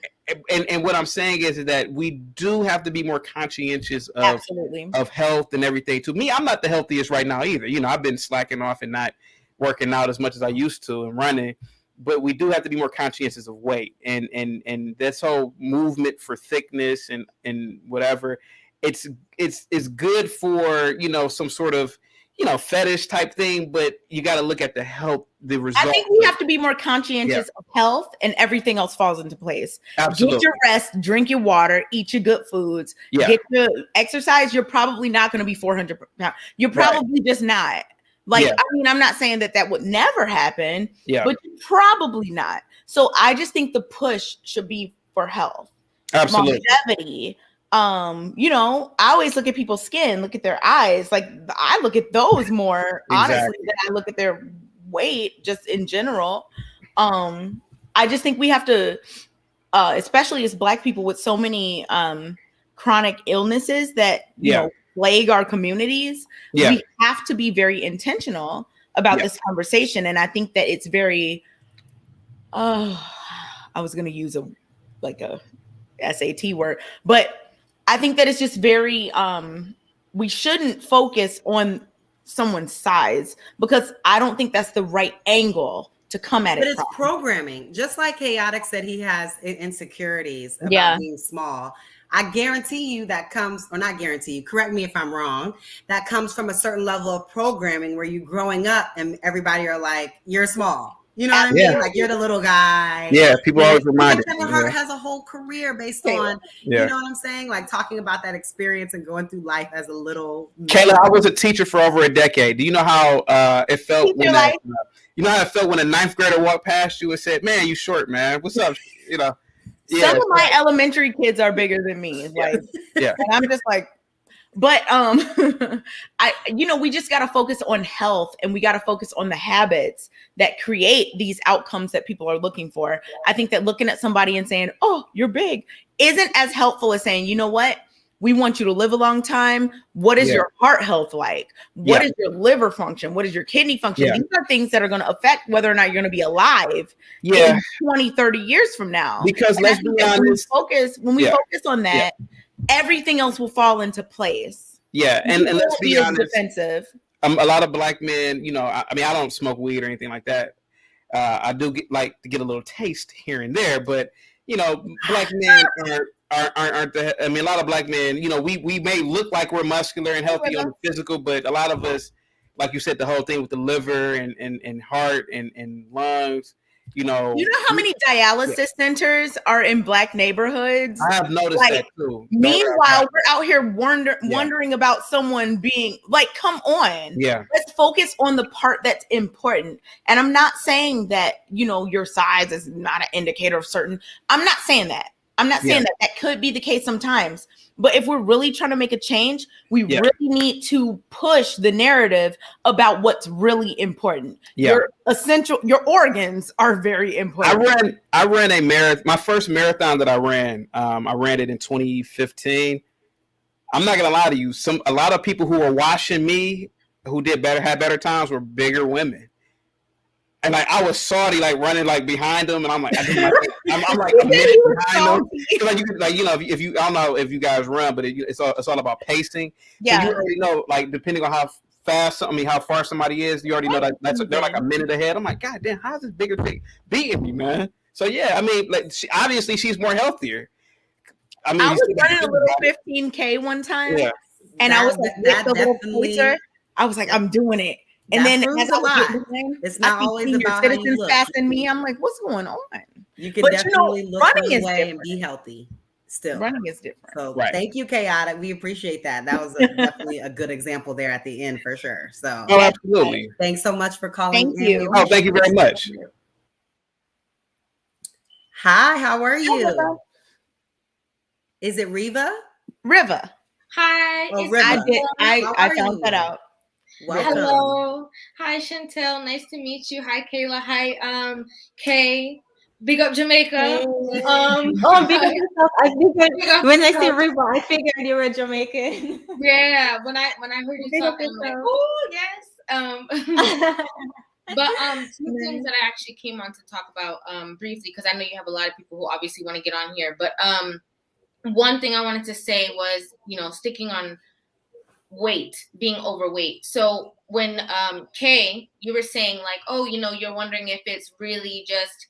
and what I'm saying is that we do have to be more conscientious Absolutely. of health and everything. To me, I'm not the healthiest right now either. You know, I've been slacking off and not working out as much as I used to and running. But we do have to be more conscientious of weight and this whole movement for thickness and whatever. It's good for, you know, some sort of, you know, fetish type thing, but you got to look at the health, the result. I think we have to be more conscientious of health, and everything else falls into place. Absolutely. Get your rest, drink your water, eat your good foods, get your exercise. You're probably not going to be 400 pounds. You're probably just not. Like, I mean, I'm not saying that would never happen, but probably not. So I just think the push should be for health, longevity. You know, I always look at people's skin, look at their eyes. Like, I look at those more honestly than I look at their weight, just in general. I just think we have to, especially as Black people with so many chronic illnesses that you know plague our communities, we have to be very intentional about this conversation. And I think that it's very I was going to use a SAT word, but I think that it's just very we shouldn't focus on someone's size, because I don't think that's the right angle to come at it. But it's programming. Just like Chaotic said, he has insecurities about being small. I guarantee you that comes, or not guarantee you, correct me if I'm wrong, that comes from a certain level of programming where you growing up and everybody are like, you're small. You know what I mean? Like, you're the little guy. Yeah, people always remind Kevin Hart has a whole career based on, you know what I'm saying? Like, talking about that experience and going through life as a little. Kayla, I was a teacher for over a decade. Do you know how it felt when you know how it felt when a ninth grader walked past you and said, "Man, you short, man. What's up?" You know. Some of my elementary kids are bigger than me. Like, and I'm just like, but we just got to focus on health, and we got to focus on the habits that create these outcomes that people are looking for. I think that looking at somebody and saying, "Oh, you're big," isn't as helpful as saying, "You know what? We want you to live a long time. What is your heart health like? What is your liver function? What is your kidney function?" These are things that are going to affect whether or not you're going to be alive in 20, 30 years from now. Because let's be honest, when we focus on that, everything else will fall into place. Yeah, and let's be honest, defensive. A lot of Black men, you know, I mean, I don't smoke weed or anything like that. I do like to get a little taste here and there, but you know, Black men aren't a lot of Black men, you know, we may look like we're muscular and healthy on the physical, but a lot of us, like you said, the whole thing with the liver and heart and lungs, you know how many dialysis centers are in Black neighborhoods? I have noticed that too. Meanwhile, we're out here wondering about someone being like, come on. Let's focus on the part that's important. And I'm not saying that, you know, your size is not an indicator of certain. I'm not saying that. That could be the case sometimes. But if we're really trying to make a change, we really need to push the narrative about what's really important. Your organs are very important. I ran a marathon. My first marathon that I ran it in 2015. I'm not gonna lie to you. A lot of people who were watching me who had better times were bigger women. And like I was salty, like running like behind them, and I'm like, I'm like a minute behind them. Like you know, if you I don't know if you guys run, but it's all about pacing. Yeah, so you already know, like depending on how far somebody is, you already know that they're like a minute ahead. I'm like, God damn, how's this bigger thing beating me, man? So yeah, I mean, like obviously she's more healthier. I mean, I was running a little 15K one time, and I was like, with the little pointer, I was like, I'm doing it. And then as I was getting it's not always about how you look. Passing me, I'm like, what's going on? You can definitely look one way and be healthy. Still, running is different. So thank you, Chaotic. We appreciate that. That was definitely a good example there at the end for sure. So, absolutely. Thanks so much for calling. Thank you. Oh, thank you very much. Hi, how are you? Is it Riva? Riva. Hi. Oh, Riva. I found that out. Welcome. Hello. Hi, Chantelle. Nice to meet you. Hi, Kayla. Hi, Kay. Big up Jamaica. Hey. Big up yourself. When I say Riva, I figured you were Jamaican. Yeah. When I heard you talking, I'm like, oh yes. But two things that I actually came on to talk about briefly, because I know you have a lot of people who obviously want to get on here. But one thing I wanted to say was, sticking on weight, being overweight. So when Kay, you were saying like, oh, you're wondering if it's really just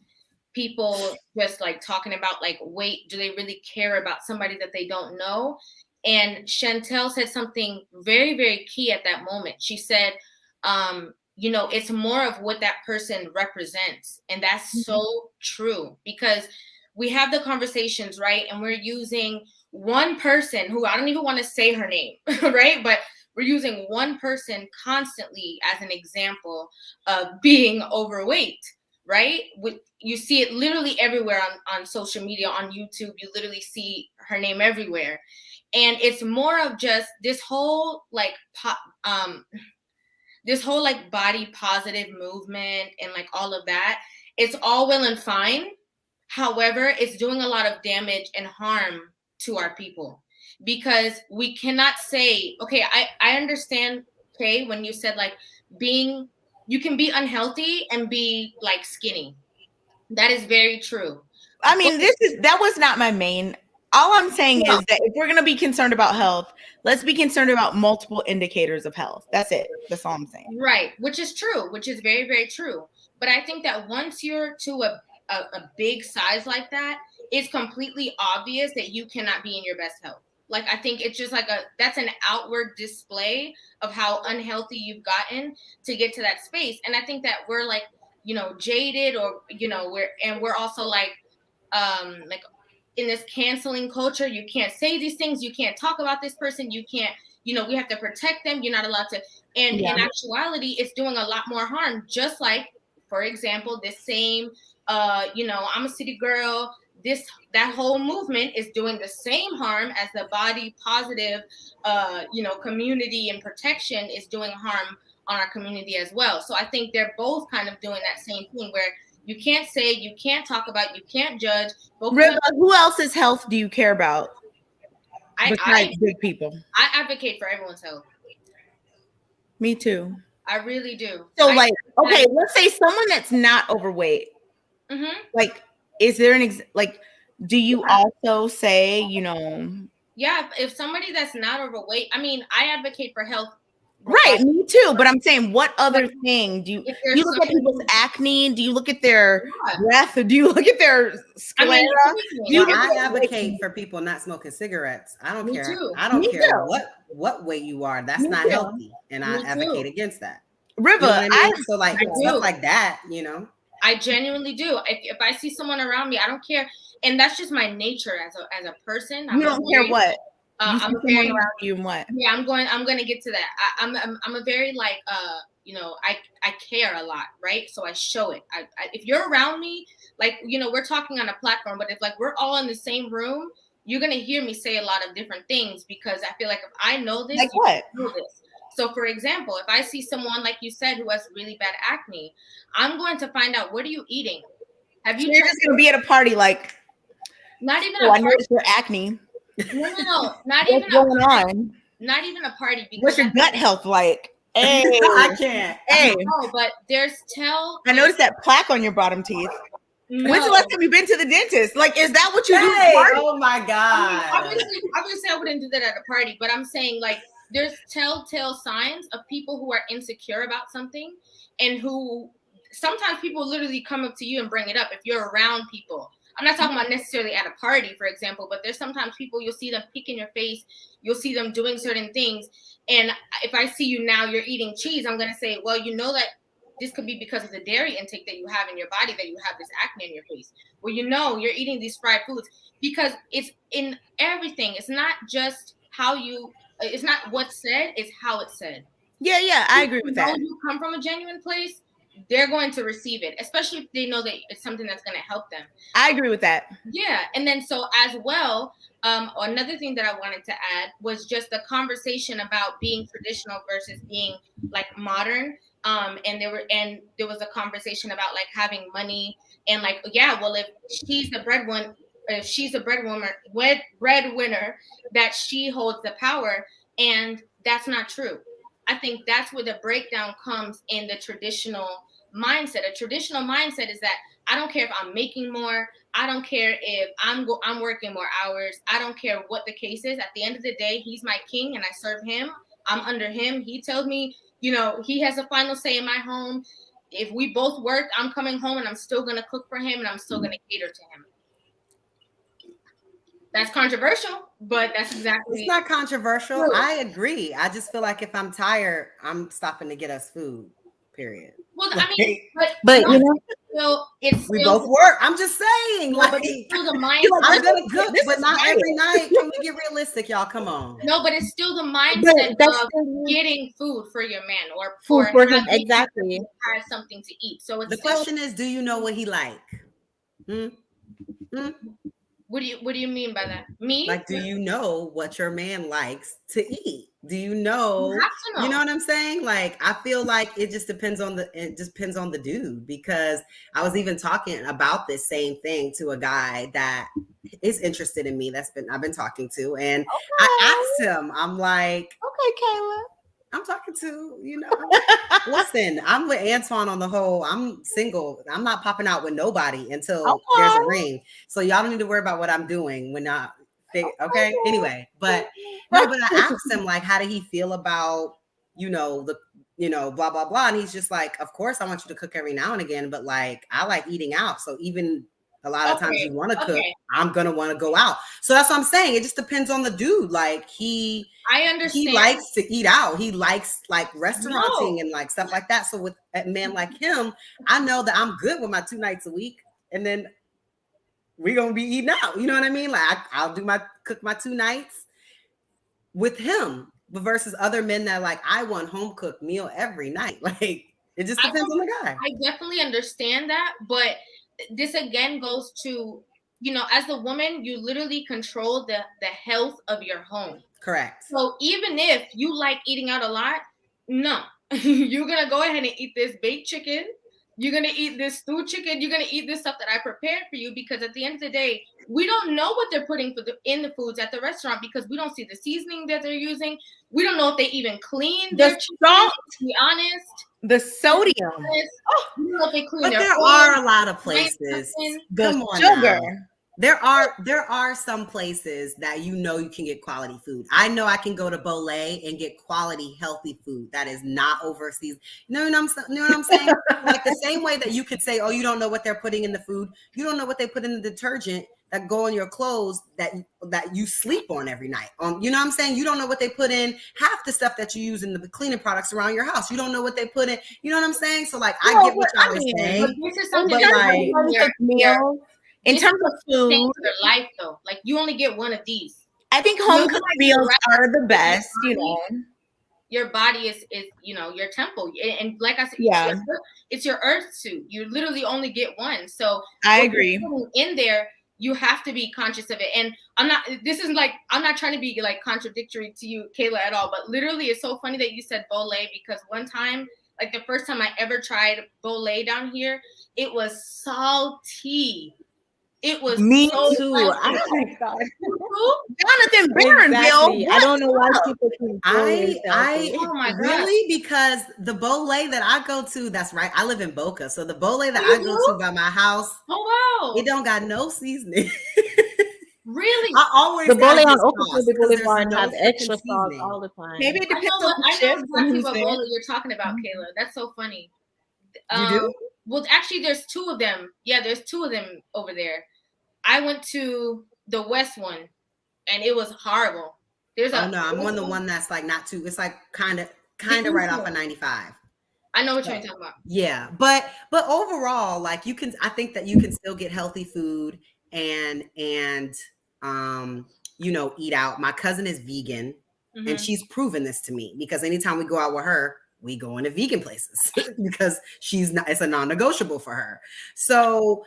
people just like talking about like weight. Do they really care about somebody that they don't know? And Chantelle said something very, very key at that moment. She said, it's more of what that person represents. And that's so true, because we have the conversations, right? And we're using one person who I don't even want to say her name, right? But we're using one person constantly as an example of being overweight, right? You see it literally everywhere on social media, on YouTube. You literally see her name everywhere. And it's more of just this whole like body positive movement and like all of that. It's all well and fine. However, it's doing a lot of damage and harm to our people, because we cannot say, okay, I understand, okay, when you said like you can be unhealthy and be like skinny. That is very true. I mean, that was not my main. All I'm saying is that if we're going to be concerned about health, let's be concerned about multiple indicators of health. That's it. That's all I'm saying. Right. Which is true, which is very, very true. But I think that once you're to a big size like that, it's completely obvious that you cannot be in your best health. Like, I think it's just like that's an outward display of how unhealthy you've gotten to get to that space. And I think that we're like, jaded, or, we're also like in this canceling culture. You can't say these things. You can't talk about this person. You can't, we have to protect them. You're not allowed to. And in actuality, it's doing a lot more harm. Just like, for example, this same, I'm a city girl. That whole movement is doing the same harm as the body positive, community and protection is doing harm on our community as well. So I think they're both kind of doing that same thing, where you can't say, you can't talk about, you can't judge. Riva, who else's health do you care about besides big people? I advocate for everyone's health. Me too. I really do. So let's say someone that's not overweight. Mm-hmm. Like, is there do you also say, Yeah, if somebody that's not overweight, I mean, I advocate for health. Right, me too. But I'm saying, what other thing do you look at people's acne? Do you look at their breath? Do you look at their sclera? I advocate for people not smoking cigarettes. I don't care. Too. I don't care what weight you are. That's not healthy, and I advocate against that. Riva, you know I mean? So like stuff like that, I genuinely do. If I see someone around me, I don't care, and that's just my nature as a person. You don't care what. I'm very around you and what? Yeah, I'm going to get to that. I'm a very like I care a lot, right? So I show it. If you're around me, like we're talking on a platform, but if like we're all in the same room, you're gonna hear me say a lot of different things, because I feel like if I know this, like what? Know this. So for example, if I see someone like you said who has really bad acne, I'm going to find out, what are you eating? Have you? You're just gonna be at a party like. Not even. I noticed your acne. No, not What's even going on? Not even a party. Because what's your gut health like? Hey, I can't. Hey, no, but I noticed that plaque on your bottom teeth. No. When's the last time you've been to the dentist? Like, is that what you do? Oh my God. Obviously, I wouldn't do that at a party, but I'm saying like there's telltale signs of people who are insecure about something, and who sometimes people literally come up to you and bring it up if you're around people. I'm not talking about necessarily at a party, for example, but there's sometimes people, you'll see them pick in your face. You'll see them doing certain things. And if I see you now, you're eating cheese, I'm going to say, well, that this could be because of the dairy intake that you have in your body, that you have this acne in your face. Well, you're eating these fried foods, because it's in everything. It's not just it's not what's said, it's how it's said. Yeah, I agree with that. When you come from a genuine place, they're going to receive it, especially if they know that it's something that's going to help them. I agree with that. Yeah. And then so as well, another thing that I wanted to add was just the conversation about being traditional versus being like modern. And there was a conversation about like having money and like, yeah, well, if she's a breadwinner, that she holds the power, and that's not true. I think that's where the breakdown comes in the traditional mindset. A traditional mindset is that I don't care if I'm making more. I don't care if I'm working more hours. I don't care what the case is. At the end of the day, he's my king and I serve him. I'm under him. He tells me, you know, he has a final say in my home. If we both work, I'm coming home and I'm still going to cook for him and I'm still going to cater to him. That's controversial, but that's exactly. It's not controversial. True. I agree. I just feel like if I'm tired, I'm stopping to get us food. Period. Well, I mean, but you know, we both work. I'm just saying, no, like, but it's still the mindset. I'm gonna cook, but not every night. Can we get realistic, y'all? Come on. No, but it's still the mindset of getting food for your man or for him. Exactly. Has something to eat. So it's the question is, do you know what he like? What do you mean by that? Me? Like, do you know what your man likes to eat? Do you know? You have to know. You know what I'm saying? Like, I feel like it just depends on the dude, because I was even talking about this same thing to a guy that is interested in me I've been talking to, and I asked him, I'm like, okay, Kayla, I'm talking to, you know, listen, I'm with Antoine on the whole. I'm single. I'm not popping out with nobody until there's a ring. So y'all don't need to worry about what I'm doing when not. Okay. Anyway, but no, but I asked him, like, how did he feel about, blah, blah, blah. And he's just like, of course, I want you to cook every now and again, but like, I like eating out. So even a lot of times you want to cook, I'm going to want to go out. So that's what I'm saying. It just depends on the dude. Like I understand. He likes to eat out. He likes like restauranting and like stuff like that. So with a man like him, I know that I'm good with my 2 nights a week, and then we're gonna be eating out. You know what I mean? Like I'll cook my 2 nights with him, but versus other men that like, I want home cooked meal every night. Like it just depends on the guy. I definitely understand that, but this again goes to, as a woman, you literally control the health of your home. Correct. So even if you like eating out a lot, no, you're going to go ahead and eat this baked chicken. You're going to eat this stewed chicken. You're going to eat this stuff that I prepared for you, because at the end of the day, we don't know what they're putting in the foods at the restaurant, because we don't see the seasoning that they're using. We don't know if they even clean their chicken, to be honest. The sodium. But there are a lot of places. Come on, sugar. Now. There are some places that you can get quality food. I know I can go to Bolé and get quality, healthy food that is not overseas. You know what I'm saying? Like the same way that you could say, oh, you don't know what they're putting in the food. You don't know what they put in the detergent that go on your clothes that you sleep on every night. You know what I'm saying? You don't know what they put in half the stuff that you use in the cleaning products around your house. You don't know what they put in. You know what I'm saying? So like, I get what y'all are saying. But this is something in terms of food, your life though, like you only get one of these. I think home cooked meals are the best. Your body is your temple, and like I said, it's your earth suit. You literally only get one. So I agree. In there, you have to be conscious of it. And I'm not trying to be like contradictory to you, Kayla, at all. But literally, it's so funny that you said Bolé, because one time, like the first time I ever tried Bolé down here, it was salty. It was me so too. salty. Oh my God. Jonathan Barronville. Exactly. I don't know why people think oh my God. Really, because the Bolé that I go to, that's right, I live in Boca, so the Bolé that I go to by my house, wow, it don't got no seasoning. Really? I always the Bolé on Oklahoma Boulevard have extra sauce all the time. Maybe it depends on the I know exactly what shift. Bolé you're talking about, Kayla. That's so funny. You do? Well, actually, there's 2 of them. Yeah, there's 2 of them over there. I went to the West one, and it was horrible. I'm on the one that's like not too. It's like kind of right off of 95. I know what you're talking about. Yeah, but overall, like I think that you can still get healthy food and eat out. My cousin is vegan, and she's proven this to me, because anytime we go out with her, we go into vegan places because it's a non-negotiable for her. So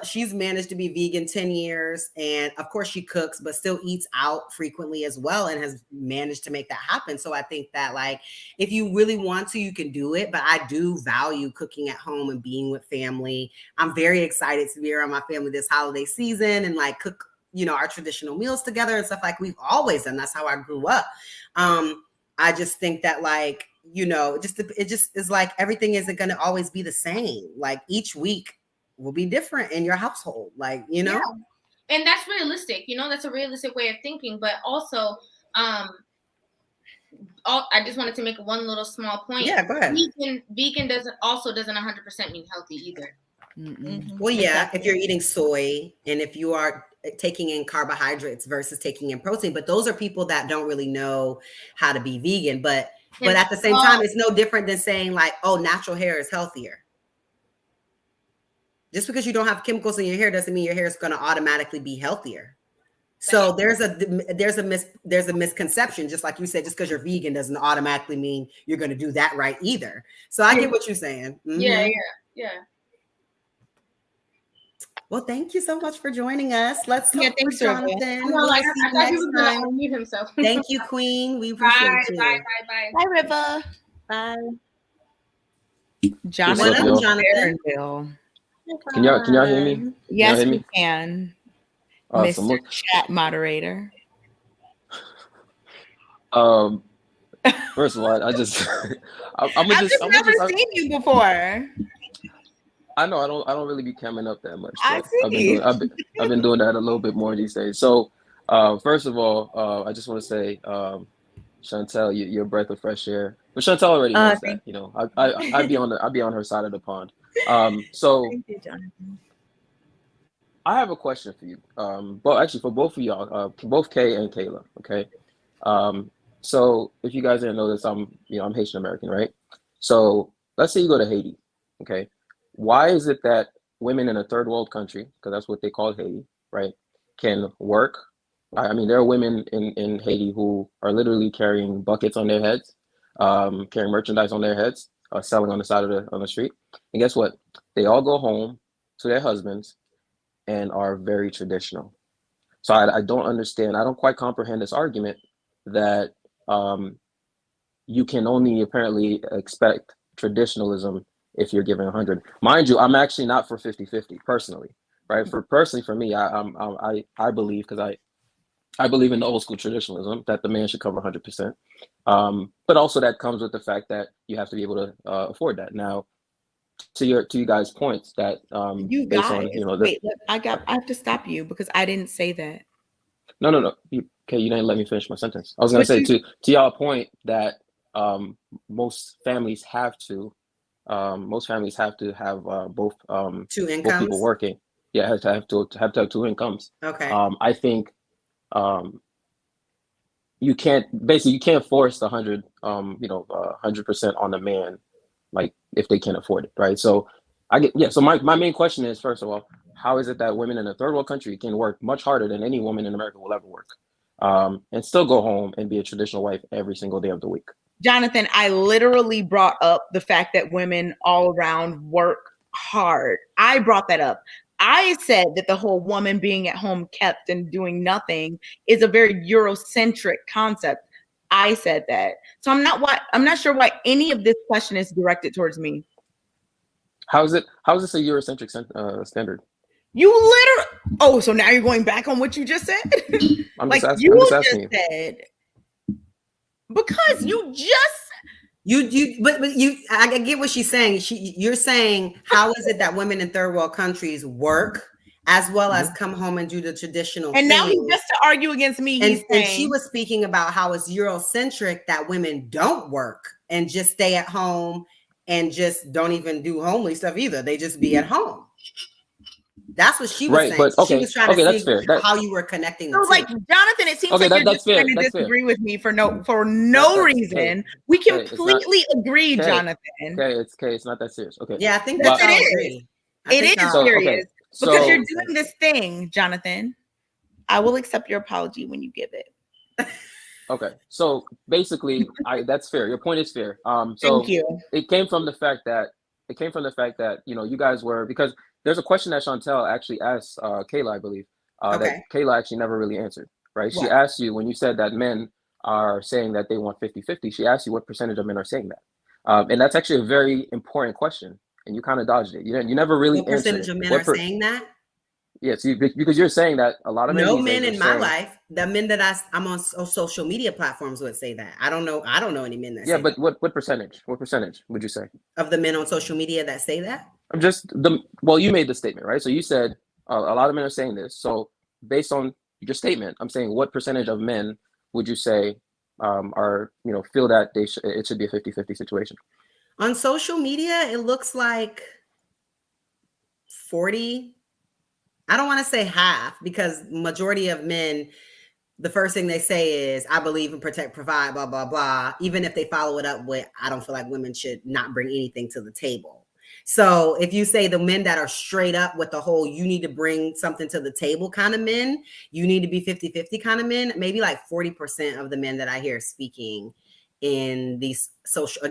she's managed to be vegan 10 years. And of course she cooks, but still eats out frequently as well, and has managed to make that happen. So I think that like, if you really want to, you can do it, but I do value cooking at home and being with family. I'm very excited to be around my family this holiday season and like cook, our traditional meals together and stuff like we've always done. That's how I grew up. I just think that like, you know, it just is like everything isn't going to always be the same. Like each week will be different in your household, like, you know. Yeah. And that's realistic, you know, that's a realistic way of thinking. But also, I just wanted to make one little small point. Yeah, go ahead. Vegan doesn't 100% mean healthy either. Mm-hmm. Well, yeah, if you're eating soy and if you are taking in carbohydrates versus taking in protein, but those are people that don't really know how to be vegan. But at the same time, it's no different than saying like, oh, natural hair is healthier. Just because you don't have chemicals in your hair doesn't mean your hair is going to automatically be healthier. So there's a misconception, just like you said, just because you're vegan doesn't automatically mean you're going to do that right either. So I get what you're saying. Mm-hmm. Yeah. Well, thank you so much for joining us. Let's talk thanks, to Jonathan. I thought he was going to unmute himself. Thank you, Queen. We appreciate you. Bye. Bye, Riva. Bye. Jonathan. What's up, Jonathan? Can y'all hear me? Yes, hear we me? can. Awesome. Mr. Chat moderator. First of all, I've just never seen you before. I know I don't really be camming up that much. I see. I've been doing that a little bit more these days. So, first of all, I just want to say, Chantelle, you're a breath of fresh air. But Chantelle already knows that. You know, I'd be on her side of the pond. So Thank you, Jonathan. I have a question for you. Well, actually, for both of y'all, both Kay and Kayla. Okay. So if you guys didn't know this, I'm Haitian American, right? So let's say you go to Haiti. Okay. Why is it that women in a third world country, because that's what they call Haiti, right, can work? I mean, there are women in Haiti who are literally carrying buckets on their heads, carrying merchandise on their heads, selling on the side of the street. And guess what? They all go home to their husbands and are very traditional. So I don't understand. I don't quite comprehend this argument that you can only apparently expect traditionalism if you're given 100. Mind you, I'm actually not for 50-50 personally, right? For me, I believe, because I believe in the old school traditionalism that the man should cover 100%. But also that comes with the fact that you have to be able to afford that. Now, to you guys' points that You based guys, on, you know, wait, I have to stop you because I didn't say that. No. Okay, you didn't let me finish my sentence. I was going to say to y'all point that most families have to have both Two incomes. both people working. Yeah, have to have two incomes. Okay. I think you can't force the 100% on the man, like if they can't afford it, right? So so my main question is, first of all, how is it that women in a third world country can work much harder than any woman in America will ever work, and still go home and be a traditional wife every single day of the week? Jonathan, I literally brought up the fact that women all around work hard. I brought that up. I said that the whole woman being at home kept and doing nothing is a very Eurocentric concept. I said that. So I'm not sure why any of this question is directed towards me. How is this a Eurocentric standard? You literally. Oh, so now you're going back on what you just said? I'm like just you asking just said. Because you just I get what she's saying. You're saying, how is it that women in third world countries work as well as come home and do the traditional and things? Now he just to argue against me. And she was speaking about how it's Eurocentric that women don't work and just stay at home and just don't even do homely stuff either. They just be at home. That's what she was saying. But okay, she was trying to see fair. how you were connecting the so two. like Jonathan, it seems like you're just trying to disagree with me for no reason. We completely agree, Jonathan. It's not that serious. Okay. Yeah, I think it is. It is serious because you're doing this thing, Jonathan. I will accept your apology when you give it. Okay, so basically, that's fair. Your point is fair. So thank you. It came from the fact that you guys were, because there's a question that Chantelle actually asked Kayla, I believe, that Kayla actually never really answered, right? She asked you, when you said that men are saying that they want 50-50, she asked you what percentage of men are saying that. And that's actually a very important question, and you kind of dodged it. You never really answered. What percentage of men are saying that? Yes, because you're saying that a lot of men No these men days are in my saying, life, the men that I'm on social media platforms would say that. I don't know any men that yeah, say but that. what percentage? What percentage would you say? Of the men on social media that say that. I'm just well, you made the statement, right? So you said a lot of men are saying this. So based on your statement, I'm saying what percentage of men would you say are, feel that it should be a 50-50 situation? On social media, it looks like 40. I don't want to say half, because majority of men, the first thing they say is, I believe in protect, provide, blah, blah, blah. Even if they follow it up with, I don't feel like women should not bring anything to the table. So if you say the men that are straight up with the whole, you need to bring something to the table kind of men, you need to be 50-50 kind of men, maybe like 40% of the men that I hear speaking in these social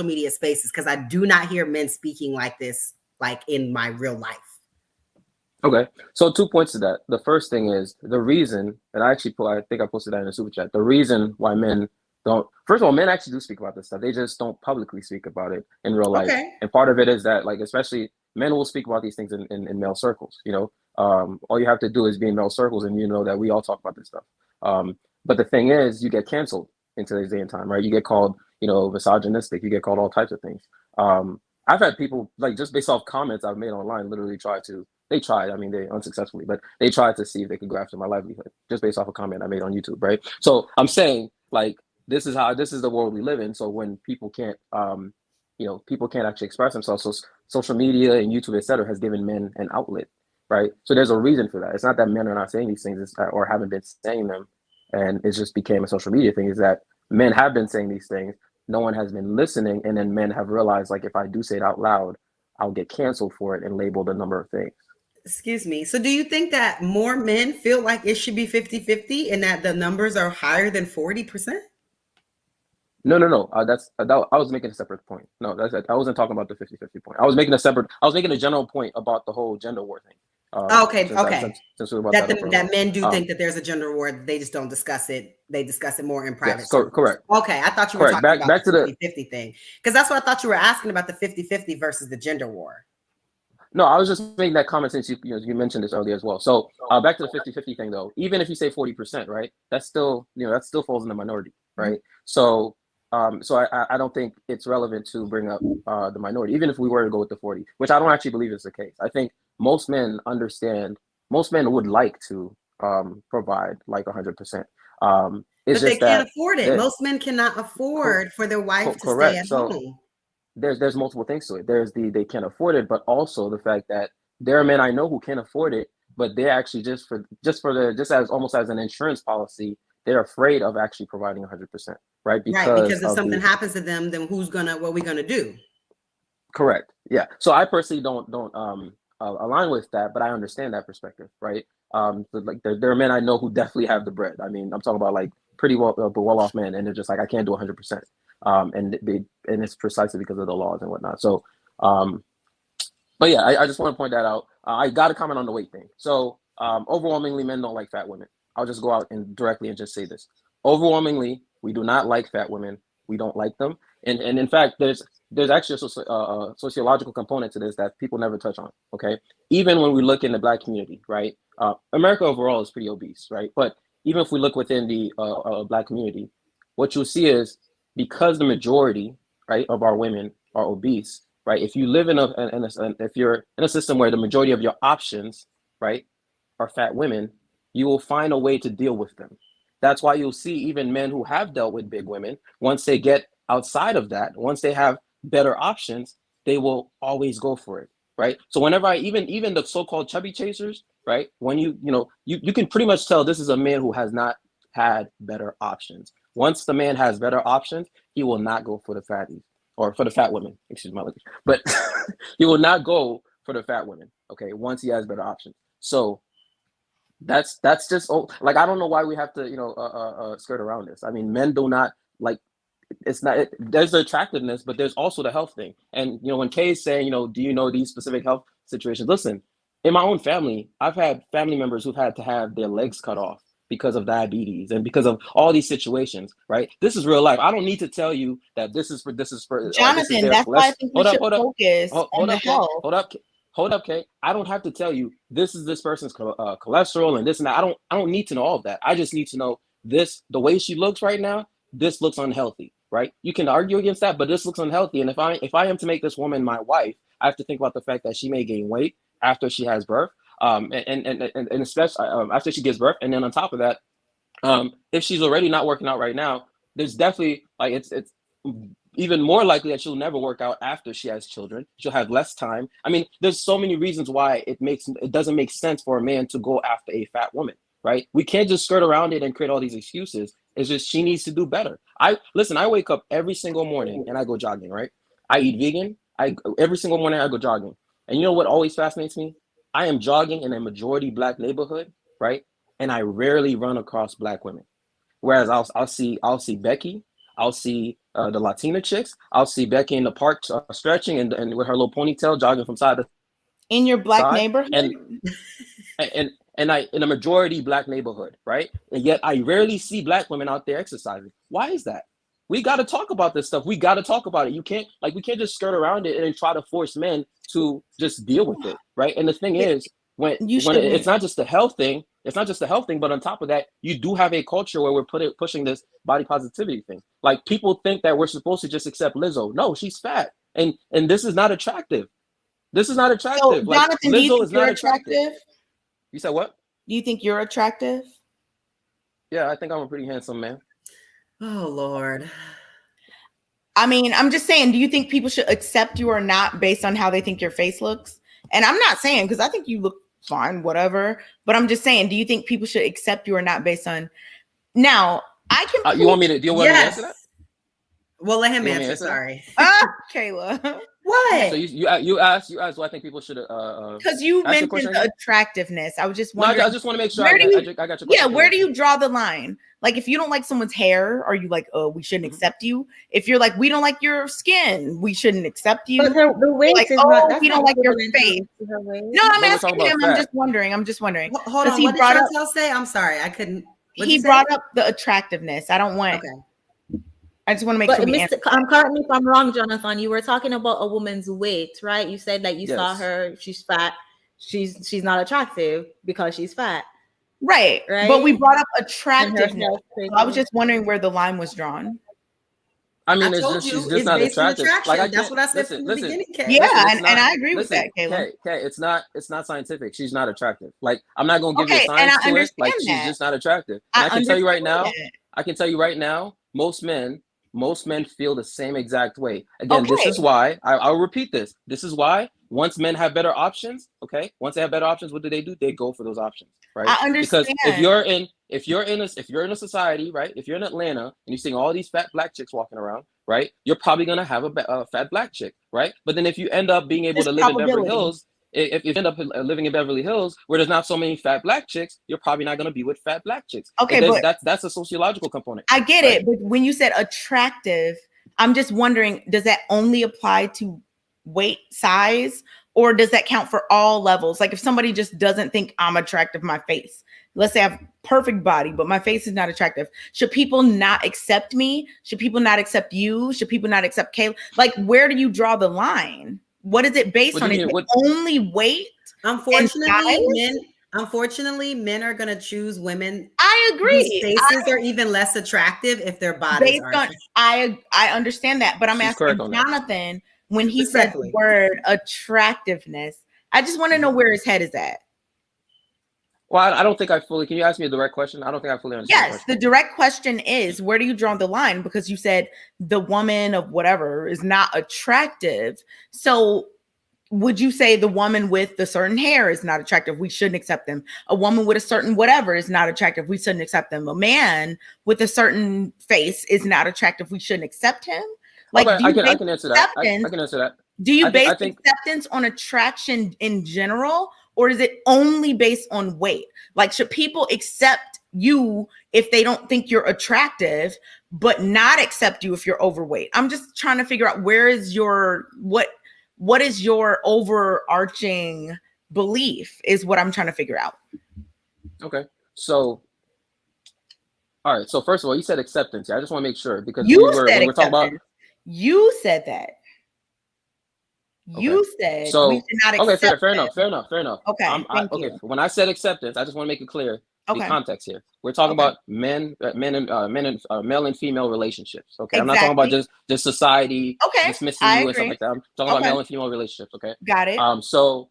media spaces, because I do not hear men speaking like this, like in my real life. Okay, so 2 points to that. The first thing is the reason, and I think I posted that in the super chat. The reason why men don't, first of all, men actually do speak about this stuff. They just don't publicly speak about it in real life. Okay. And part of it is that, like, especially men will speak about these things in male circles. All you have to do is be in male circles, and you know that we all talk about this stuff. But the thing is, you get canceled in today's day and time, right? You get called, misogynistic. You get called all types of things. I've had people, like, just based off comments I've made online, literally they tried, I mean, they unsuccessfully, but they tried to see if they could go after my livelihood just based off a comment I made on YouTube, right? So I'm saying, like, this is the world we live in. So when people can't, people can't actually express themselves. So social media and YouTube, et cetera, has given men an outlet, right? So there's a reason for that. It's not that men are not saying these things or haven't been saying them, and it just became a social media thing. Is that men have been saying these things, no one has been listening, and then men have realized, like, if I do say it out loud, I'll get canceled for it and labeled a number of things. Excuse me. So do you think that more men feel like it should be 50-50 and that the numbers are higher than 40%? No. I was making a separate point. No, I wasn't talking about the 50-50 point. I was making a general point about the whole gender war thing. Okay. Since we were about that men do think that there's a gender war, they just don't discuss it. They discuss it more in private. Yes, correct. Okay, I thought you were talking about back the to 50-50 thing, because that's what I thought you were asking about, the 50-50 versus the gender war. No, I was just making that comment since you mentioned this earlier as well. So back to the 50-50 thing, though. Even if you say 40%, right, that's still, that still falls in the minority, right? So I don't think it's relevant to bring up the minority, even if we were to go with the 40, which I don't actually believe is the case. I think most men would like to provide like 100%. But they can't afford it. Most men cannot afford for their wife to stay at home. There's multiple things to it. There's they can't afford it, but also the fact that there are men I know who can afford it, but they actually just as almost as an insurance policy, they're afraid of actually providing 100%, right? Because if something happens to them, then what are we gonna do? Correct. Yeah. So I personally don't align with that, but I understand that perspective, right? Like there are men I know who definitely have the bread. I mean, I'm talking about like pretty well off men, and they're just like, I can't do 100%. And it's precisely because of the laws and whatnot. So, but yeah, I just want to point that out. I got to comment on the weight thing. So, overwhelmingly, men don't like fat women. I'll just go out and directly and just say this. Overwhelmingly, we do not like fat women. We don't like them. And in fact, there's actually a sociological component to this that people never touch on. Okay, even when we look in the Black community, right? America overall is pretty obese, right? But even if we look within the Black community, what you'll see is, because the majority, right, of our women are obese, right? If you live if you're in a system where the majority of your options, right, are fat women, you will find a way to deal with them. That's why you'll see even men who have dealt with big women, once they get outside of that, once they have better options, they will always go for it, right? So whenever even the so-called chubby chasers, right, when you can pretty much tell this is a man who has not had better options. Once the man has better options, he will not go for the fatties or for the fat women. Excuse my language, but he will not go for the fat women. Okay, once he has better options. So that's just like, I don't know why we have to skirt around this. I mean, men do not like. It's not. There's the attractiveness, but there's also the health thing. And when Kay is saying, do you know these specific health situations? Listen, in my own family, I've had family members who've had to have their legs cut off because of diabetes and because of all these situations, right? This is real life. I don't need to tell you that this is for Jonathan, that's why I think we should focus on the health. hold up, Kay. I don't have to tell you this is this person's cholesterol and this and that. I don't need to know all of that. I just need to know this, the way she looks right now, this looks unhealthy, right? You can argue against that, but this looks unhealthy. And if I am to make this woman my wife, I have to think about the fact that she may gain weight after she has birth, and especially after she gives birth. And then on top of that, if she's already not working out right now, there's definitely like it's even more likely that she'll never work out after she has children. She'll have less time. I mean, there's so many reasons why it doesn't make sense for a man to go after a fat woman, right? We can't just skirt around it and create all these excuses. It's just she needs to do better. I wake up every single morning and I go jogging, right? I eat vegan. Every single morning I go jogging. And you know what always fascinates me? I am jogging in a majority Black neighborhood, right? And I rarely run across Black women. Whereas I'll see Becky, I'll see the Latina chicks, I'll see Becky in the park stretching and with her little ponytail jogging from side to side. In your Black neighborhood? And I in a majority Black neighborhood, right? And yet I rarely see Black women out there exercising. Why is that? We got to talk about this stuff. We got to talk about it. We can't just skirt around it and try to force men to just deal with it, right? And the thing is, when it's not just the health thing, but on top of that, you do have a culture where we're pushing this body positivity thing. Like people think that we're supposed to just accept Lizzo. No, she's fat, and this is not attractive. This is not attractive. So, like, Jonathan, do you think you're attractive? You said what? Do you think you're attractive? Yeah, I think I'm a pretty handsome man. Oh, Lord. I mean, I'm just saying, do you think people should accept you or not based on how they think your face looks? And I'm not saying, because I think you look fine, whatever. But I'm just saying, do you think people should accept you or not based on... Now, I can... You want me to... Do you want me to answer that? Well, let him answer. Sorry. Kayla. What? So you asked what I think people should... Because you mentioned the attractiveness. I was just wondering... No, I just want to make sure I got your question. Yeah, where do you draw the line? Like, if you don't like someone's hair, are you like, oh, we shouldn't accept you? If you're like, we don't like your skin, we shouldn't accept you. But the weight like, is oh, not, we don't like your face. No, I'm asking him. I'm just wondering. Hold on. What did Chantelle say? I'm sorry. I couldn't. He brought up the attractiveness. I don't want... Okay. I just want to make sure we answer. Correct me if I'm wrong, Jonathan. You were talking about a woman's weight, right? You said that you saw her, she's fat, she's not attractive because she's fat. Right. But we brought up attractiveness. So I was just wondering where the line was drawn. I mean, she's just not attractive. Like, that's what I said from the beginning. Yeah, and I agree with that, Kayla. Kay, it's not scientific. She's not attractive. Like, I'm not going to give you a science to it. Like, she's just not attractive. And I can tell you right now, most men feel the same exact way. Again, this is why I'll repeat this. This is why once men have better options, once they have better options, what do? They go for those options, right? I understand. Because if you're in a society, right? If you're in Atlanta and you're seeing all these fat Black chicks walking around, right? You're probably gonna have a fat Black chick, right? But then if you end up being able to live in Beverly Hills, if you end up living in Beverly Hills where there's not so many fat Black chicks, you're probably not going to be with fat Black chicks. Okay, but that's a sociological component. I get it, but when you said attractive, I'm just wondering, does that only apply to weight, size, or does that count for all levels? Like if somebody just doesn't think I'm attractive, my face. Let's say I have perfect body, but my face is not attractive. Should people not accept me? Should people not accept you? Should people not accept Kayla? Like, where do you draw the line? What is it based on? Is it only weight? Unfortunately, men are going to choose women. I agree. Whose faces are even less attractive if their bodies are. I understand that, but I'm asking Jonathan when he said the word attractiveness. I just want to know where his head is at. Well, I don't think I fully. Can you ask me a direct question? I don't think I fully understand. Yes, the direct question is, where do you draw the line? Because you said the woman of whatever is not attractive. So would you say the woman with the certain hair is not attractive? We shouldn't accept them. A woman with a certain whatever is not attractive. We shouldn't accept them. A man with a certain face is not attractive. We shouldn't accept him. Like, okay, I can answer that. I can answer that. Do you base acceptance on attraction in general? Or is it only based on weight? Like, should people accept you if they don't think you're attractive, but not accept you if you're overweight? I'm just trying to figure out what is your overarching belief is what I'm trying to figure out. Okay. So, all right. So first of all, you said acceptance. I just want to make sure because you said that. You said So we should not okay, accept fair it. enough. Okay, thank Okay. you. When I said acceptance, I just want to make it clear the Okay. context here. We're talking Okay. about men and male and female relationships. Okay, I'm not talking Exactly. about just society Okay, dismissing I you and stuff agree. like that. I'm talking about male and female relationships. Okay. Got it. So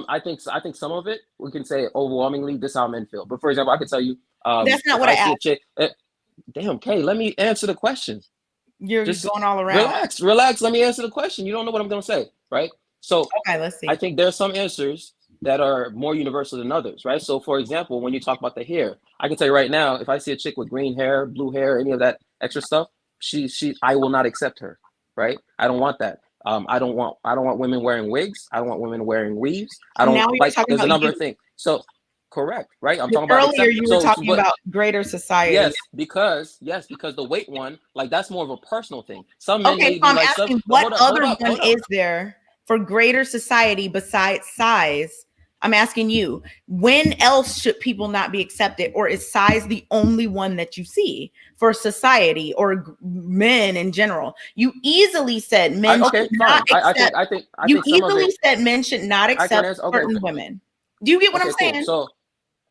I think some of it we can say overwhelmingly this is how men feel. But for example, I could tell you That's not what I see a asked. chick. Damn, Kay, let me answer the question. You're just going all around. Relax. Let me answer the question. You don't know what I'm going to say, right? So okay, let's see. I think there are some answers that are more universal than others, right? So for example, when you talk about the hair, I can tell you right now, if I see a chick with green hair, blue hair, any of that extra stuff, I will not accept her, right? I don't want that. I don't want women wearing wigs. I don't want women wearing weaves. I don't like. There's a number of things. So correct, right? I'm talking about earlier. You were talking about greater society. Yes, because the weight one, like that's more of a personal thing. Some men may be I'm like, asking what other one is there for greater society besides size? I'm asking you, when else should people not be accepted, or is size the only one that you see for society or men in general? You easily said men should not accept. I think you easily said men should not accept certain women. Do you get what I'm saying? Cool. So,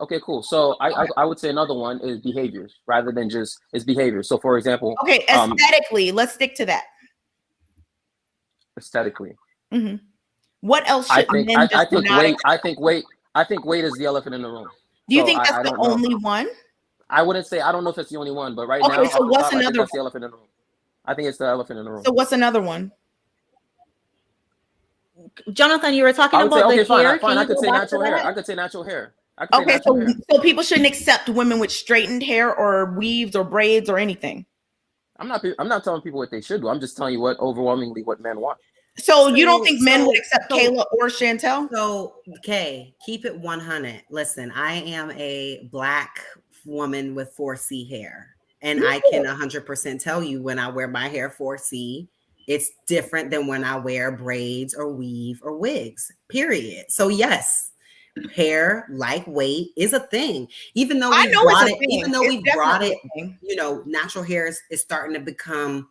okay, cool. So I would say another one is behaviors rather than just it's behaviors. So for example, okay, aesthetically, let's stick to that. Aesthetically. Mm-hmm. What else should men just I think not weight. accept? I think weight is the elephant in the room. Do you think that's the only one? I wouldn't say. I don't know if it's the only one, but right now, okay. So what's another? That's the elephant in the room. I think it's the elephant in the room. So what's another one? Jonathan, you were talking about the hair. Fine. I could say natural hair. I could say natural hair. Okay, so people shouldn't accept women with straightened hair or weaves or braids or anything. I'm not telling people what they should do. I'm just telling you what overwhelmingly what men want. So you don't think men would accept Kayla or Chantelle? So, okay, keep it 100. Listen, I am a Black woman with 4C hair, and I can 100% tell you when I wear my hair 4C, it's different than when I wear braids or weave or wigs, period. So yes, hair, like weight, is a thing. Even though we brought it, you know, natural hair is starting to become,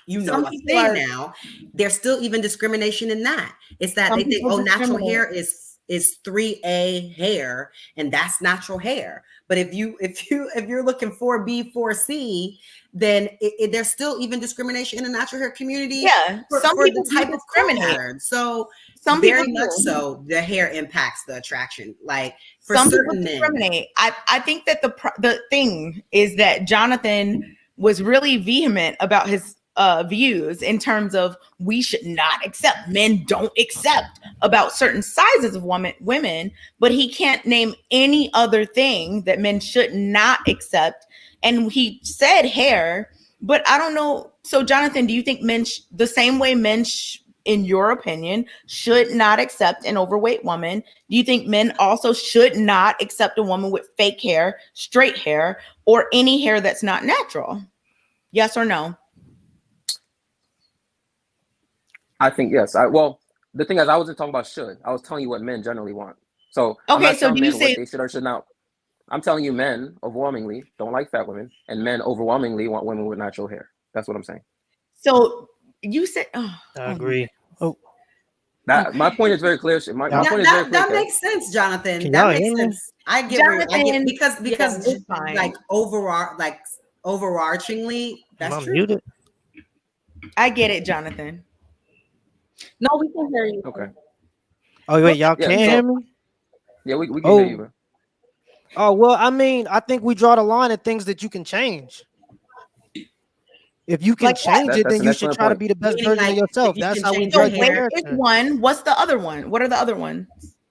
you know, a thing now. There's still even discrimination in that. It's that they think, oh, natural hair is 3A hair, and that's natural hair. But if you're looking 4B, 4C, then there's still even discrimination in the natural hair community. Yeah, for the type of discriminate. So some very people much so, the hair impacts the attraction. Like for some certain people discriminate. I think that the thing is that Jonathan was really vehement about his views in terms of we should not accept, men don't accept about certain sizes of women, but he can't name any other thing that men should not accept. And he said hair, but I don't know. So Jonathan, do you think men the same way men in your opinion should not accept an overweight woman, do you think men also should not accept a woman with fake hair, straight hair, or any hair that's not natural? Yes or no? I think yes. Well, the thing is, I wasn't talking about should. I was telling you what men generally want. So okay, so do you say what they should or should not? I'm telling you, men overwhelmingly don't like fat women, and men overwhelmingly want women with natural hair. That's what I'm saying. So you said, I agree. My point is very clear. My point is very clear. That makes sense, Jonathan. That makes sense. I get because like overarchingly, that's true. Muted. I get it, Jonathan. No, we can hear you. Okay. Oh wait, y'all can't hear me? Yeah, we can hear you, man. Oh well, I mean, I think we draw the line at things that you can change. If you can change it, then you should try to be the best version of yourself. That's how we judge your character. One. What's the other one? What are the other ones?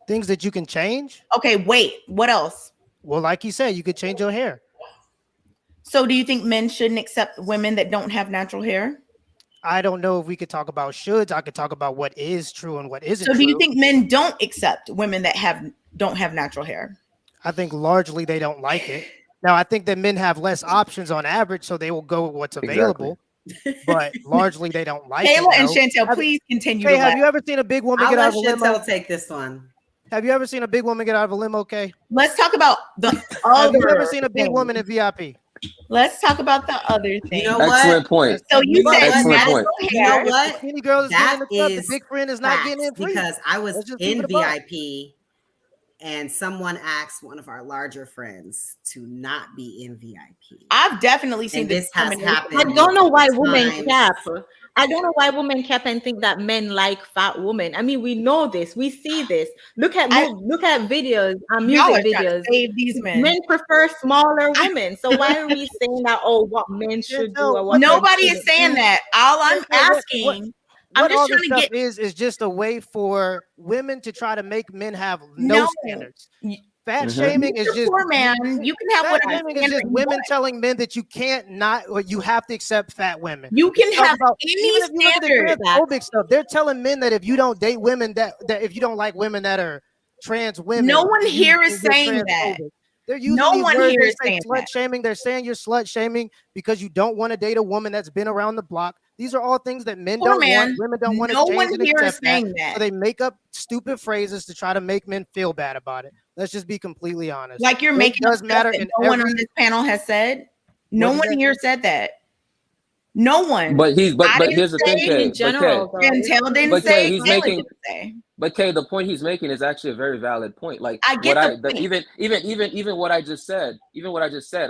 Things that you can change. Okay, wait. What else? Well, like you said, you could change your hair. So do you think men shouldn't accept women that don't have natural hair? I don't know if we could talk about shoulds. I could talk about what is true and what isn't true. So do you think men don't accept women that don't have natural hair? I think largely they don't like it. Now, I think that men have less options on average, so they will go with what's available. Exactly. But largely they don't like Kayla it. and Chantelle, please continue. Hey, have you ever seen a big woman get out of a limo? Chantelle take this one. Have you ever seen a big woman get out of a limo? Okay. Let's talk about the other. Have you ever seen a big woman in VIP? Let's talk about the other thing. You know Excellent what? point. So you said Excellent medical point. You know hair. what? The skinny girl is That getting in the stuff. The is big friend is not getting in free. because I was Let's just keep in it a buck. VIP and someone asked one of our larger friends to not be in VIP. I've definitely seen And this has happened. I don't know why women times. cap. I don't know why women cap and think that men like fat women. I mean, we know this. We see this. Look at videos, music videos. Save these men. Men prefer smaller women. So why are we saying that? Oh, what men should do or what? Nobody is saying that. All I'm asking. What I'm all just this trying stuff to get is just a way for women to try to make men have no standards. Fat shaming is just poor man. You can have fat what shaming is just women telling men that you can't not or you have to accept fat women. You can have any even if you look at standard. the transphobic stuff, they're telling men that if you don't date women that if you don't like women that are trans women, No one here is you're saying that. They're using No these one words. here They is say saying slut that. shaming. They're saying you're slut shaming because you don't want to date a woman that's been around the block. These are all things that men don't want. Women don't want to change one and here is accept saying that. So they make up stupid phrases to try to make men feel bad about it. Let's just be completely honest. Like you're making does matter. And no one on this panel has said. No one here said that. No one. But here's the thing, Kay. In general, Chantelle didn't but say. Kay, he's making. But Kay, the point he's making is actually a very valid point. Like I get even what I just said,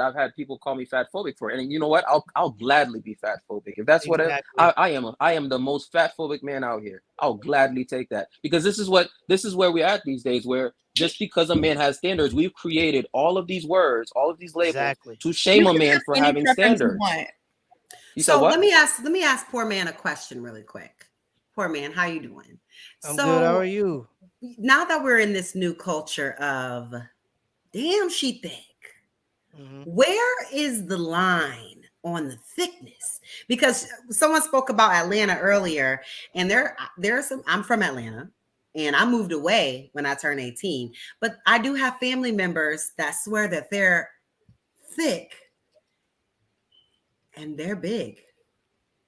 I've had people call me fat phobic for it. And you know what? I'll gladly be fat phobic. If that's what I am the most fat phobic man out here. I'll gladly take that. Because this is where we're at these days, where just because a man has standards, we've created all of these words, all of these labels to shame a man for having standards. So let me ask poor man a question really quick. Poor man, how you doing? I'm good. How are you? Now that we're in this new culture of damn, she thick, where is the line on the thickness? Because someone spoke about Atlanta earlier, and there are some. I'm from Atlanta, and I moved away when I turned 18. But I do have family members that swear that they're thick, and they're big.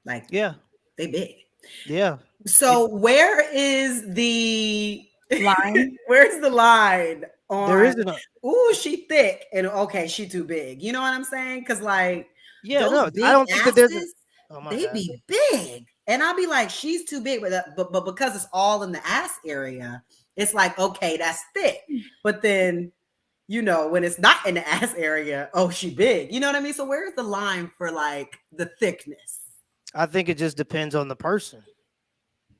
Like they big. Yeah. So where is the line? Where's the line on? There isn't. Ooh, she thick, and okay, she too big. You know what I'm saying? Because like, I don't think that there's. They be big, and I'll be like, she's too big, but because it's all in the ass area, it's like okay, that's thick. But then, you know, when it's not in the ass area, oh, she big. You know what I mean? So where's the line for like the thickness? I think it just depends on the person.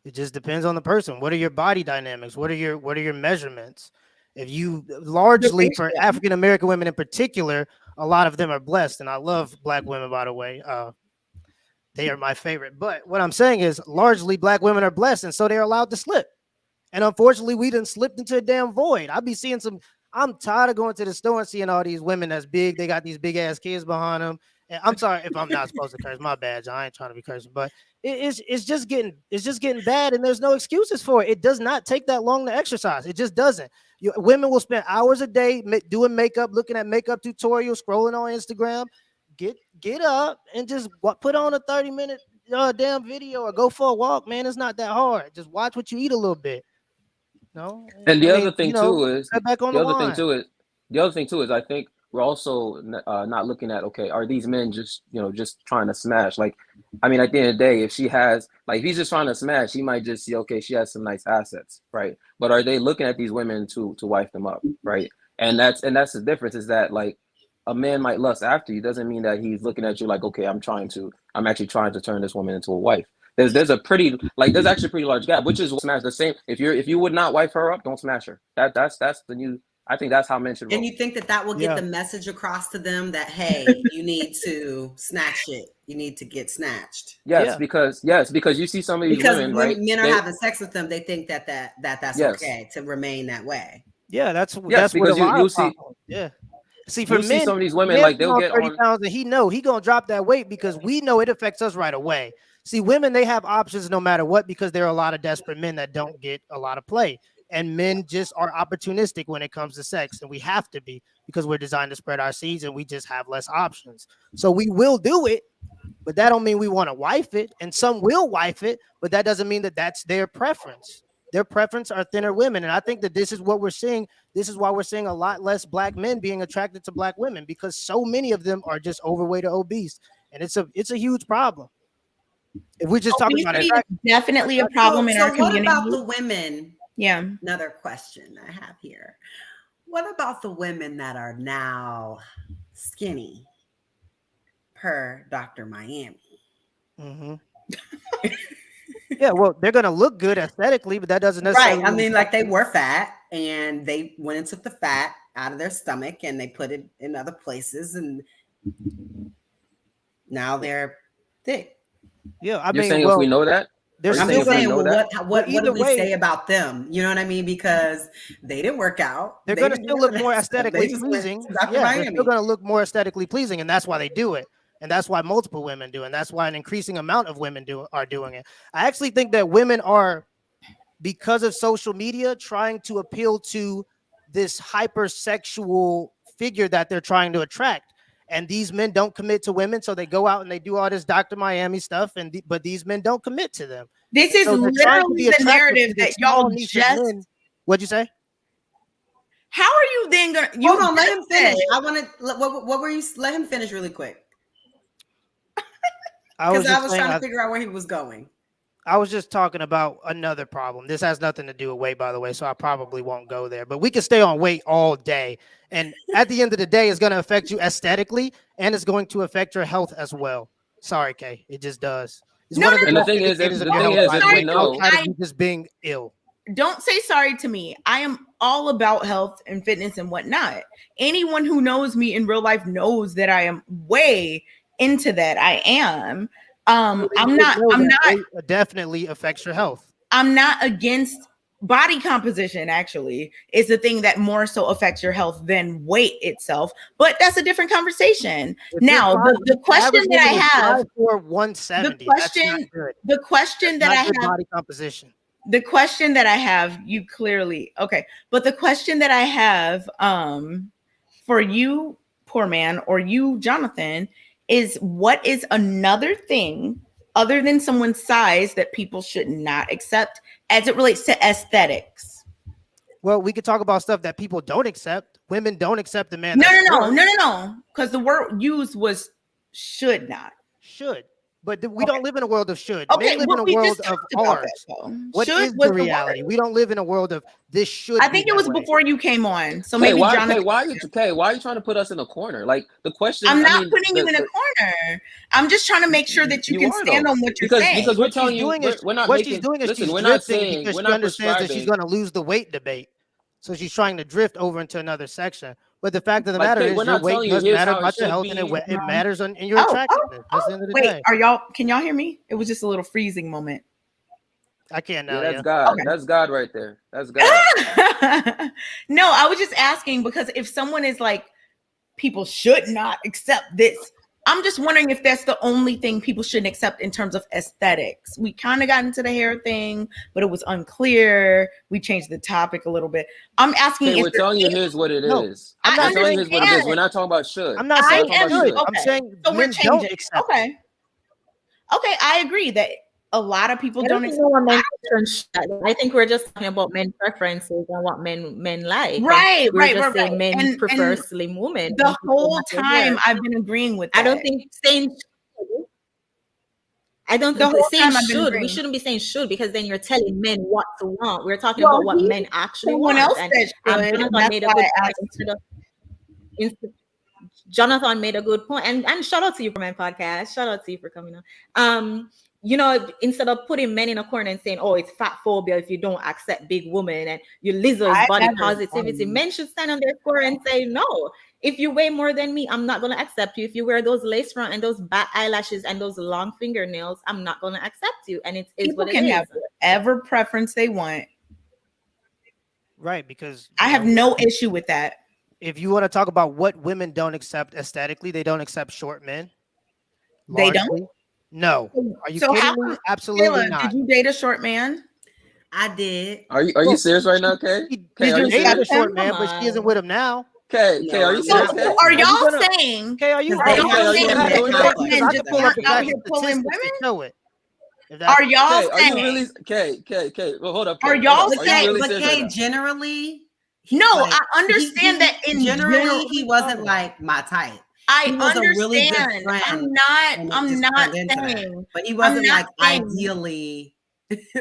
It just depends on the person. What are your body dynamics? What are your measurements? If you largely for African American women in particular, a lot of them are blessed, and I love Black women, by the way. They are my favorite. But what I'm saying is largely Black women are blessed, and so they're allowed to slip. And unfortunately, we done slipped into a damn void. I be seeing I'm tired of going to the store and seeing all these women that's big. They got these big ass kids behind them. And I'm sorry if I'm not supposed to curse. My bad. I ain't trying to be cursing, but it's just getting bad, and there's no excuses for it. It does not take that long to exercise. It just doesn't. Women will spend hours a day doing makeup, looking at makeup tutorials, scrolling on Instagram. Get up and just put on a 30-minute damn video or go for a walk, man. It's not that hard. Just watch what you eat a little bit. No. And the other thing too is I think we're also not looking at, okay, are these men just trying to smash? Like, I mean, at the end of the day, if he's just trying to smash, he might just see, okay, she has some nice assets, right? But are they looking at these women to wife them up, right? And that's the difference, is that like a man might lust after you doesn't mean that he's looking at you like, okay, I'm actually trying to turn this woman into a wife. There's actually a pretty large gap, which is smash the same. If you would not wife her up, don't smash her. That's the new. I think that's how men should roll. And you think that will get the message across to them that, hey, you need to snatch it. You need to get snatched. Yes, because you see some of these women, right? When men are having sex with them, they think that's okay to remain that way. Yeah, that's because you see. Yeah. See, for men, see some of these women, like they'll get 30 pounds, and he gonna drop that weight because we know it affects us right away. See, women, they have options no matter what, because there are a lot of desperate men that don't get a lot of play. And men just are opportunistic when it comes to sex, and we have to be, because we're designed to spread our seeds, and we just have less options. So we will do it, but that don't mean we want to wife it. And some will wife it, but that doesn't mean that that's their preference. their preference are thinner women. And I think that this is what we're seeing. This is why we're seeing a lot less black men being attracted to black women, because so many of them are just overweight or obese. And it's a huge problem. If we just talk about it, definitely a problem in our community. What about the women? Yeah. Another question I have here. What about the women that are now skinny per Dr. Miami? Mm-hmm. Yeah, well, they're gonna look good aesthetically, but that doesn't necessarily. Right. I mean, like they were fat and they went and took the fat out of their stomach and they put it in other places, and now they're thick. Yeah, You're saying if we know that? I'm just saying, what do we way, say about them? You know what I mean? Because they didn't work out. They're going to still look more aesthetically pleasing. Yeah, they're still going to look more aesthetically pleasing, and that's why they do it. And that's why multiple women do it. And that's why an increasing amount of women are doing it. I actually think that women are, because of social media, trying to appeal to this hypersexual figure that they're trying to attract. And these men don't commit to women, so they go out and they do all this Dr. Miami stuff, but these men don't commit to them. This is literally the narrative that y'all just. What'd you say? How are you then gonna? Hold on, let him finish. I want to. What were you? Let him finish really quick. Because I was trying to figure out where he was going. I was just talking about another problem. This has nothing to do with weight, by the way, so I probably won't go there. But we can stay on weight all day. And at the end of the day, it's going to affect you aesthetically, and it's going to affect your health as well. Sorry, Kay. It just does. And the thing is, we know. Just being ill. Don't say sorry to me. I am all about health and fitness and whatnot. Anyone who knows me in real life knows that I am way into that. I am. I'm not. It definitely affects your health. I'm not against body composition. Actually, is the thing that more so affects your health than weight itself. But that's a different conversation. Now, the question that I have for 170. The question that I have. Body composition. The question that I have, you clearly okay. But the question that I have, for you, poor man, or you, Jonathan, is what is another thing other than someone's size that people should not accept as it relates to aesthetics? Well, we could talk about stuff that people don't accept. Women don't accept the man. No. Because the word used was should not. Should. But we don't live in a world of should. Okay, we live in a world of ours. What is the reality? We don't live in a world of this should. I think it was before you came on. So maybe Jonathan. Why are you trying to put us in a corner? Like the question. I'm not putting you in a corner. I'm just trying to make sure that you can stand on what you're saying. Because we're telling you, we're not making. She's doing is listen, she's we're not saying because we're she not understands that she's going to lose the weight debate. So she's trying to drift over into another section. But the fact of the matter is, your weight does matter about your health, and it matters in your attractiveness. That's the end of the day. Can y'all hear me? It was just a little freezing moment. I can't now. Yeah, that's God. Okay. That's God right there. That's God. No, I was just asking because if someone is like, people should not accept this, I'm just wondering if that's the only thing people shouldn't accept in terms of aesthetics. We kind of got into the hair thing, but it was unclear. We changed the topic a little bit. I'm asking. We're telling you here's what it is. I'm not telling you here's what it is. We're not talking about should. I'm not saying should. I'm saying so we're changing. Okay, I agree that a lot of people don't accept. I think we're just talking about men preferences and what men like. Right. Men prefer slim women. The whole time I've been agreeing with that. I don't think saying should. We shouldn't be saying should because then you're telling men what to want. We're talking about what men actually want. Jonathan made a good point. And shout out to you for my podcast. Shout out to you for coming on. Instead of putting men in a corner and saying, oh, it's fat phobia if you don't accept big women and you lizards body positivity, men should stand on their square and say, no, if you weigh more than me, I'm not going to accept you. If you wear those lace front and those bat eyelashes and those long fingernails, I'm not going to accept you. And it is what it is. People can have whatever preference they want. Right, because I have no issue with that. If you want to talk about what women don't accept aesthetically, they don't accept short men. They don't? No. Are you kidding me? Absolutely Kayla, not. Did you date a short man? I did. Are you serious right now, Kay? Kay, are you serious? A short man, but she isn't with him now. Kay, are you serious? So are y'all saying? Kay, are you pulling women? If that's Are y'all Kay, are you saying? really Kay? Well, hold up, Kay. Are Hold y'all up. Are you saying? really But serious right Kay, now? generally, No, like, I understand that in general. he wasn't like my type. I He was a really good understand. friend. I'm just not turned into that. saying. But he I'm wasn't not like saying- ideally.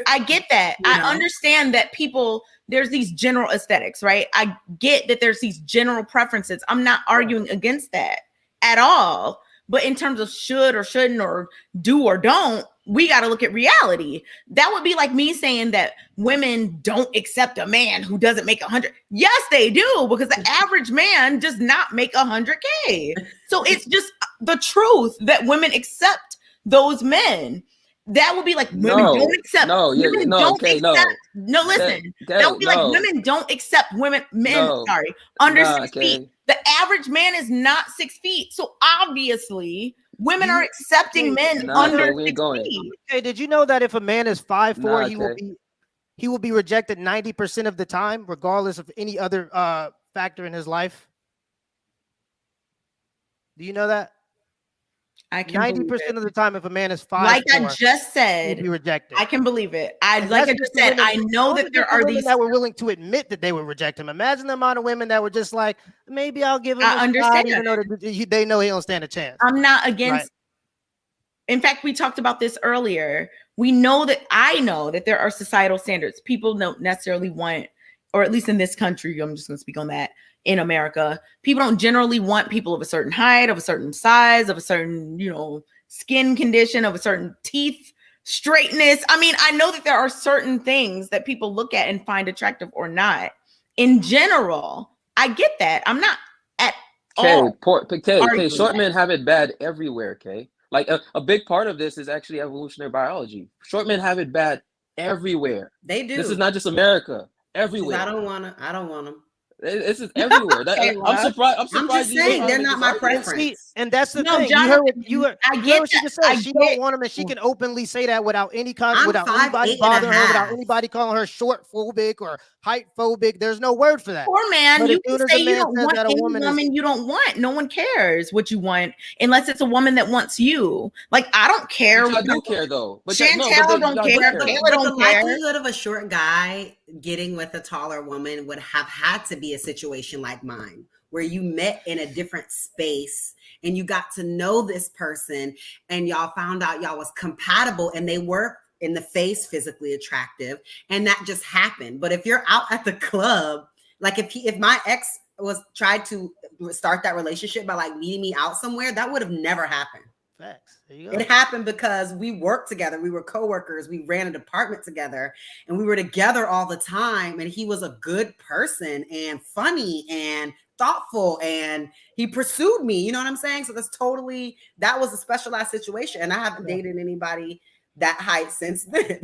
I get that. You I know? understand that people, there's these general aesthetics, right? I get that there's these general preferences. I'm not arguing against that at all. But in terms of should or shouldn't or do or don't, we got to look at reality. That would be like me saying that women don't accept a man who doesn't make 100. Yes, they do, because the average man does not make 100K. So it's just the truth that women accept those men. That would be like women don't accept. Women don't accept. No, listen. That would be like women don't accept men. Sorry, under 6 feet. The average man is not 6 feet. So obviously, women are accepting men under 6 feet. Okay, did you know that if a man is 5'4", he will be rejected 90% of the time, regardless of any other factor in his life? Do you know that? I can 90% of the time, if a man is 5'4", like I just said, he'll be rejected. I can believe it. And Like I just said, I know that there are women these that were willing to admit that they would reject him. Imagine the amount of women that were just like, maybe I'll give him I a understand. shot, even though they know he don't stand a chance. I'm not against. Right. In fact, we talked about this earlier. I know that there are societal standards. People don't necessarily want, or at least in this country, I'm just going to speak on that. In America, people don't generally want people of a certain height, of a certain size, of a certain, skin condition, of a certain teeth straightness. I mean, I know that there are certain things that people look at and find attractive or not. In general, I get that. I'm not at all. Kay, short men have it bad everywhere, Kay. Like a big part of this is actually evolutionary biology. Short men have it bad everywhere. They do. This is not just America. Everywhere. I don't want them. This is everywhere. I'm surprised. I'm just saying they're not my preference. And that's the thing. Jonathan, you heard what she just said. She don't want him, and she can openly say that without any without anybody bothering her, without anybody calling her short phobic or height phobic. There's no word for that. Poor man, but you can say you don't want any woman you don't want. No one cares what you want unless it's a woman that wants you. Like, I don't care. I do care though. But Chantelle don't care. Kayla don't care. The likelihood of a short guy getting with a taller woman would have had to be a situation like mine, where you met in a different space and you got to know this person and y'all found out y'all was compatible and they were in the face physically attractive, and that just happened. But if you're out at the club, like if my ex tried to start that relationship by like meeting me out somewhere, that would have never happened. Facts. There you go. It happened because we worked together. We were coworkers. We ran a department together and we were together all the time. And he was a good person and funny and thoughtful and he pursued me. You know what I'm saying? So that was a specialized situation. And I haven't dated anybody that height since then.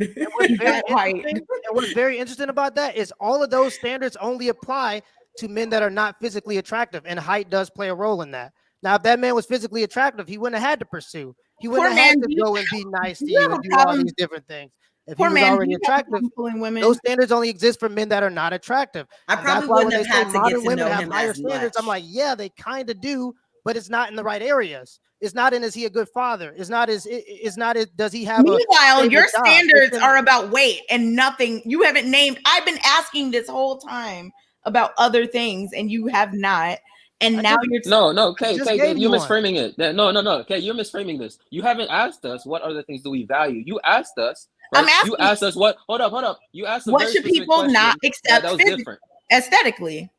What's very interesting about that is all of those standards only apply to men that are not physically attractive, and height does play a role in that. Now, if that man was physically attractive, he wouldn't have had to pursue. He wouldn't have had to go and be nice to you and do all these different things. If he was already attractive, those standards only exist for men that are not attractive. I probably wouldn't have had to get to know him higher as standards. much. I'm like, yeah, they kind of do, but it's not in the right areas. It's not in, is he a good father? It's not does he have Meanwhile, your standards are about weight and nothing. You haven't named. I've been asking this whole time about other things and you have not. And now you're Kay, you're misframing it. No, Kay, you're misframing this. You haven't asked us what other things do we value. You asked us. Right? I'm asking. You asked us what. Hold up. You asked. What should people not accept? That was different. Aesthetically.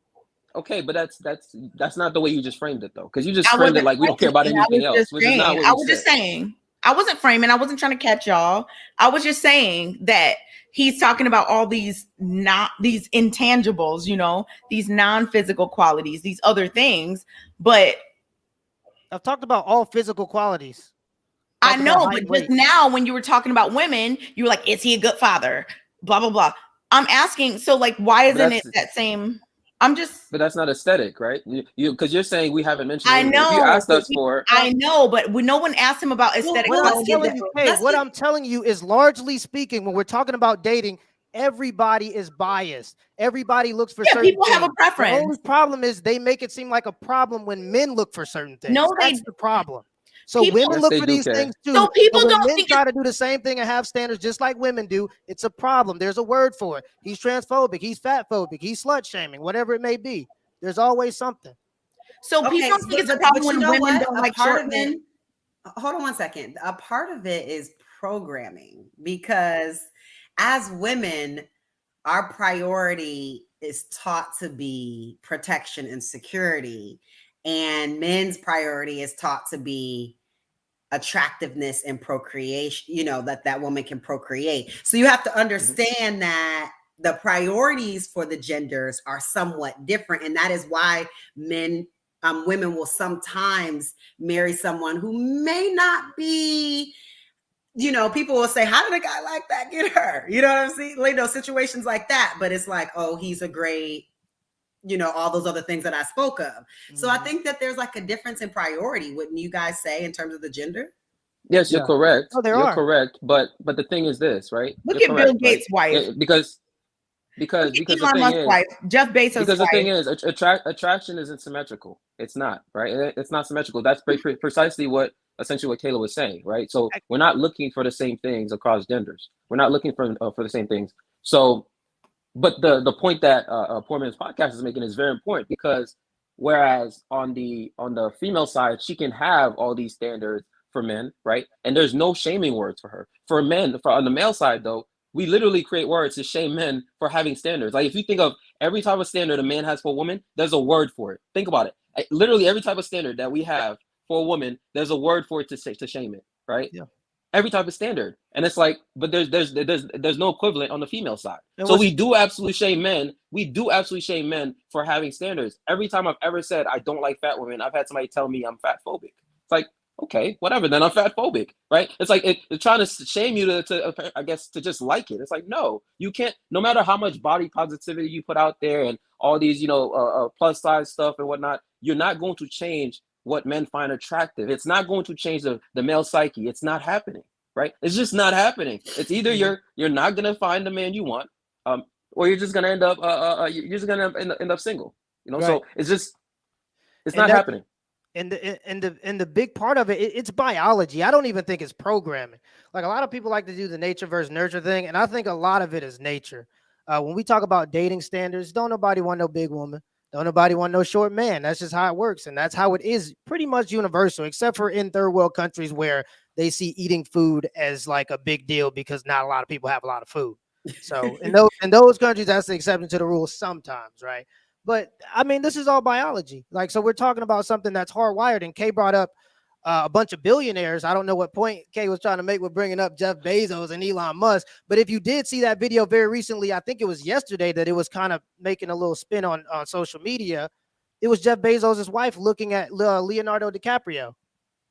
Okay, but that's not the way you just framed it though, because you just framed it like we don't care about anything else. Which is not what I was just saying. I wasn't framing. I wasn't trying to catch y'all. I was just saying that he's talking about all these intangibles, these non-physical qualities, these other things. But I've talked about all physical qualities. I know, but just now when you were talking about women, you were like, is he a good father? Blah, blah, blah. I'm asking, so like, why isn't it that same? But that's not aesthetic, right? Because you're saying we haven't mentioned. I know. If you asked us for. I know, but no one asked him about aesthetic. What I'm telling you is, largely speaking, when we're talking about dating, everybody is biased. Everybody looks for certain people things. Have a preference. The only problem is they make it seem like a problem when men look for certain things. No, that's the problem. So People- women Yes, look they for do, these Kay. things too. So people when don't men think try to do the same thing and have standards just like women do, it's a problem. There's a word for it. He's transphobic, he's fatphobic, he's slut shaming, whatever it may be. There's always something. so people Okay, don't think it's a but problem you when know women what? don't A like part short of men. it. Hold on one second. A part of it is programming, because as women, our priority is taught to be protection and security, and men's priority is taught to be attractiveness and procreation, you know, that woman can procreate. So you have to understand that the priorities for the genders are somewhat different, and that is why women will sometimes marry someone who may not be, you know, people will say, how did a guy like that get her? You know what I'm saying? Like, situations like that. But it's like, oh, he's a great, you know, all those other things that I spoke of. So I think that there's like a difference in priority, wouldn't you guys say, in terms of the gender? Yes, you're Yeah. correct. Oh, there You're are. correct. But the thing is this, right? Look You're at Bill correct, right? Gates' wife. Because Look the at thing Elon Musk's is, wife. Jeff Bezos' because the thing wife. is, attraction isn't symmetrical. It's not, right? It's not symmetrical. That's precisely what essentially what Kayla was saying, right? So we're not looking for the same things across genders. We're not looking for the same things. So, but the point that Poor Man's Podcast is making is very important, because whereas on the female side, she can have all these standards for men, right? And there's no shaming words for her. For men, on the male side though, we literally create words to shame men for having standards. Like if you think of every type of standard a man has for a woman, there's a word for it. Think about it. Literally every type of standard that we have for a woman, there's a word for it to shame it, right? Yeah. Every type of standard. And it's like, but there's no equivalent on the female side. And So what's- we do absolutely shame men. We do absolutely shame men for having standards. Every time I've ever said I don't like fat women, I've had somebody tell me I'm fat phobic. It's like, okay, whatever, then I'm fat phobic, right? It's like it's trying to shame you to I guess to just like it. It's like, no, you can't. No matter how much body positivity you put out there and all these, you know, plus size stuff and whatnot, you're not going to change what men find attractive. It's not going to change the male psyche. It's not happening, right? It's just not happening. It's either you're not gonna find the man you want, or you're just gonna end up you're just gonna end up single. You know, Right. so it's And not happening. And the big part of it, it's biology. I don't even think it's programming. Like a lot of people like to do the nature versus nurture thing, and I think a lot of it is nature. When we talk about dating standards, don't nobody want no big woman. Don't nobody want no short man. That's just how it works, and that's how it is pretty much universal, except for in third world countries where they see eating food as like a big deal because not a lot of people have a lot of food. So in those countries, that's the exception to the rule sometimes, right? But I mean, this is all biology. Like, so we're talking about something that's hardwired. And Kay brought up a bunch of billionaires. I don't know what point Kay was trying to make with bringing up Jeff Bezos and Elon Musk. But if you did see that video very recently, I think it was yesterday that it was kind of making a little spin on social media. It was Jeff Bezos' wife looking at Leonardo DiCaprio.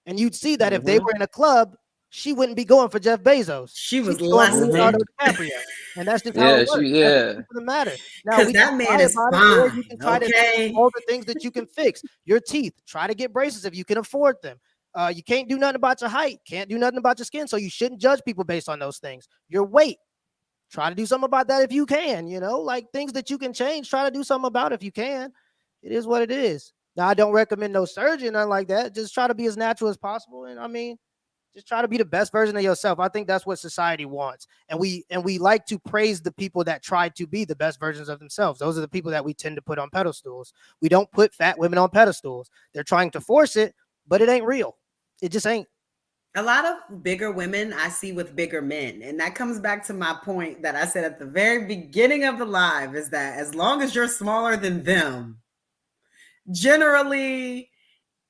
And you'd see that if they were in a club, she wouldn't be going for Jeff Bezos. She was going for lusting. Leonardo DiCaprio. And that's just how it works. That's the matter. Now, Because we that can man cry is about it, or you fine. can try to Okay. all the things that you can fix. Your teeth, try to get braces if you can afford them. You can't do nothing about your height, can't do nothing about your skin, so you shouldn't judge people based on those things. Your weight, try to do something about that if you can, you know, like things that you can change, try to do something about it if you can. It is what it is. Now, I don't recommend no surgery, nothing like that. Just try to be as natural as possible. And I mean, just try to be the best version of yourself. I think that's what society wants. And we like to praise the people that try to be the best versions of themselves. Those are the people that we tend to put on pedestals. We don't put fat women on pedestals. They're trying to force it, but it ain't real. It just ain't. A lot of bigger women I see with bigger men. And that comes back to my point that I said at the very beginning of the live, is that as long as you're smaller than them, generally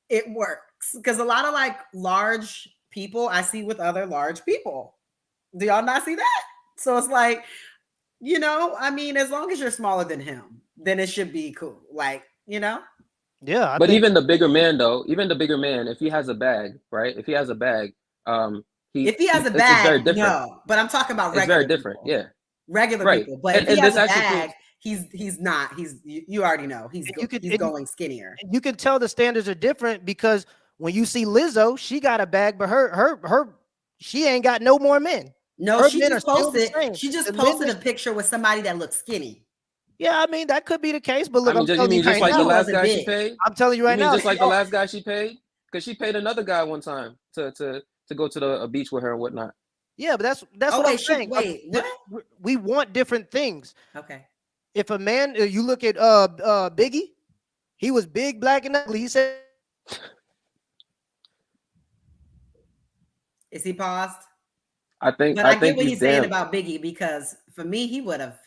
it works. Because a lot of like large people I see with other large people. Do y'all not see that? So it's like, you know, I mean, as long as you're smaller than him, then it should be cool. Like, you know? Yeah. But even the bigger man, though, if he has a bag, right? If he has a bag, if he has a it's very bag, different. No, but I'm talking about regular. It's very different, people. yeah. Regular right. people. But if he has a bag, he's not. You already know. He's going skinnier. You can tell the standards are different because when you see Lizzo, she got a bag, but her she ain't got no more men. No, her she men just are still posted. the same. She just The posted men a picture with somebody that looks skinny. Yeah, I mean that could be the case, but look, I mean, I'm telling you just right like now, the last guy she paid. I'm telling you right now, just like the last guy she paid. because she paid another guy one time to go to the beach with her and whatnot. Yeah, but that's Oh, what I'm wait, saying. wait, what? We want different things. Okay. If a man, you look at Biggie, he was big, black, and ugly. He said, Is he paused? I think But I get what he's he's saying damned. about Biggie, because for me, he would have.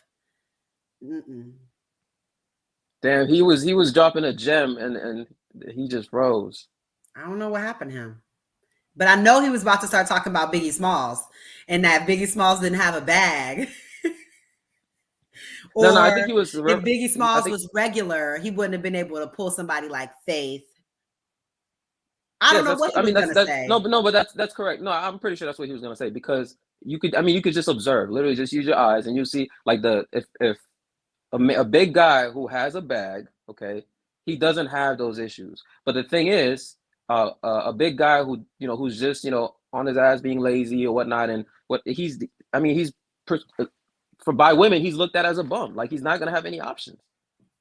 Damn, he was dropping a gem and he just froze. I don't know what happened to him. But I know he was about to start talking about Biggie Smalls, and that Biggie Smalls didn't have a bag. Or No, I think he was. if Biggie Smalls was regular, he wouldn't have been able to pull somebody like Faith. I don't know what he was going to say. But that's correct. No, I'm pretty sure that's what he was going to say, because you could just observe, literally just use your eyes and you see, like, if a big guy who has a bag, okay, he doesn't have those issues. But the thing is, a big guy who, who's just, on his ass being lazy or whatnot, and by women, he's looked at as a bum. Like, he's not going to have any options.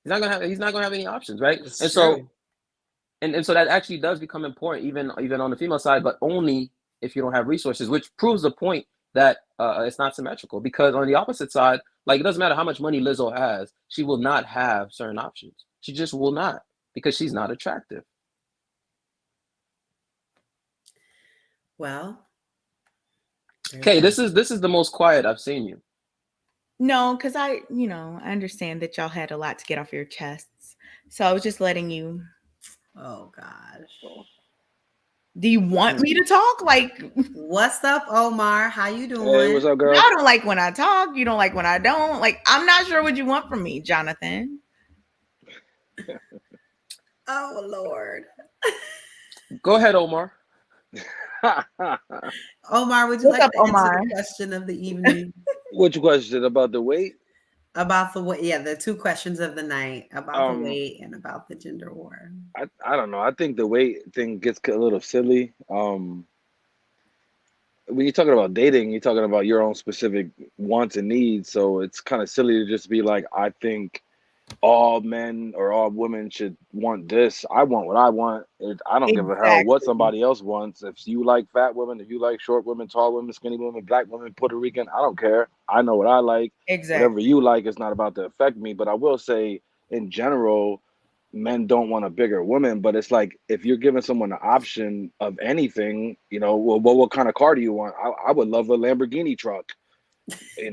He's not going to have any options, right? It's and true. so that actually does become important, even on the female side, but only if you don't have resources, which proves the point that it's not symmetrical. Because on the opposite side, like, it doesn't matter how much money Lizzo has, she will not have certain options. She just will not, because she's not attractive. Well, okay, this is the most quiet I've seen you. No, because I understand that y'all had a lot to get off your chests, so I was just letting you. Oh gosh. Do you want me to talk? Like, what's up, Omar? How you doing? Hey, what's up, girl? Y'all don't like when I talk. You don't like when I don't. Like, I'm not sure what you want from me, Jonathan. Oh Lord. Go ahead, Omar. Omar, would you What's like up, to answer Omar? the question of the evening? Which question about the weight? About the weight, yeah, the two questions of the night, about the weight and about the gender war. I don't know. I think the weight thing gets a little silly. When you're talking about dating, you're talking about your own specific wants and needs. So it's kind of silly to just be like, I think all men or all women should want this. I want what I want. I don't give a hell what somebody else wants. If you like fat women, if you like short women, tall women, skinny women, black women, Puerto Rican, I don't care. I know what I like. Exactly. Whatever you like is not about to affect me. But I will say, in general, men don't want a bigger woman. But it's like, if you're giving someone an option of anything, well, what kind of car do you want? I would love a Lamborghini truck. I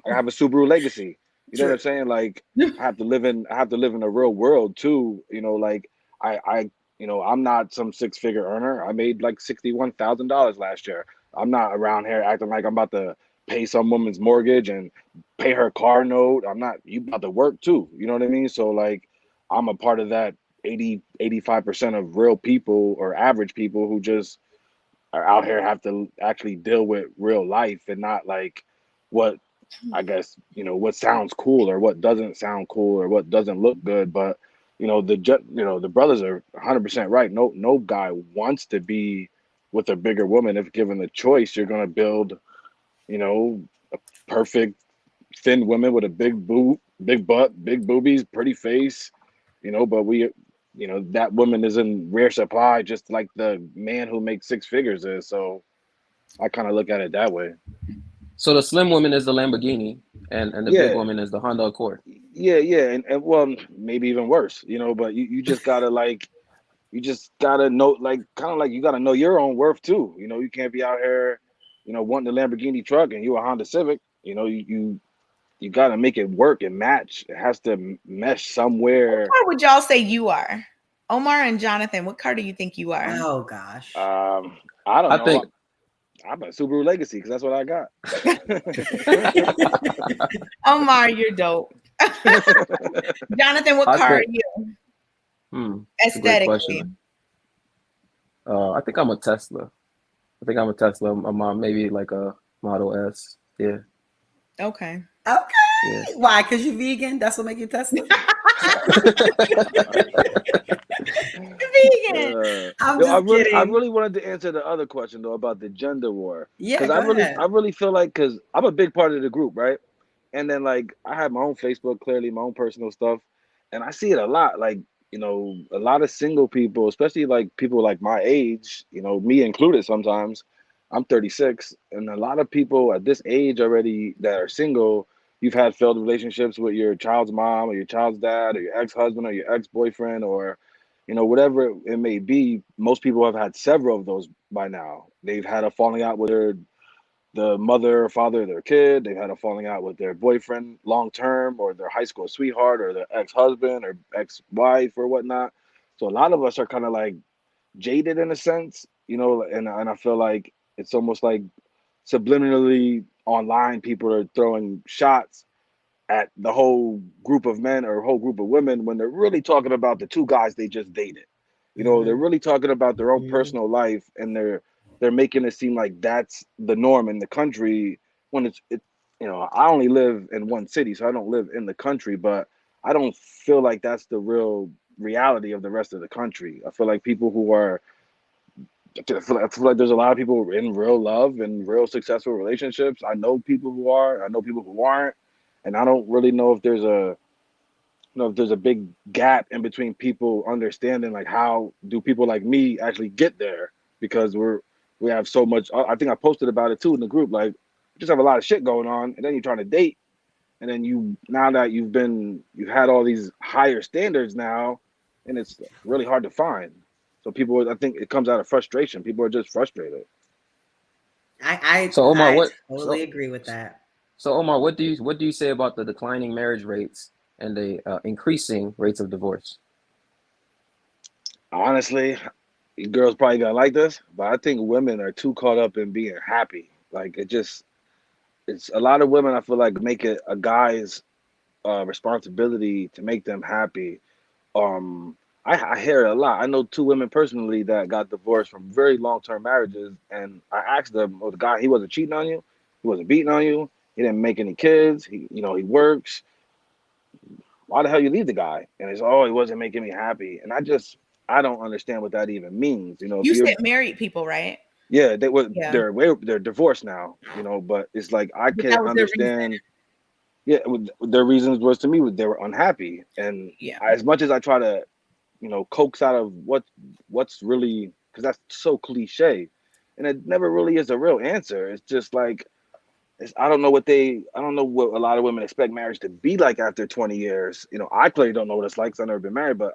have a Subaru Legacy. You know what I'm saying? Like, I have to live in the real world too. Like, I'm not some six-figure earner. I made like $61,000 last year. I'm not around here acting like I'm about to pay some woman's mortgage and pay her car note. I'm not. You about to work too. You know what I mean? So like, I'm a part of that 85% of real people or average people who just are out here, have to actually deal with real life and not like what, I guess, what sounds cool or what doesn't sound cool or what doesn't look good. But the brothers are 100% right. No guy wants to be with a bigger woman. If given the choice, you're gonna build, a perfect thin woman with a big butt, big boobies, pretty face. But that woman is in rare supply, just like the man who makes six figures is. So I kind of look at it that way. So the slim woman is the Lamborghini, and the big woman is the Honda Accord. Yeah, and well, maybe even worse, But you just gotta know, like, kind of like, you gotta know your own worth too. You can't be out here, wanting the Lamborghini truck and you a Honda Civic. You gotta make it work and match. It has to mesh somewhere. What car would y'all say you are? Omar and Jonathan, what car do you think you are? Oh gosh. I don't know. I'm a Subaru Legacy because that's what I got. Omar, you're dope. Jonathan, what car are you? Aesthetically. I think I'm a Tesla. I'm maybe like a Model S. Yeah. Okay. Yeah. Why? Because you're vegan? That's what makes you Tesla? Vegan. I really wanted to answer the other question though about the gender war. Yeah, because I really feel like, because I'm a big part of the group, right? And then like I have my own Facebook, clearly my own personal stuff, and I see it a lot. Like you know, a lot of single people, especially like people like my age, you know, me included sometimes. I'm 36, and a lot of people at this age already that are single, you've had failed relationships with your child's mom or your child's dad or your ex-husband or your ex-boyfriend or, you know, whatever it may be. Most people have had several of those by now. They've had a falling out with the mother or father of their kid. They've had a falling out with their boyfriend long term or their high school sweetheart or their ex-husband or ex-wife or whatnot. So a lot of us are kind of like jaded in a sense, you know, and I feel like it's almost like subliminally online people are throwing shots at the whole group of men or whole group of women when they're really talking about the two guys they just dated. You know, they're really talking about their own personal life, and they're making it seem like that's the norm in the country when it you know, I only live in one city, so I don't live in the country, but I don't feel like that's the real reality of the rest of the country. I feel like people who are I feel like there's a lot of people in real love and real successful relationships. I know people who are, I know people who aren't, and I don't really know if there's a if there's a big gap in between people understanding like how do people like me actually get there because we have so much. I think I posted about it too in the group. Like, we just have a lot of shit going on, and then you're trying to date, and then now that you've had all these higher standards now, and it's really hard to find. So people, I think it comes out of frustration. People are just frustrated. So Omar, I what? totally agree with that. So Omar, what do you say about the declining marriage rates and the increasing rates of divorce? Honestly, you girls probably gonna like this, but I think women are too caught up in being happy. Like it's a lot of women. I feel like make it a guy's responsibility to make them happy. Um, I hear it a lot. I know two women personally that got divorced from very long-term marriages, and I asked them, "Oh, the guy, he wasn't cheating on you, he wasn't beating on you, he didn't make any kids, he works. Why the hell you leave the guy?" And it's, "Oh, he wasn't making me happy." And I don't understand what that even means. You know, if You you're said married people, right? yeah, Yeah. they're divorced now, but it's like I But that can't was their reason. understand. Yeah, their reasons was to me they were unhappy, and Yeah. as much as I try to coax out of what's really, because that's so cliche, and it never really is a real answer. It's just like I don't know what a lot of women expect marriage to be like after 20 years. I clearly don't know what it's like because I've never been married, but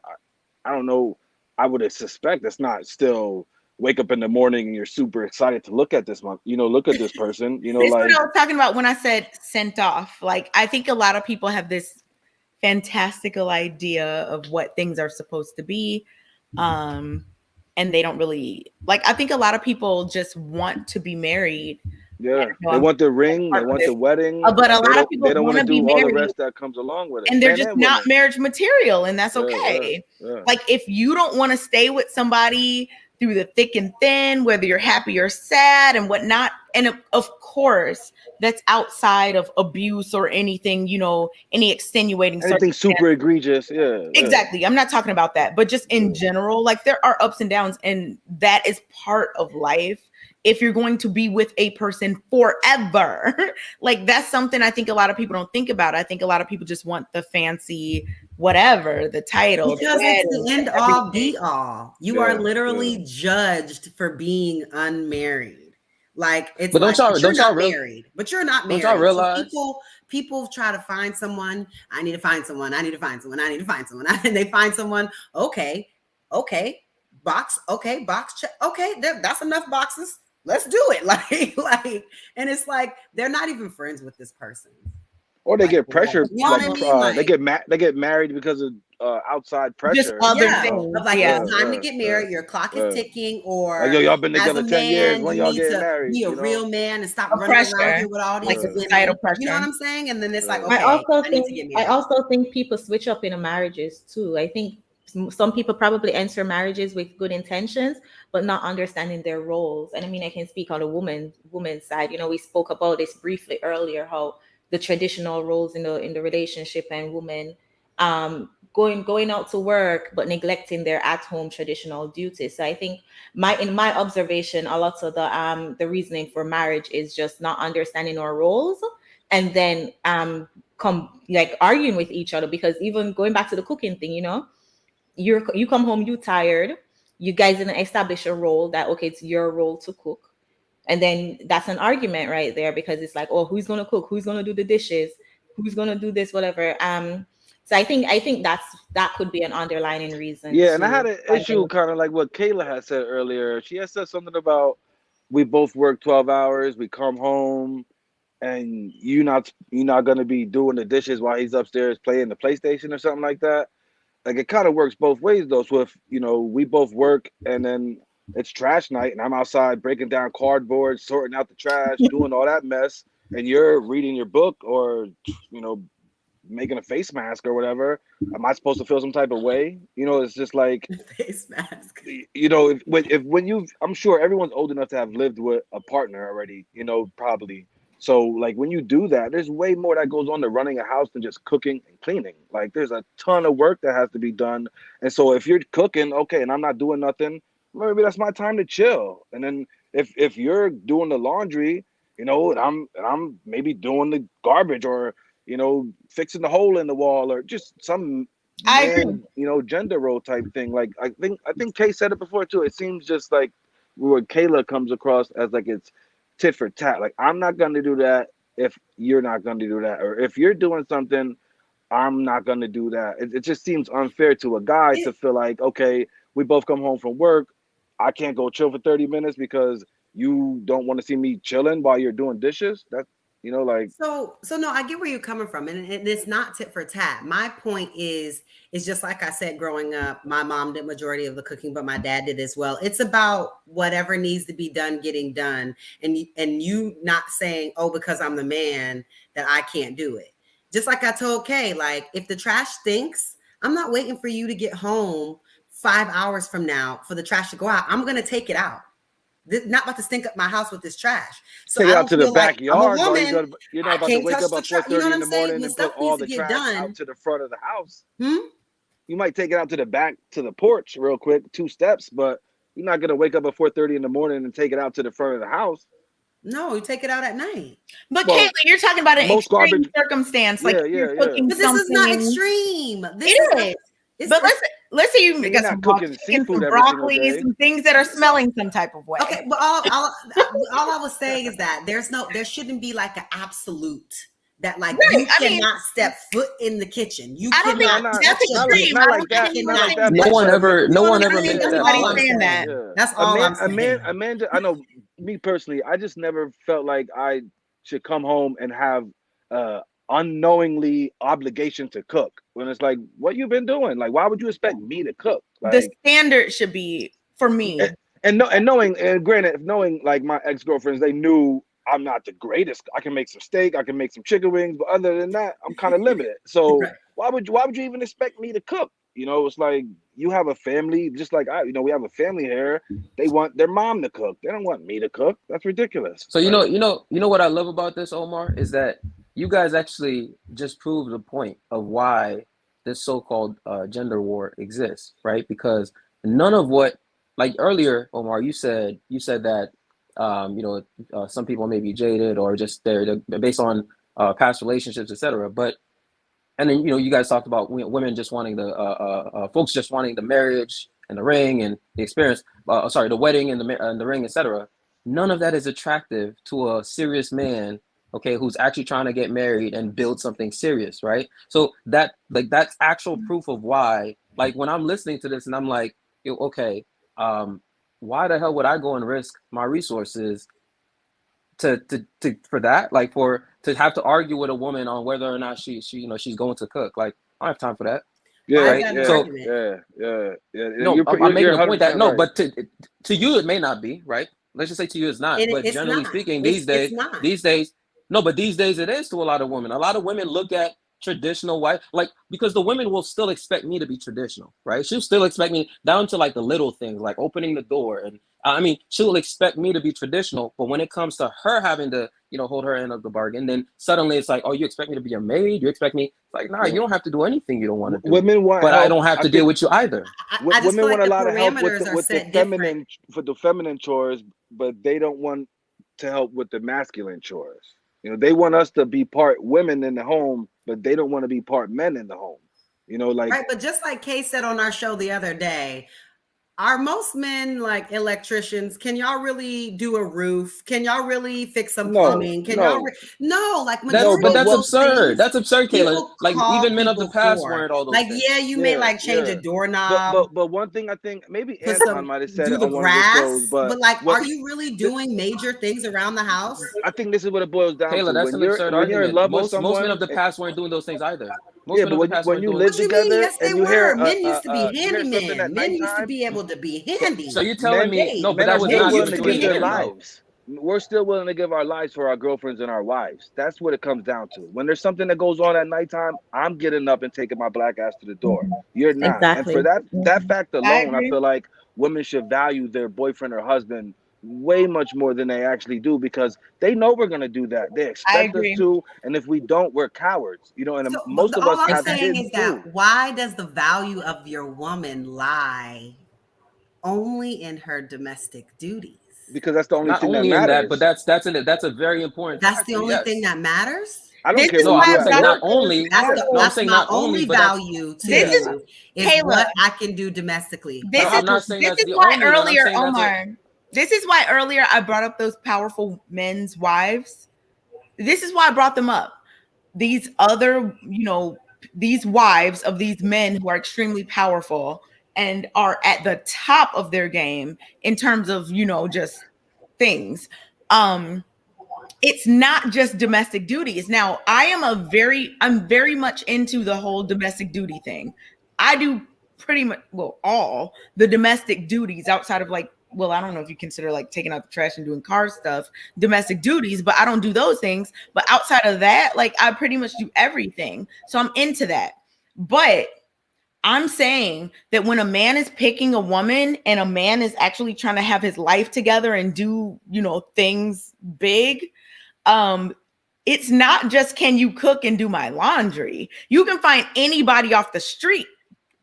I don't know. I would suspect it's not still wake up in the morning and you're super excited to look at this look at this person, This is what like I was talking about when I said sent off. Like, I think a lot of people have this fantastical idea of what things are supposed to be. And they don't really I think a lot of people just want to be married. yeah, they want the ring, they want the wedding, but a and lot of people they don't want want to to be do all the married, rest that comes along with it. and they're Men just and not women. marriage material, and that's Yeah, okay. yeah. Like, if you don't want to stay with somebody through the thick and thin, whether you're happy or sad and whatnot, and of course that's outside of abuse or anything, any extenuating Anything super egregious. Yeah. Exactly. I'm not talking about that, but just in general, like, there are ups and downs, and that is part of life. If you're going to be with a person forever, like, that's something I think a lot of people don't think about. I think a lot of people just want the fancy, whatever, the title, because it's the end all be all. You are literally judged for being unmarried. Like, it's But like, don't you're y'all not married, but you're not married. Don't y'all realize? So people try to find someone. I need to find someone. I need to find someone. I need to find someone. And they find someone. Okay, box. Okay, box check. Okay, that's enough boxes. Let's do it. Like, and it's like they're not even friends with this person. Or they get pressure. You know what I mean? They get married because of outside pressure. Just other things. It's time to get married. Your clock is ticking. Or like, yo, y'all been together as a 10 man, years. When you y'all need getting to married? be a real man and stop running pressure. around here with all these societal pressure. You know what I'm saying? And then it's like, okay, I also think people switch up in a marriages too. I think some people probably enter marriages with good intentions, but not understanding their roles. And I mean, I can speak on the woman's side. We spoke about this briefly earlier, how the traditional roles in the relationship, and women going out to work but neglecting their at-home traditional duties. So I think in my observation, a lot of the reasoning for marriage is just not understanding our roles, and then come like arguing with each other, because even going back to the cooking thing, you come home, you tired, you guys didn't establish a role that, okay, it's your role to cook. And then that's an argument right there, because it's like, oh, who's going to cook? Who's going to do the dishes? Who's going to do this, whatever. So I think that could be an underlying reason Yeah, and I to had an issue kind of like what Kayla had said earlier. She had said something about we both work 12 hours, we come home, and you're not gonna be doing the dishes while he's upstairs playing the PlayStation or something like that. Like it kind of works both ways though. So if we both work and then it's trash night and I'm outside breaking down cardboard, sorting out the trash, doing all that mess, and you're reading your book or making a face mask or whatever, am I supposed to feel some type of way? It's just like Face mask. I'm sure everyone's old enough to have lived with a partner already, probably. So like when you do that, there's way more that goes on to running a house than just cooking and cleaning. Like there's a ton of work that has to be done. And so if you're cooking, okay, and I'm not doing nothing, maybe that's my time to chill. And then if you're doing the laundry, and I'm maybe doing the garbage or fixing the hole in the wall or just some I agree. gender role type thing. Like I think Kay said it before too. It seems just like what Kayla comes across as like it's tit for tat. Like I'm not going to do that if you're not going to do that, or if you're doing something, I'm not going to do that. It just seems unfair to a guy to feel like, okay, we both come home from work, I can't go chill for 30 minutes because you don't want to see me chilling while you're doing dishes. That's like so no, I get where you're coming from, and it's not tit for tat. My point is just like I said, growing up, my mom did majority of the cooking, but my dad did as well. It's about whatever needs to be done getting done, and you not saying, oh, because I'm the man that I can't do it. Just like I told Kay, like if the trash stinks, I'm not waiting for you to get home 5 hours from now for the trash to go out. I'm gonna take it out. Not about to stink up my house with this trash. So take it I out don't to the feel like I'm a backyard. woman. You're not about to wake up at 4:30 in the morning and put all the trash out to the front of the house. You might take it out to the back to the porch real quick, 2 steps, but you're not gonna wake up at 4:30 in the morning and take it out to the front of the house. No, you take it out at night. But Kayla, you're talking about an extreme garbage circumstance, like you're cooking But this is not extreme. But let's say you got some seafood, some broccoli, some things that are smelling some type of way. Okay, but all I was saying is that there shouldn't be like an absolute that like you cannot step foot in the kitchen. You cannot. That's extreme. No one ever made that. That's all I'm saying. Amanda, I know me personally, I just never felt like I should come home and have unknowingly obligation to cook when it's like, what you been doing? Like, why would you expect me to cook? Like, the standard should be for me. And knowing like my ex-girlfriends, they knew I'm not the greatest. I can make some steak, I can make some chicken wings, but other than that, I'm kind of limited. So why would you even expect me to cook? It's like you have a family, just like we have a family here. They want their mom to cook. They don't want me to cook. That's ridiculous. So you know what I love about this, Omar, is that you guys actually just proved the point of why this so-called gender war exists, right? Because none of what, like earlier, Omar, you said that some people may be jaded or just they're based on past relationships, etc. And then you guys talked about women just wanting the folks just wanting the marriage and the ring and the experience. The wedding and the ring, etc. None of that is attractive to a serious man, okay, who's actually trying to get married and build something serious, right? So that's actual proof of why. Like when I'm listening to this and I'm like, okay, why the hell would I go and risk my resources to for that? Like to have to argue with a woman on whether or not she's going to cook. Like I don't have time for that. I'm making a point that but to you it may not be, right? Let's just say to you it's not. But generally speaking, these days it is to a lot of women. A lot of women look at traditional wife, like, because the women will still expect me to be traditional, right? She'll still expect me down to like the little things, like opening the door, and she'll expect me to be traditional. But when it comes to her having to hold her end of the bargain, then suddenly it's like, oh, you expect me to be a maid? You expect me? It's like, nah, you don't have to do anything you don't want to do. Women want, but I don't have to deal with you either. Women want a lot of help with the feminine chores, but they don't want to help with the masculine chores. They want us to be part women in the home, but they don't want to be part men in the home. You know, like right. But just like Kay said on our show the other day, are most men like electricians? Can y'all really do a roof? Can y'all really fix some plumbing? Can y'all? No, like no, but that's of absurd. That's absurd, Kayla. people Like call even men of the people past for. weren't all those Like, things. yeah, you may like change a doorknob. But one thing I think maybe put Anton some, might have said do it the on one of the grass, shows, but like, are you really doing major things around the house? I think this is what it boils down Kayla, to. that's an absurd When you're in argument. love with Most someone, men of the past weren't doing those things either. Most yeah, men but of the past when weren't you doing live those things. What you mean? together Yes, they and you were. hear Men used to be you hear something handymen. at Men used to nighttime, be able to be handy. So you're telling me no, but men that are was still not willing you to doing give it their again, though. lives. We're still willing to give our lives for our girlfriends and our wives. That's what it comes down to. When there's something that goes on at nighttime, I'm getting up and taking my black ass to the door. You're not. Exactly. And for that fact alone, I agree. feel like women should value their boyfriend or husband way much more than they actually do, because they know we're going to do that. They expect us to, and if we don't, we're cowards. You know, and So, most of us all I'm have saying kids is that too. why does the value of your woman lie only in her domestic duties? Because that's the only Not thing that only in that, matters. but that's a very important That's the factor. only Yes. thing that matters. I don't This care is what No, you why do I'm at saying brother- not work. only. That's No, I'm that's saying my not only only, but that's value to This is- you is Kayla. what I can do domestically. This No, is I'm not saying this that's is the why only one. I'm earlier, saying that's Omar. This is why earlier I brought up those powerful men's wives. This is why I brought them up. These other, these wives of these men who are extremely powerful and are at the top of their game in terms of, just things. It's not just domestic duties. Now, I'm very much into the whole domestic duty thing. I do pretty much, all the domestic duties outside of I don't know if you consider taking out the trash and doing car stuff, domestic duties, but I don't do those things. But outside of that, I pretty much do everything. So I'm into that. But I'm saying that when a man is picking a woman and a man is actually trying to have his life together and do, things big, it's not just can you cook and do my laundry. You can find anybody off the street,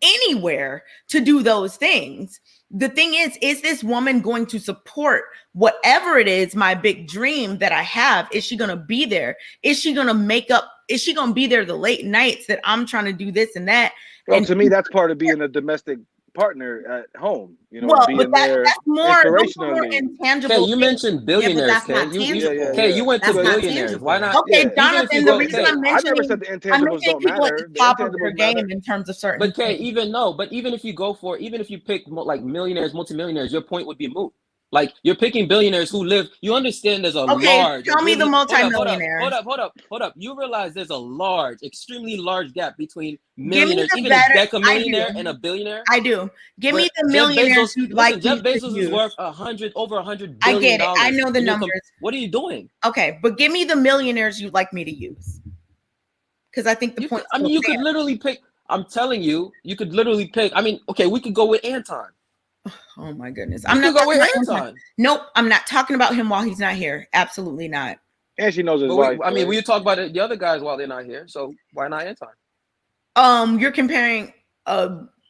anywhere, to do those things. The thing is this woman going to support whatever it is, my big dream that I have? Is she going to be there? Is she going to is she going to be there the late nights that I'm trying to do this and that? Well, and to me, that's part of being a domestic partner at home. Being there that's more inspirationally. intangible. Okay, you mentioned billionaires. Yeah, You went to That's not billionaires. tangible. Why not? Okay, Jonathan, the reason I'm I mentioning, never said the intangibles don't people at matter. the top of intangibles their matter. game in terms of certain But things. even if you pick millionaires, multimillionaires, your point would be moot. You're picking billionaires who live. You understand there's a large. Tell me the multimillionaire. Hold up. You realize there's a large, extremely large gap between Give me millionaires, the even better- a decamillionaire I do. and a billionaire. I do. Give me the Jeff millionaires Bezos, you'd like Jeff me to Bezos is use. worth over $100 billion. I get it. I know the numbers. What are you doing? Okay, but give me the millionaires you'd like me to use. Because I think the point. You could literally pick. I'm telling you, you could literally pick. Okay, we could go with Anton. Oh my goodness. I'm not going with Anton. Nope, I'm not talking about him while he's not here. Absolutely not. And she knows his wife. We talk about the other guys while they're not here. So why not Anton? You're comparing.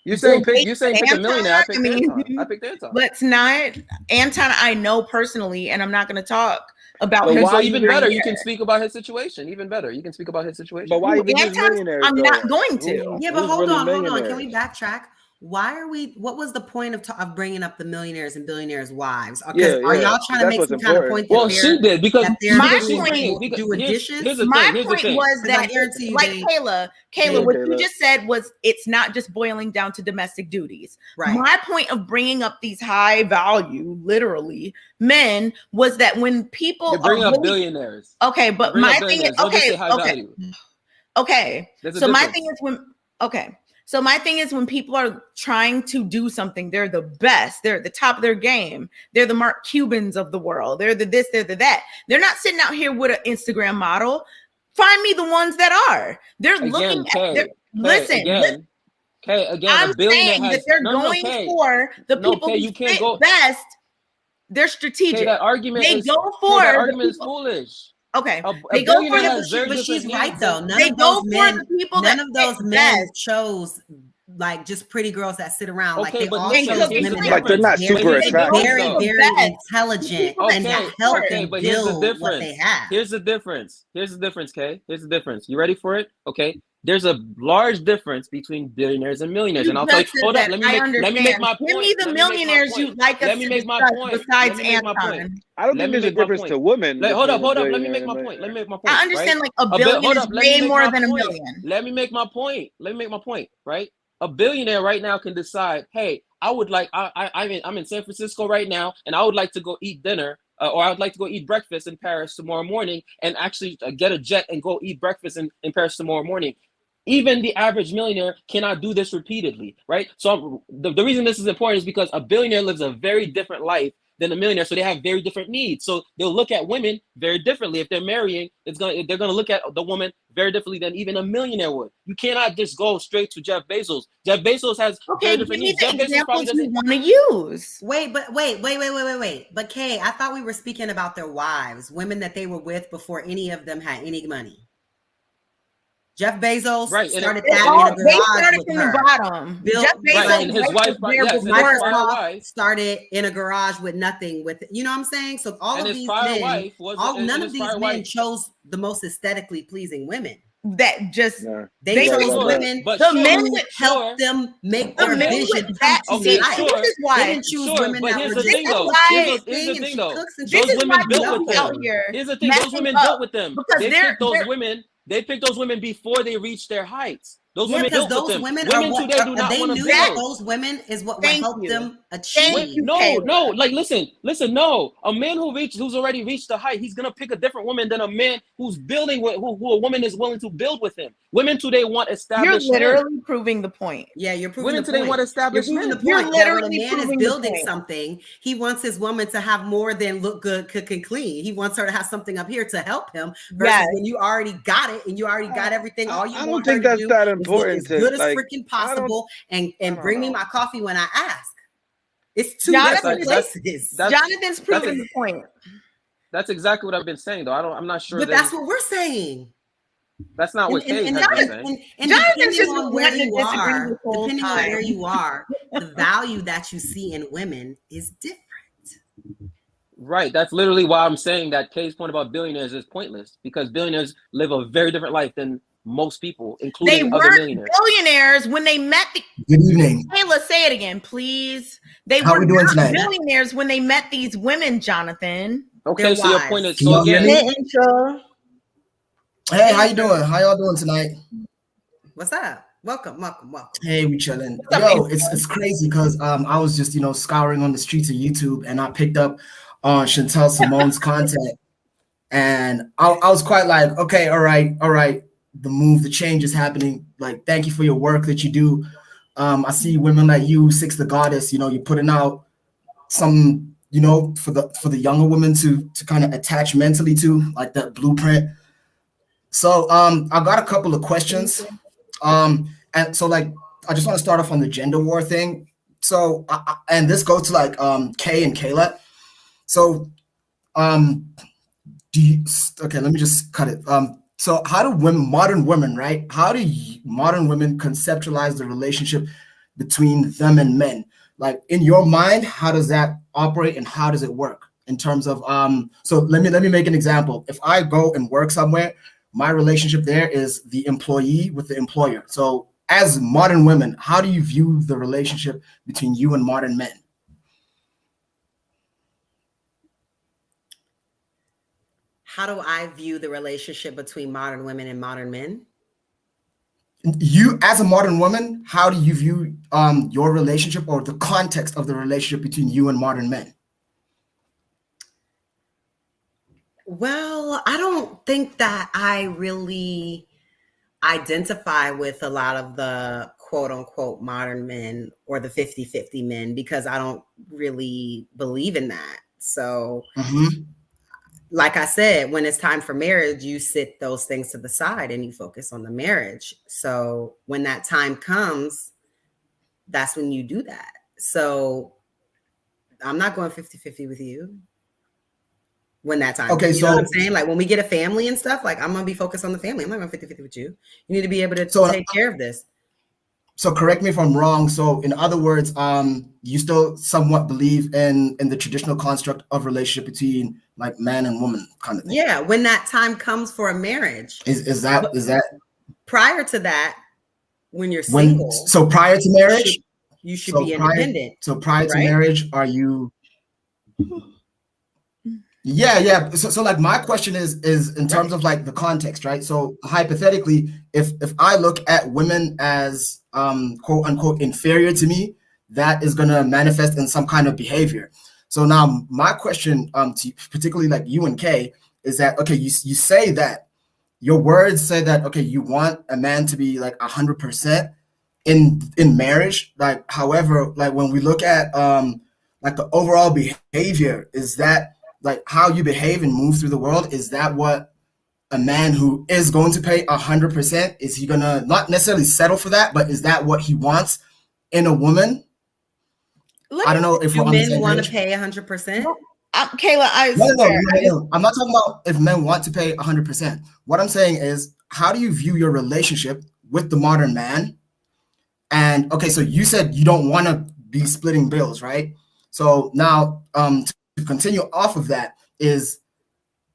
You're saying pick a millionaire. I picked Anton. I picked Anton. Let's not. Anton, I know personally, and I'm not going to talk about him. So even better, you can speak about his situation. Even better, you can speak about his situation. But why even use millionaires? I'm not going to. Yeah, but hold on. Can we backtrack? What was the point of bringing up the millionaires and billionaires' wives? Are y'all trying to make some kind of point? Well, she did, because my point was that, Kayla, what you just said was it's not just boiling down to domestic duties. Right. My point of bringing up these high value, literally, men was that when people bring up billionaires. Okay, but my thing is okay. So my thing is when people are trying to do something, they're the best. They're at the top of their game. They're the Mark Cubans of the world. They're the this, they're the that. They're not sitting out here with an Instagram model. Find me the ones that are. They're looking at. Listen. I'm a billionaire saying that they're going for the people who fit best. They're strategic. That argument is foolish. Okay, they go for but she's right though. None of those men chose like just pretty girls that sit around. Like Okay, they but all listen, chose here's the women Like they're not very, super Here's the attractive. very, though. very intelligent and Okay, help okay, them but here's the build what they difference. have. Here's the difference. Here's the difference, Kay. Here's the difference. You ready for it? Okay. There's a large difference between billionaires and millionaires, and I'll tell you. Hold up. Let me make my point. Give me the millionaires you'd like us to discuss besides Anton. I don't think there's a difference to women. Hold up. between Let me make billionaire my and point. Let me make my point. I understand, right? like a billion is way more than a point. million. Let me make my point. Right? A billionaire right now can decide, hey, I would like, I'm in San Francisco right now, and I would like to go eat dinner, or I would like to go eat breakfast in Paris tomorrow morning, and actually get a jet and go eat breakfast in Paris tomorrow morning. Even the average millionaire cannot do this repeatedly, right? So the reason this is important is because a billionaire lives a very different life than a millionaire, so they have very different needs. So they'll look at women very differently. If they're marrying, they're gonna look at the woman very differently than even a millionaire would. You cannot just go straight to Jeff Bezos. Jeff Bezos has very different needs. Jeff Bezos probably doesn't want to use. Wait. But Kay, I thought we were speaking about their wives, women that they were with before any of them had any money. Jeff Bezos started that in a garage. They started with from her. the bottom. Jeff Bezos and his wife, Microsoft started in a garage with nothing. With you know what I'm saying? So all of these men, none of these men chose the most aesthetically pleasing women. That just they chose women the men who helped them make their vision come to life. This is why they didn't choose women but that here's were the thing, though. Here's the thing, though. Those women built with them. Here's the thing. Those women built with them. They picked those women. They picked those women before they reached their heights. Those women built with them. Women today do not want to build. Those women is what will help them achieve. No. Like, listen. No, a man who's already reached the height, he's gonna pick a different woman than a man who's building with who a woman is willing to build with him. Women today want established. You're literally proving the point. Yeah, you're proving women the today point. want established. You're proving the point. That when a man is building something, he wants his woman to have more than look good, cook, and clean. He wants her to have something up here to help him. Versus when you already got it and you already got everything. All you want her to do that important is look as good as freaking possible and bring me my coffee when I ask. It's two different places. Jonathan's proving the point. That's exactly what I've been saying, though. I'm not sure. But that's what we're saying. That's not what Kay has been saying. And depending on where you are, the value that you see in women is different. Right. That's literally why I'm saying that Kay's point about billionaires is pointless, because billionaires live a very different life than most people, including other millionaires. Billionaires when they met the. Good evening. Kayla, say it again, please. How are we doing tonight? Billionaires when they met these women, Jonathan. Okay, so your point is Hey, how you doing? How y'all doing tonight? What's up? Welcome. Hey, we chilling. Yo, it's crazy because I was just scouring on the streets of YouTube and I picked up on Chantelle Simone's content, and I was quite like, okay, all right, the change is happening. Like, thank you for your work that you do. I see women like you, Six the Goddess. You're putting out some, for the younger women to kind of attach mentally to, like that blueprint. So I got a couple of questions. And so like I just want to start off on the gender war thing. So and this goes to like Kay and Kayla. So let me just cut it. So how do modern women conceptualize the relationship between them and men? Like in your mind, how does that operate and how does it work in terms of so let me make an example. If I go and work somewhere, my relationship there is the employee with the employer. So as modern women, how do you view the relationship between you and modern men? How do I view the relationship between modern women and modern men? You, as a modern woman, how do you view your relationship or the context of the relationship between you and modern men? Well, I don't think that I really identify with a lot of the quote unquote modern men or the 50-50 men because I don't really believe in that. So like I said, when it's time for marriage, you sit those things to the side and you focus on the marriage. So when that time comes, that's when you do that. So I'm not going 50-50 with you. When that time, okay, you know what I'm saying? Like when we get a family and stuff, like I'm gonna be focused on the family. I'm not going 50-50 with you. You need to be able to take care of this. So correct me if I'm wrong. So in other words, you still somewhat believe in the traditional construct of relationship between like man and woman kind of thing. Yeah, when that time comes for a marriage. Is that prior to that, when you're single? So prior to marriage, you should be independent. So prior to marriage, are you? Yeah. So like my question is in terms of like the context, right? So hypothetically, if I look at women as quote unquote inferior to me, that is gonna manifest in some kind of behavior. So now my question to particularly like you and Kay is that okay, you say that your words say that okay, you want a man to be like 100% in marriage. Like however, like when we look at like the overall behavior, is that like how you behave and move through the world, is that what a man who is going to pay 100%, is he gonna not necessarily settle for that, but is that what he wants in a woman? I don't know if we're on the same men want page. to pay 100%. Kayla, no. I'm not talking about if men want to pay 100%. What I'm saying is, how do you view your relationship with the modern man? And okay, so you said you don't want to be splitting bills, right? So now to continue off of that is,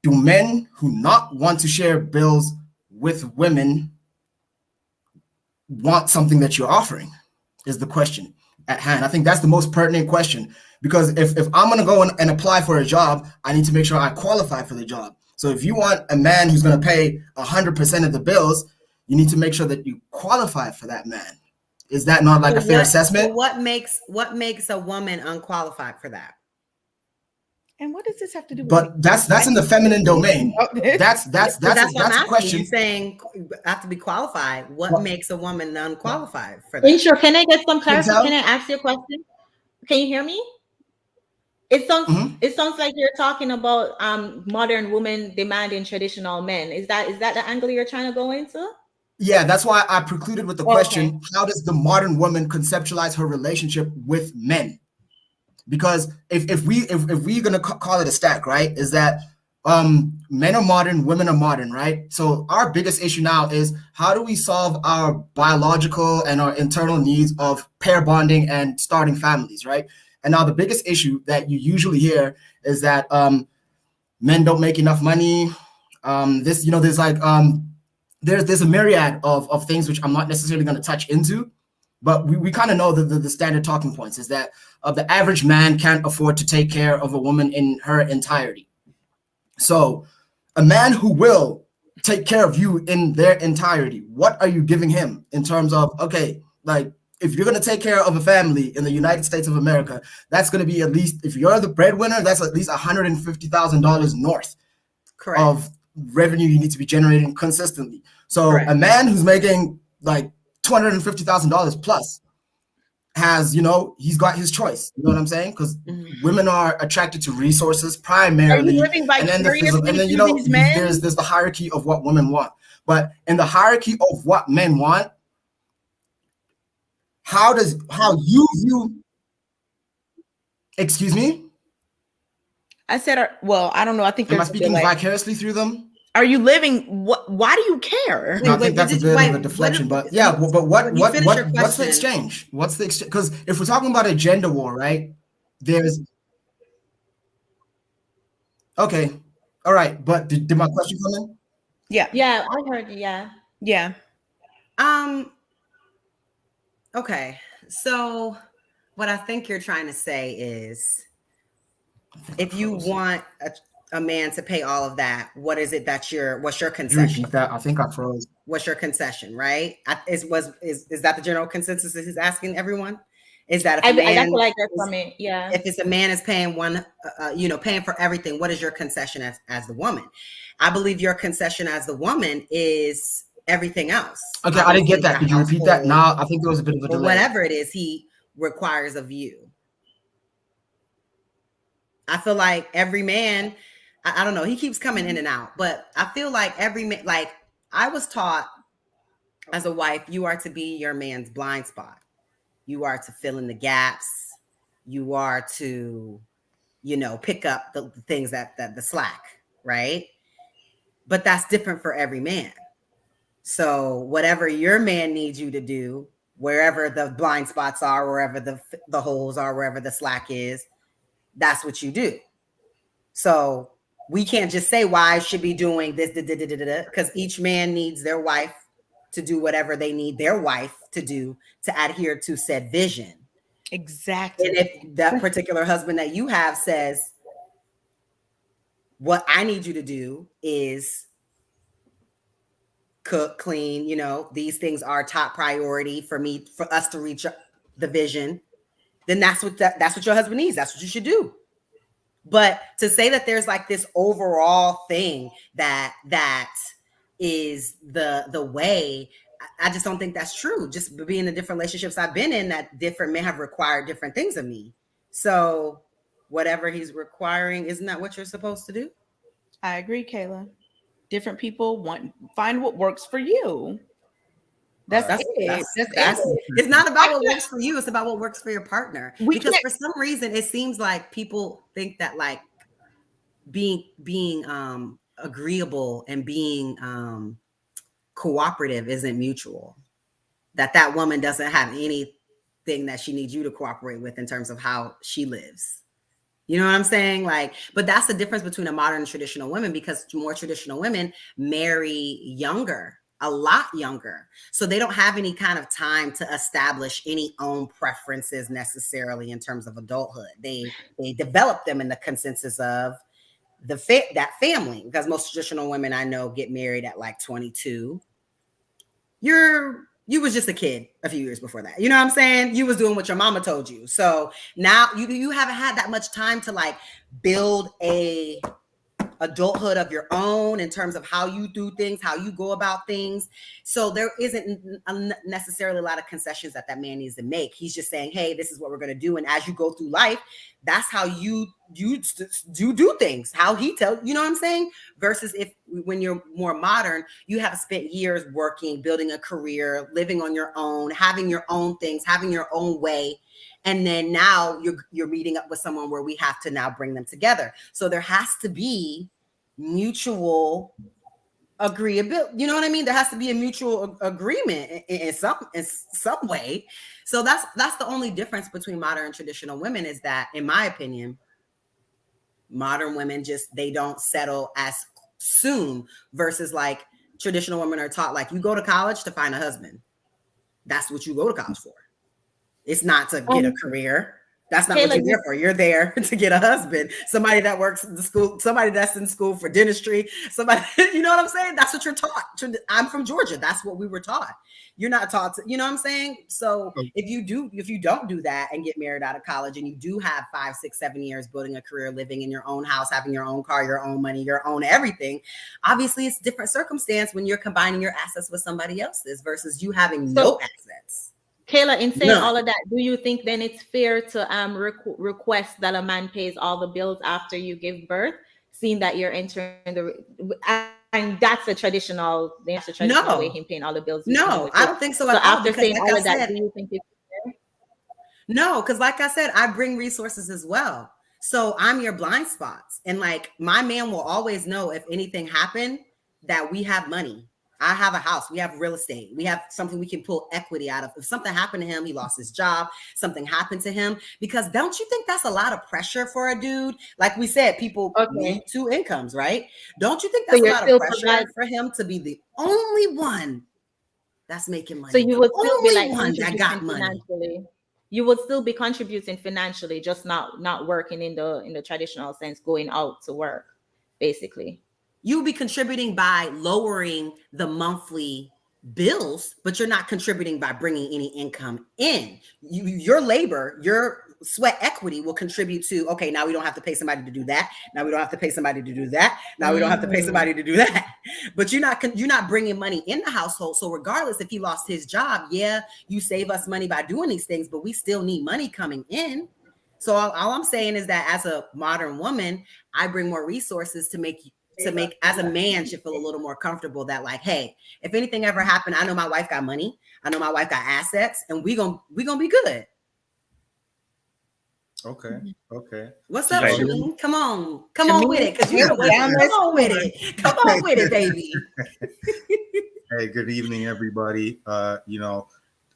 do men who not want to share bills with women want something that you're offering, is the question at hand. I think that's the most pertinent question, because if I'm going to go and apply for a job, I need to make sure I qualify for the job. So if you want a man who's going to pay 100% of the bills, you need to make sure that you qualify for that man. Is that not like a fair assessment? What makes a woman unqualified for that? And what does this have to do with But that's in the feminine domain. That's a question. You're saying have to be qualified. What makes a woman unqualified for that? Insure, can I get some clarity? Can I ask you a question? Can you hear me? It sounds like you're talking about modern women demanding traditional men. Is that the angle you're trying to go into? Yeah, that's why I precluded with the question, how does the modern woman conceptualize her relationship with men? Because if we're gonna call it a stack, right, is that men are modern, women are modern, right? So our biggest issue now is, how do we solve our biological and our internal needs of pair bonding and starting families, right? And now the biggest issue that you usually hear is that men don't make enough money. There's like there's a myriad of things which I'm not necessarily going to touch into, but we kind of know the standard talking points is that the average man can't afford to take care of a woman in her entirety. So a man who will take care of you in their entirety, what are you giving him in terms of, okay, like if you're going to take care of a family in the United States of America, that's going to be at least, if you're the breadwinner, that's at least $150,000 north of revenue you need to be generating consistently. So a man who's making like $250,000 plus has, he's got his choice. You know what I'm saying? Because women are attracted to resources primarily, and then the physical, and then there's the hierarchy of what women want. But in the hierarchy of what men want, how you view? Excuse me? I said, well, I don't know. I think am I speaking vicariously through them? Are you living? Why do you care? No, I think that's a bit of a deflection, but yeah. But what's the exchange? What's the exchange? Because if we're talking about a gender war, right? There's okay, all right. But did my question come in? Yeah, I heard. Yeah. Okay, so what I think you're trying to say is, if you want a man to pay all of that, what is it what's your concession? Repeat that. I think I froze. What's your concession, right? Is that the general consensus that he's asking everyone? Is that if that's what I get from it? Yeah. If it's a man is paying paying for everything, what is your concession as the woman? I believe your concession as the woman is everything else. Okay, I didn't get that. Could you repeat that? Now I think there was a bit of a delay. Whatever it is he requires of you. I feel like every man, I don't know, he keeps coming in and out, but I feel like every man, like I was taught as a wife, you are to be your man's blind spot. You are to fill in the gaps. You are to, pick up the things that the slack, right? But that's different for every man. So whatever your man needs you to do, wherever the blind spots are, wherever the holes are, wherever the slack is, that's what you do. So we can't just say wives should be doing this, because each man needs their wife to do whatever they need their wife to do to adhere to said vision. Exactly. And if that particular husband that you have says, what I need you to do is cook, clean, you know, these things are top priority for us to reach the vision, then that's what your husband needs. That's what you should do. But to say that there's like this overall thing that is the way, I just don't think that's true. Just being the different relationships I've been in, that different men have required different things of me. So whatever he's requiring, isn't that what you're supposed to do? I agree, Kayla. Different people find what works for you. That's it. It's not about what works for you. It's about what works for your partner. Because for some reason, it seems like people think that like being agreeable and being cooperative isn't mutual. That woman doesn't have anything that she needs you to cooperate with in terms of how she lives. You know what I'm saying? Like, but that's the difference between a modern and traditional women, because more traditional women marry younger, a lot younger. So they don't have any kind of time to establish any own preferences necessarily in terms of adulthood. They develop them in the consensus of that family, because most traditional women I know get married at like 22. You was just a kid a few years before that. You know what I'm saying? You was doing what your mama told you. So now you haven't had that much time to like build a adulthood of your own in terms of how you do things, how you go about things. So there isn't necessarily a lot of concessions that man needs to make. He's just saying, hey, this is what we're going to do. And as you go through life, that's how you do things, how he tells, you know what I'm saying? Versus when you're more modern, you have spent years working, building a career, living on your own, having your own things, having your own way. And then now you're meeting up with someone where we have to now bring them together. So there has to be mutual agreeability. You know what I mean? There has to be a mutual agreement in some way. So that's the only difference between modern and traditional women, is that, in my opinion, modern women they don't settle as soon, versus like traditional women are taught, like, you go to college to find a husband. That's what you go to college for. It's not to get a career. That's not what you're there for. You're there to get a husband, somebody that works in the school, somebody that's in school for dentistry, somebody, you know what I'm saying? That's what you're taught. I'm from Georgia. That's what we were taught. You're not taught to, you know what I'm saying? So if you don't do that and get married out of college, and you do have 5, 6, 7 years building a career, living in your own house, having your own car, your own money, your own everything, obviously it's a different circumstance when you're combining your assets with somebody else's versus you having no assets. Kayla, in saying all of that, do you think then it's fair to request that a man pays all the bills after you give birth, seeing that you're entering and that's a traditional way him paying all the bills? No, I don't think so at all. After saying all of that, do you think it's fair? No, because like I said, I bring resources as well. So I'm your blind spots. And like, my man will always know if anything happened that we have money. I have a house. We have real estate. We have something we can pull equity out of. If something happened to him, he lost his job, something happened to him, because don't you think that's a lot of pressure for a dude? Like we said, people need 2 incomes, right? Don't you think that's a lot of pressure for him to be the only one that's making money? So you would still be like one that got money. Financially. You would still be contributing financially, just not working in the traditional sense, going out to work, basically. You'll be contributing by lowering the monthly bills, but you're not contributing by bringing any income in. Your labor, your sweat equity will contribute to, okay, now we don't have to pay somebody to do that. Now we don't have to pay somebody to do that. Now we don't have to pay somebody to do that. But you're not bringing money in the household. So regardless if he lost his job, yeah, you save us money by doing these things, but we still need money coming in. So all I'm saying is that as a modern woman, I bring more resources to make as a man should feel a little more comfortable that, like, hey, if anything ever happened, I know my wife got money, I know my wife got assets, and we gonna be good. Okay. What's up, Shameen? Come on with it, because you're down. Come on with it, baby. Hey, good evening, everybody.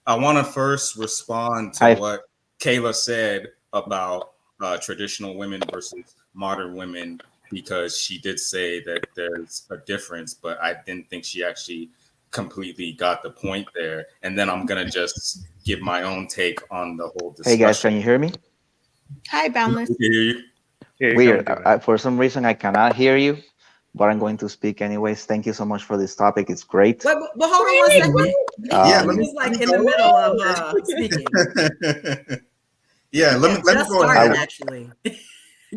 I want to first respond to what Kayla said about traditional women versus modern women, because she did say that there's a difference, but I didn't think she actually completely got the point there. And then I'm gonna just give my own take on the whole discussion. Hey guys, can you hear me? Hi, Boundless. We can hear you. Weird. For some reason, I cannot hear you, but I'm going to speak anyways. Thank you so much for this topic. It's great. But hold on one second. Yeah, he was like in the middle of speaking. Yeah, let me go ahead. Actually.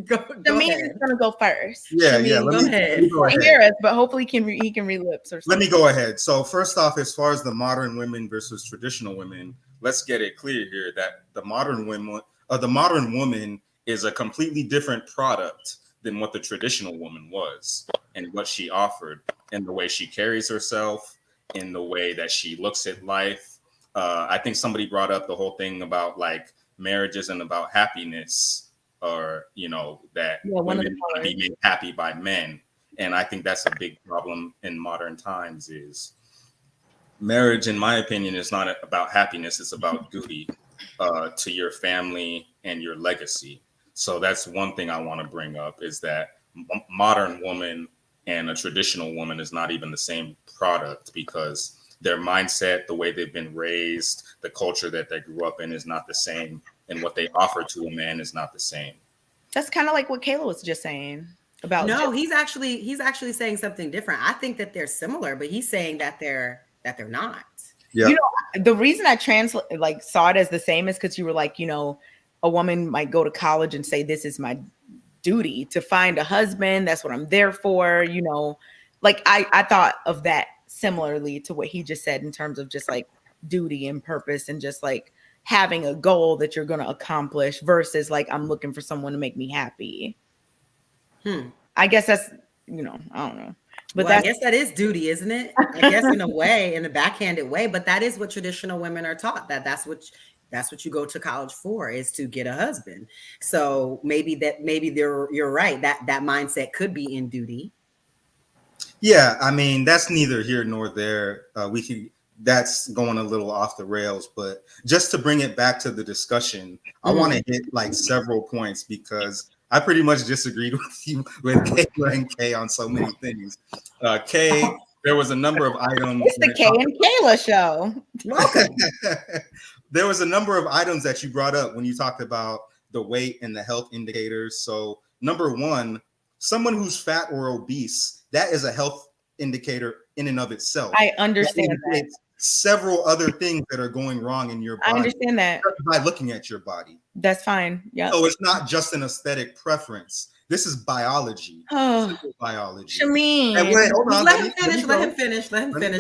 Go Shamin ahead. is gonna go first. Yeah, Shamin, yeah. Let me go ahead. Hear us, but hopefully he can relapse or something. Let me go ahead. So first off, as far as the modern women versus traditional women, let's get it clear here that the modern woman is a completely different product than what the traditional woman was, and what she offered, and the way she carries herself, in the way that she looks at life. I think somebody brought up the whole thing about like marriage isn't about happiness, or that women want to be made happy by men. And I think that's a big problem in modern times. Is marriage, in my opinion, is not about happiness. It's about duty to your family and your legacy. So that's one thing I want to bring up, is that modern woman and a traditional woman is not even the same product, because their mindset, the way they've been raised, the culture that they grew up in is not the same. And what they offer to a man is not the same. That's kind of like what Kayla was just saying about. No, he's actually saying something different. I think that they're similar, but he's saying that they're not. Yeah. The reason I saw it as the same is because you were like, a woman might go to college and say, this is my duty to find a husband. That's what I'm there for. I thought of that similarly to what he just said in terms of just like duty and purpose, and just like having a goal that you're going to accomplish versus like, I'm looking for someone to make me happy. I guess that's, I don't know. But I guess that is duty, isn't it? I guess in a way, in a backhanded way, but that is what traditional women are taught, that's what you go to college for, is to get a husband. So maybe you're right. That mindset could be in duty. Yeah. I mean, that's neither here nor there. That's going a little off the rails, but just to bring it back to the discussion, I want to hit like several points, because I pretty much disagreed with Kayla and Kay on so many things. Kay, there was a number of items. It's the Kay and Kayla show. Welcome. There was a number of items that you brought up when you talked about the weight and the health indicators. So number one, someone who's fat or obese, that is a health indicator in and of itself. I understand that. Several other things that are going wrong in your body. I understand that. By looking at your body. That's fine. Yeah. So it's not just an aesthetic preference. This is biology. Biology. Shamin. And wait, hold on. Let him finish. Let him get it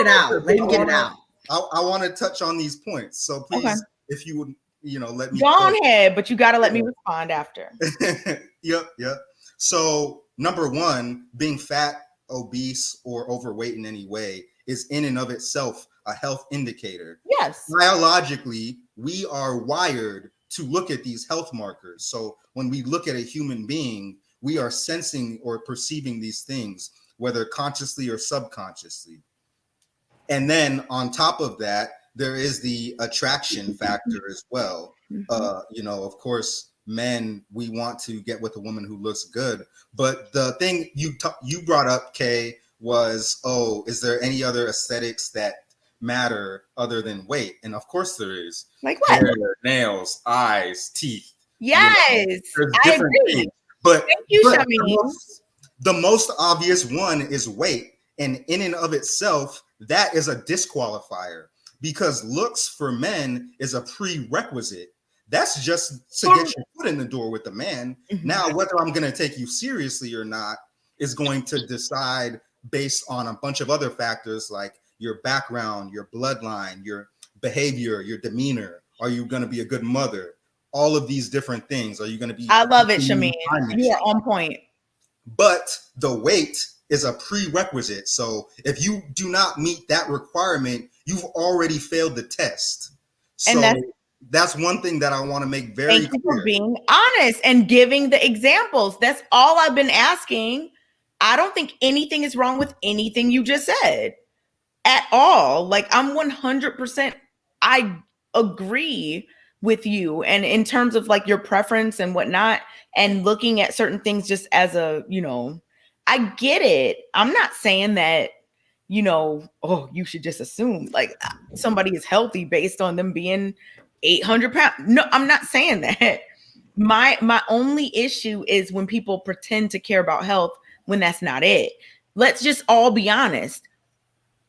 out. Let him get it out. I want to touch on these points. So please, if you would, let me go on ahead, but you got to let me respond after. Yep. So number one, being fat, obese, or overweight in any way is in and of itself a health indicator. Yes. Biologically, we are wired to look at these health markers. So when we look at a human being, we are sensing or perceiving these things, whether consciously or subconsciously. And then on top of that, there is the attraction factor as well. Of course, men, we want to get with a woman who looks good. But the thing you brought up, Kay, was, is there any other aesthetics that matter other than weight? And of course there is. Like what? Hair, nails, eyes, teeth. Yes, I agree. Things. But thank you, Shamin. The most obvious one is weight. And in and of itself, that is a disqualifier, because looks for men is a prerequisite. That's just to get your foot in the door with the man. Now, whether I'm going to take you seriously or not is going to decide based on a bunch of other factors, like your background, your bloodline, your behavior, your demeanor. Are you going to be a good mother? All of these different things. Are you going to be? I love it, Shamin. You are on point. But the weight is a prerequisite. So if you do not meet that requirement, you've already failed the test. So that's one thing that I want to make very clear. Thank you for being honest and giving the examples. That's all I've been asking. I don't think anything is wrong with anything you just said at all. Like, I'm 100% I agree with you. And in terms of like your preference and whatnot, and looking at certain things just as a, you know, I get it. I'm not saying that, you know, oh, you should just assume like somebody is healthy based on them being 800 pounds. No, I'm not saying that. My only issue is when people pretend to care about health when that's not it. Let's just all be honest.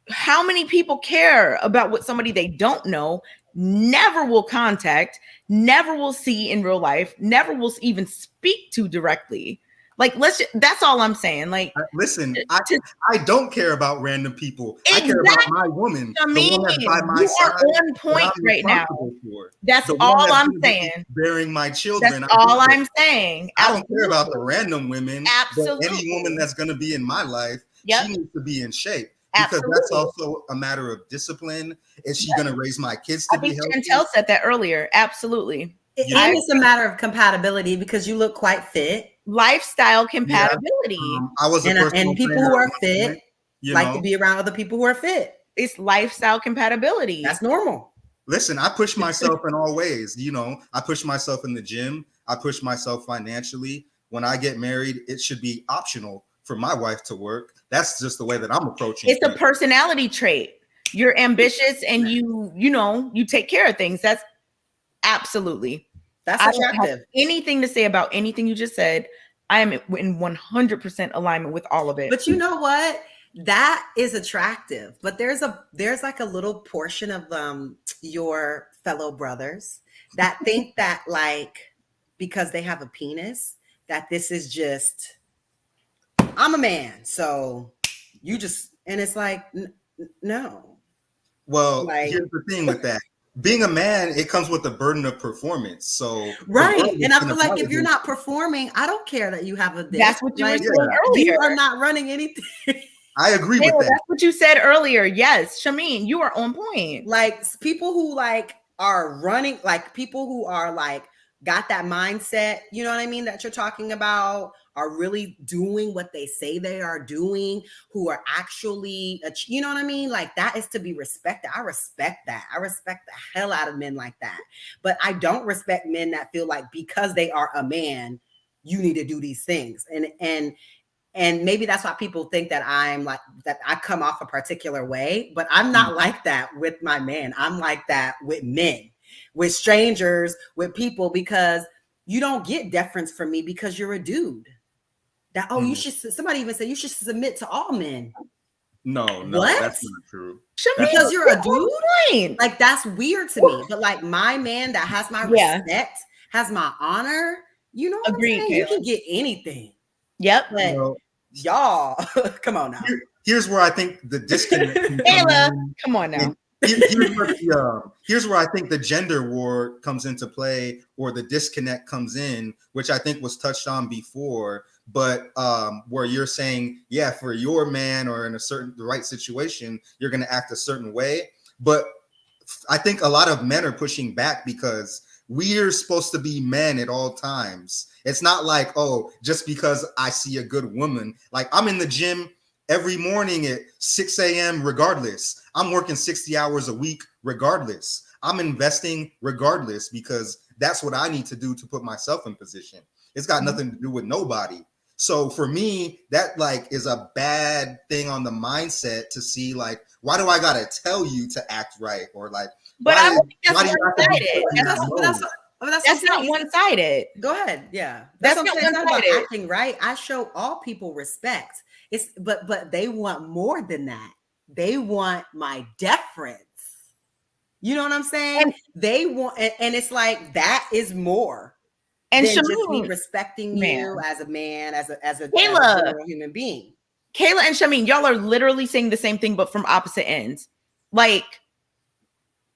How many people care about what somebody they don't know, never will contact, never will see in real life, never will even speak to directly? Like, that's all I'm saying. Like, listen, I don't care about random people. Exactly. I care about my woman, I mean, the one that's by my you side. are on point right now. That's all I'm saying. Bearing my children. That's all I'm saying. I don't care about the random women. Absolutely. But any woman that's going to be in my life, Yep. she needs to be in shape. Because that's also a matter of discipline. Is she going to raise my kids to be healthy? Chantelle said that earlier. Absolutely. And it's a matter of compatibility because you look quite fit. Lifestyle compatibility. I was and people who are fit like to be around other people who are fit. It's lifestyle compatibility. That's normal. Listen, I push myself in all ways. You know, I push myself in the gym. I push myself financially. When I get married, it should be optional for my wife to work. That's just the way that I'm approaching. It's a personality trait. You're ambitious and you take care of things. That's absolutely. That's attractive. I don't have anything to say about anything you just said. I am in 100% alignment with all of it. But you know what? That is attractive. But there's like a little portion of your fellow brothers that think that like because they have a penis that this is just I'm a man, so you just and it's like no. Well, like, here's the thing with that. Being a man, it comes with the burden of performance. So right, and I feel like if you're not performing, I don't care that you have a dick. That's what you were saying earlier. You are not running anything. I agree with that. That's what you said earlier. Yes, Shameen, you are on point. Like people who like are running, like people who are like got that mindset. You know what I mean? That you're talking about. Are really doing what they say they are doing, who are actually, you know what I mean? Like that is to be respected. I respect that. I respect the hell out of men like that. But I don't respect men that feel like because they are a man, you need to do these things. And maybe that's why people think that I'm like, that I come off a particular way, but I'm not like that with my man. I'm like that with men, with strangers, with people, because you don't get deference from me because you're a dude. That you should. Somebody even said you should submit to all men. No, what? That's not true. Because you're a dude, like that's weird to me. But like my man that has my respect, has my honor. You know what I'm saying? Kayla. You can get anything. Yep. But y'all, come on now. Here's where I think the disconnect. Kayla, come on now. Here's where I think the gender war comes into play, or the disconnect comes in, which I think was touched on before. But where you're saying, yeah, for your man or in the right situation, you're going to act a certain way. But I think a lot of men are pushing back because we're supposed to be men at all times. It's not like, oh, just because I see a good woman, like I'm in the gym every morning at 6 a.m. regardless. I'm working 60 hours a week regardless. I'm investing regardless because that's what I need to do to put myself in position. It's got nothing to do with nobody. So for me, that like is a bad thing on the mindset to see like, why do I gotta tell you to act right? Or like, but I don't think that's one-sided. That's not one-sided. Go ahead. Yeah. That's not one-sided. About acting right. I show all people respect. But they want more than that. They want my deference. You know what I'm saying? They want, and it's like that is more. And than just me respecting you as a man, as a Kayla, human being. Kayla and Shameen, y'all are literally saying the same thing, but from opposite ends. Like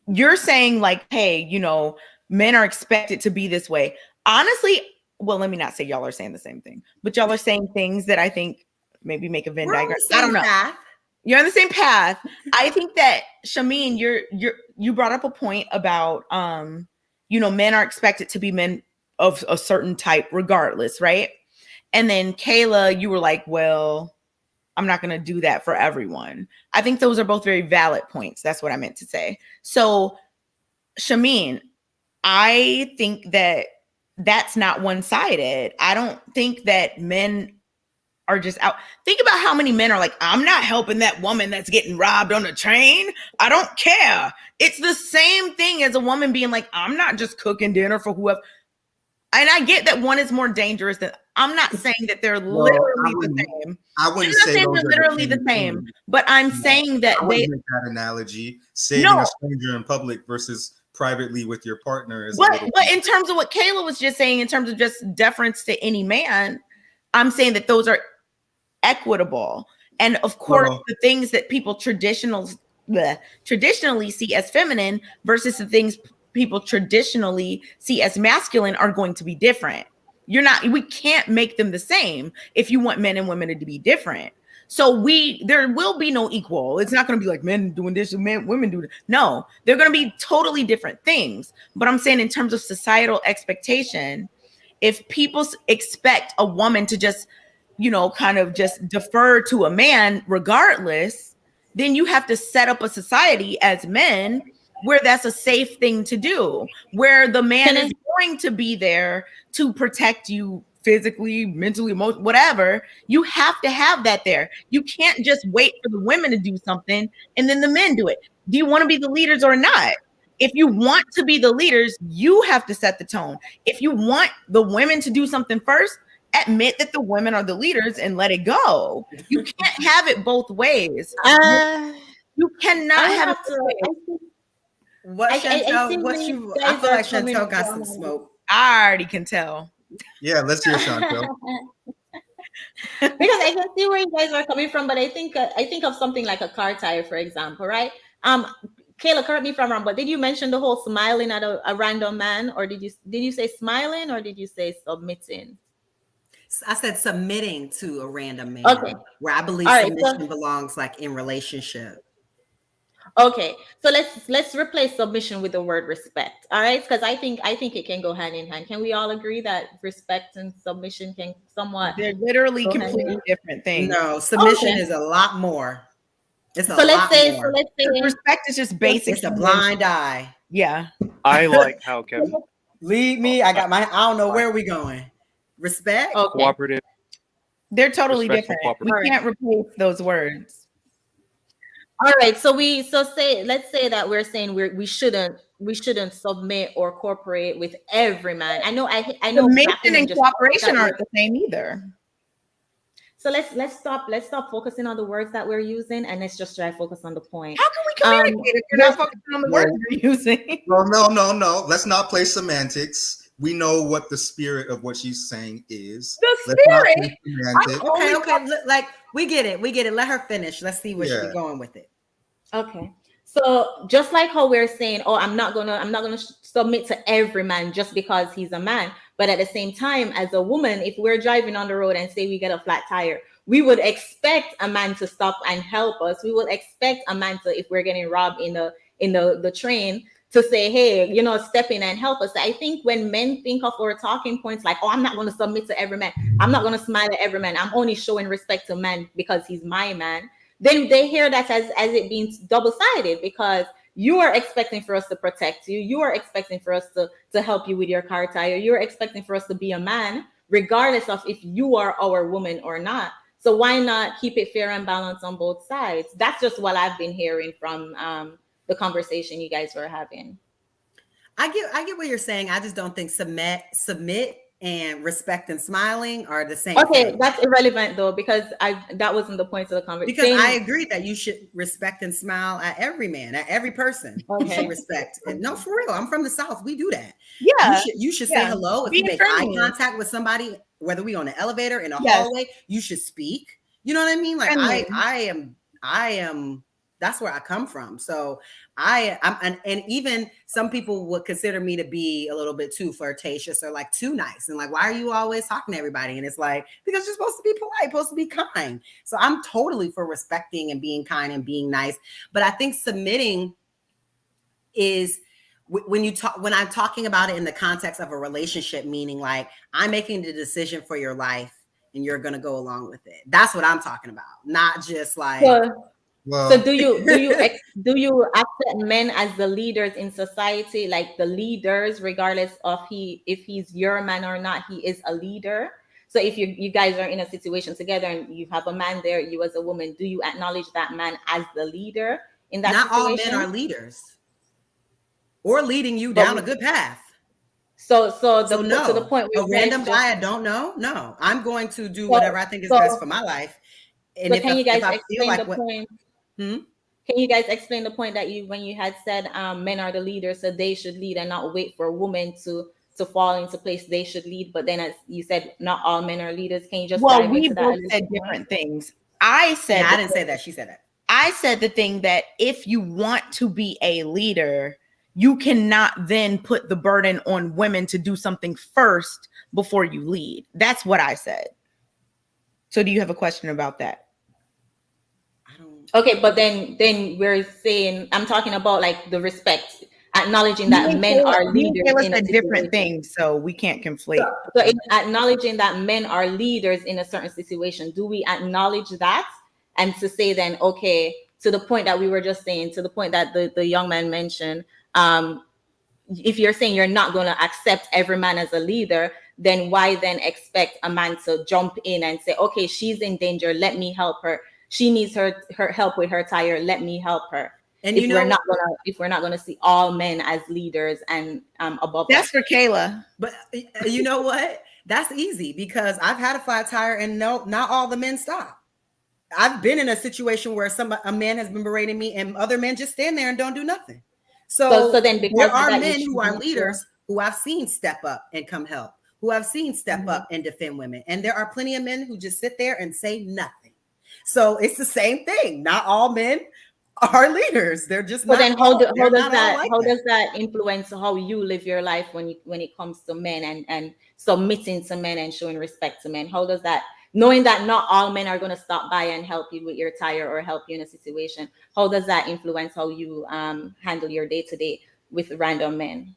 you're saying, like, hey, you know, men are expected to be this way. Honestly, well, let me not say y'all are saying the same thing, but y'all are saying things that I think maybe make a Venn diagram. I don't know. Path. You're on the same path. I think that Shameen, you brought up a point about you know, men are expected to be men of a certain type regardless, right? And then Kayla, you were like, well, I'm not going to do that for everyone. I think those are both very valid points. That's what I meant to say. So Shameen, I think that that's not one-sided. I don't think that men are just out. Think about how many men are like, I'm not helping that woman that's getting robbed on the train. I don't care. It's the same thing as a woman being like, I'm not just cooking dinner for whoever. And I get that one is more dangerous than. I'm not saying that they're literally the same. I wouldn't say they're those are literally the same, but I'm saying that I wouldn't make that analogy. Saving a stranger in public versus privately with your partner is. But in terms of what Kayla was just saying, in terms of just deference to any man, I'm saying that those are equitable. And of course, the things that people traditionally see as feminine versus the things people traditionally see as masculine are going to be different. We can't make them the same if you want men and women to be different. So there will be no equal. It's not going to be like men doing this and women do this. No, they're going to be totally different things. But I'm saying in terms of societal expectation, if people expect a woman to just, kind of just defer to a man regardless, then you have to set up a society as men where that's a safe thing to do, where the man is going to be there to protect you physically, mentally, emotionally, whatever. You have to have that there. You can't just wait for the women to do something and then the men do it. Do you want to be the leaders or not? If you want to be the leaders, you have to set the tone. If you want the women to do something first, admit that the women are the leaders and let it go. You can't have it both ways. You cannot have it both ways. What, Chantelle? I feel like Chantelle got some smoke. I already can tell. Yeah, let's hear Chantelle. Because I can see where you guys are coming from, but I think of something like a car tire, for example, right? Kayla, correct me if I'm wrong, but did you mention the whole smiling at a random man, or did you say smiling, or did you say submitting? I said submitting to a random man. Okay. Where I believe submission belongs like in relationship. Okay, so let's replace submission with the word respect. All right, because I think it can go hand in hand. Can we all agree that respect and submission can somewhat? They're literally completely different things. No, submission is a lot more. It's a lot more. So let's say respect is just basic. It's a blind eye. Yeah. I like how Kevin. Lead me. I don't know where we going. Respect. Okay. Cooperative. They're totally different. We can't replace those words. All right, so let's say that we're saying we shouldn't submit or cooperate with every man. I know submission and cooperation aren't the same either. So let's stop focusing on the words that we're using and let's just try to focus on the point. How can we communicate if you're not focusing on the words we're using? Well, no. Let's not play semantics. We know what the spirit of what she's saying is. The spirit. Okay. Like we get it. Let her finish. Let's see where she's going with it. Okay. So just like how we're saying, I'm not gonna submit to every man just because he's a man. But at the same time, as a woman, if we're driving on the road and say we get a flat tire, we would expect a man to stop and help us. We would expect a man to, if we're getting robbed in the train, to say, hey, step in and help us. I think when men think of our talking points like, I'm not going to submit to every man, I'm not going to smile at every man, I'm only showing respect to man because he's my man, then they hear that as it being double-sided, because you are expecting for us to protect you. You are expecting for us to help you with your car tire. You're expecting for us to be a man, regardless of if you are our woman or not. So why not keep it fair and balanced on both sides? That's just what I've been hearing from the conversation you guys were having. I get what you're saying. I just don't think submit and respect and smiling are the same. Okay, thing. That's irrelevant though, because that wasn't the point of the conversation. Because I agree that you should respect and smile at every man, at every person. Okay. You should respect. And no, for real. I'm from the South. We do that. Yeah. You should say hello. If you make eye contact with somebody, whether we on the elevator, in a hallway, you should speak. You know what I mean? Like I am. That's where I come from. So I'm and even some people would consider me to be a little bit too flirtatious or like too nice. And like, why are you always talking to everybody? And it's like, because you're supposed to be polite, supposed to be kind. So I'm totally for respecting and being kind and being nice. But I think submitting is when I'm talking about it in the context of a relationship, meaning like I'm making the decision for your life and you're going to go along with it. That's what I'm talking about. Not just like, Well, So do you accept men as the leaders in society, like the leaders, regardless of if he's your man or not, he is a leader. So if you guys are in a situation together and you have a man there, you as a woman, do you acknowledge that man as the leader in that Not all situation? men are leaders or leading you But down a good path. So So no, to the point where a you guys random just, guy I don't know. No, I'm going to do so whatever I think is so best for my life. And so can you guys if I feel explain like the what, point? hmm? Can you guys explain the point that when you had said men are the leaders, so they should lead and not wait for women to fall into place? They should lead, but then as you said, not all men are leaders. Can you just Well, dive we into that a both little said bit more? different things. I said, Yeah, I didn't say that. She said that. I said the thing that if you want to be a leader, you cannot then put the burden on women to do something first before you lead. That's what I said. So do you have a question about that? Okay, but then we're saying, I'm talking about like the respect, acknowledging that men are leaders in a different situation. things, so we can't conflate. So in acknowledging that men are leaders in a certain situation, do we acknowledge that? And to say then, okay, to the point that we were just saying, to the point that the young man mentioned, if you're saying you're not going to accept every man as a leader, then why then expect a man to jump in and say, okay, she's in danger, let me help her. She needs her help with her tire, let me help her. And if we're not gonna see all men as leaders and above. That's for Kayla. But you know what? That's easy because I've had a flat tire and no, not all the men stop. I've been in a situation where a man has been berating me and other men just stand there and don't do nothing. So then there are men who are leaders who I've seen step up and come help, who I've seen step up and defend women. And there are plenty of men who just sit there and say nothing. So it's the same thing. Not all men are leaders. They're just. But then how does that influence how you live your life when it comes to men and submitting to men and showing respect to men? How does that, knowing that not all men are going to stop by and help you with your tire or help you in a situation, how does that influence how you handle your day-to-day with random men?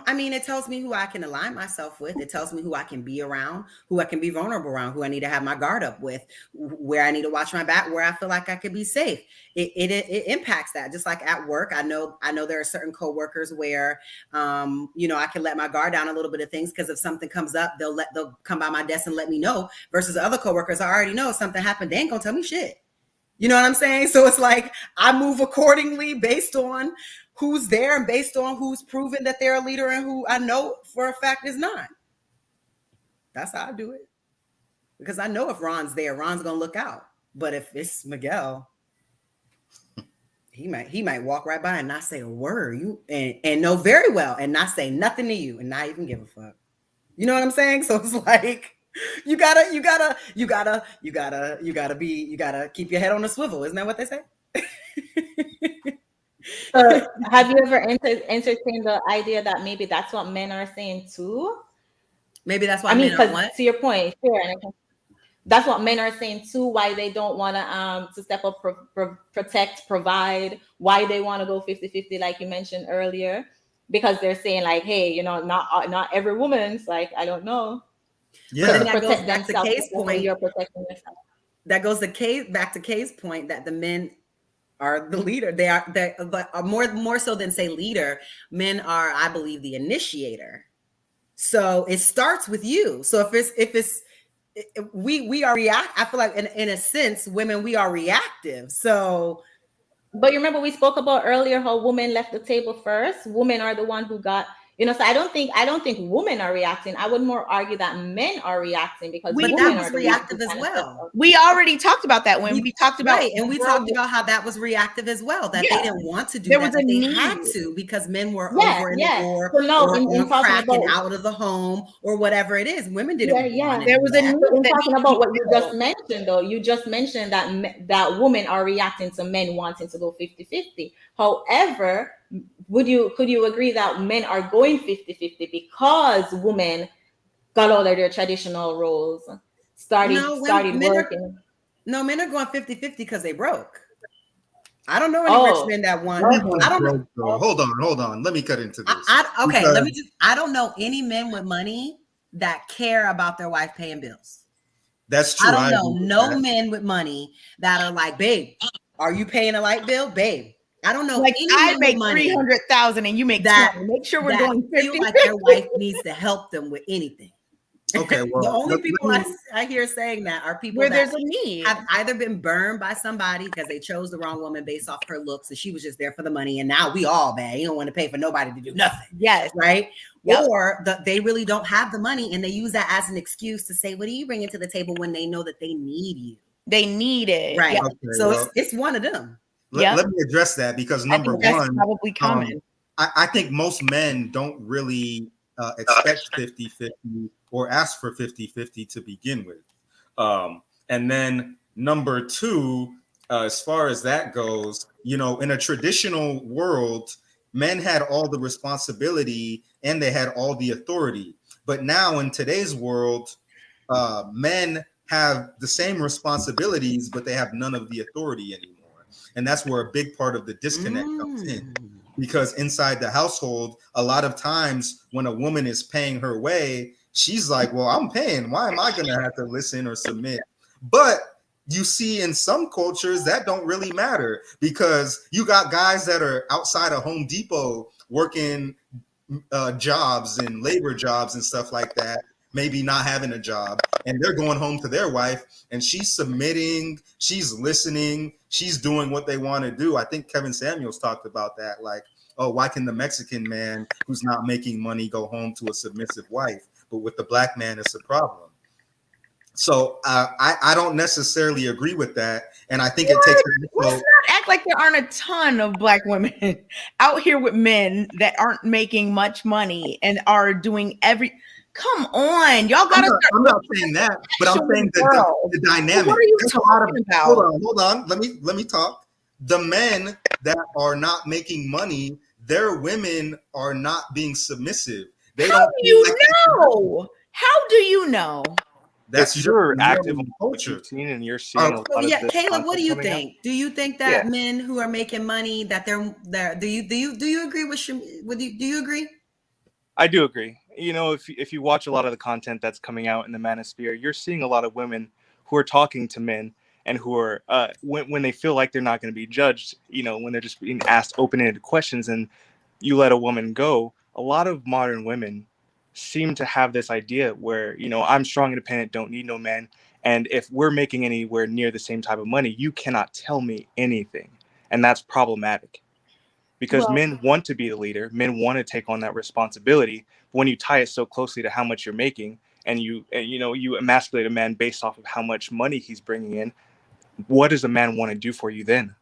I mean, it tells me who I can align myself with. It tells me who I can be around, who I can be vulnerable around, who I need to have my guard up with, where I need to watch my back, where I feel like I could be safe. It impacts that. Just like at work, I know there are certain coworkers where, I can let my guard down a little bit of things because if something comes up, they'll come by my desk and let me know. Versus other coworkers, I already know if something happened, they ain't gonna tell me shit. You know what I'm saying? So it's like I move accordingly based on who's there and based on who's proven that they're a leader and who I know for a fact is not. That's how I do it. Because I know if Ron's there, Ron's gonna look out. But if it's Miguel, he might walk right by and not say a word. And know very well and not say nothing to you and not even give a fuck. You know what I'm saying? So it's like you gotta keep your head on a swivel. Isn't that what they say? Have you ever entertained the idea that maybe that's what men are saying too? Maybe that's why men are what? To your point, that's what men are saying too. Why they don't want to step up, protect, provide. Why they want to go 50-50, like you mentioned earlier, because they're saying like, hey, not every woman's like, I don't know. Yeah, that goes back to Kay's point. You're protecting yourself. That goes back to Kay's point that the men are the leader. They are more so than say leader. Men are, I believe, the initiator. So it starts with you. So if we are I feel like in a sense, women, we are reactive. So, but you remember we spoke about earlier how women left the table first. Women are the one who got. So I don't think women are reacting. I would more argue that men are reacting because women are reactive as well. We already talked about that when we talked about we talked about how that was reactive as well. That they didn't want to do that, but they had to because men were over in the war or on crack and out of the home or whatever it is. Women didn't want it. There was a need. Talking about what you just mentioned, though, you just mentioned that women are reacting to men wanting to go 50-50. However, could you agree that men are going 50-50 because women got all of their traditional roles, started working? Men are going 50-50 because they broke. I don't know any rich men that want. I don't know. Hold on. Let me cut into this. I don't know any men with money that care about their wife paying bills. That's true. I don't agree know with no that. men with money that are like, babe, are you paying a light bill, babe? I don't know Like any I men make with money 300,000 and you make that 20. Make sure we're that going feel 50. like their wife needs to help them with anything. Okay, The well, only let people me- I hear saying that are people Where that there's a need. have either been burned by somebody because they chose the wrong woman based off her looks and she was just there for the money, and now we all bad. You don't want to pay for nobody to do nothing. Yes. Right? Yep. Or they really don't have the money and they use that as an excuse to say, what are you bringing to the table, when they know that they need you? They need it. Right. Yep. Okay, So well, it's one of them. let me address that, because I number think that's one, probably common. I think most men don't really expect 50-50 or ask for 50-50 to begin with. And then number two, as far as that goes, you know, in a traditional world, men had all the responsibility and they had all the authority. But now in today's world, men have the same responsibilities, but they have none of the authority anymore. And that's where a big part of the disconnect comes in. Because inside the household, a lot of times when a woman is paying her way, she's like, well, I'm paying. Why am I going to have to listen or submit? But you see in some cultures that don't really matter, because you got guys that are outside of Home Depot working jobs and labor jobs and stuff like that, maybe not having a job, and they're going home to their wife and she's submitting, she's listening, she's doing what they want to do. I think Kevin Samuels talked about that, like, oh, why can the Mexican man who's not making money go home to a submissive wife, but with the black man it's a problem? So I don't necessarily agree with that, and I think it takes. Let's not act like there aren't a ton of black women out here with men that aren't making much money and are doing every. Come on, y'all gotta. I'm not saying that, but I'm saying the dynamic. So what are you There's talking about? Hold on. Let me talk. The men that are not making money, their women are not being submissive. They How don't. do you know? How do you know? That's if you're just active the on what culture. you've seen and you're seeing a lot So of yeah, this Caleb, what do you content coming think? Do you think that men who are making money that they're do you agree with do you agree? I do agree. You know, if you watch a lot of the content that's coming out in the manosphere, you're seeing a lot of women who are talking to men and who are when they feel like they're not going to be judged, you know, when they're just being asked open-ended questions and you let a woman go. A lot of modern women seem to have this idea where, you know, I'm strong, independent, don't need no man, and if we're making anywhere near the same type of money, you cannot tell me anything, and that's problematic. Because men want to be the leader, men want to take on that responsibility. But when you tie it so closely to how much you're making, and you know, you emasculate a man based off of how much money he's bringing in, what does a man want to do for you then?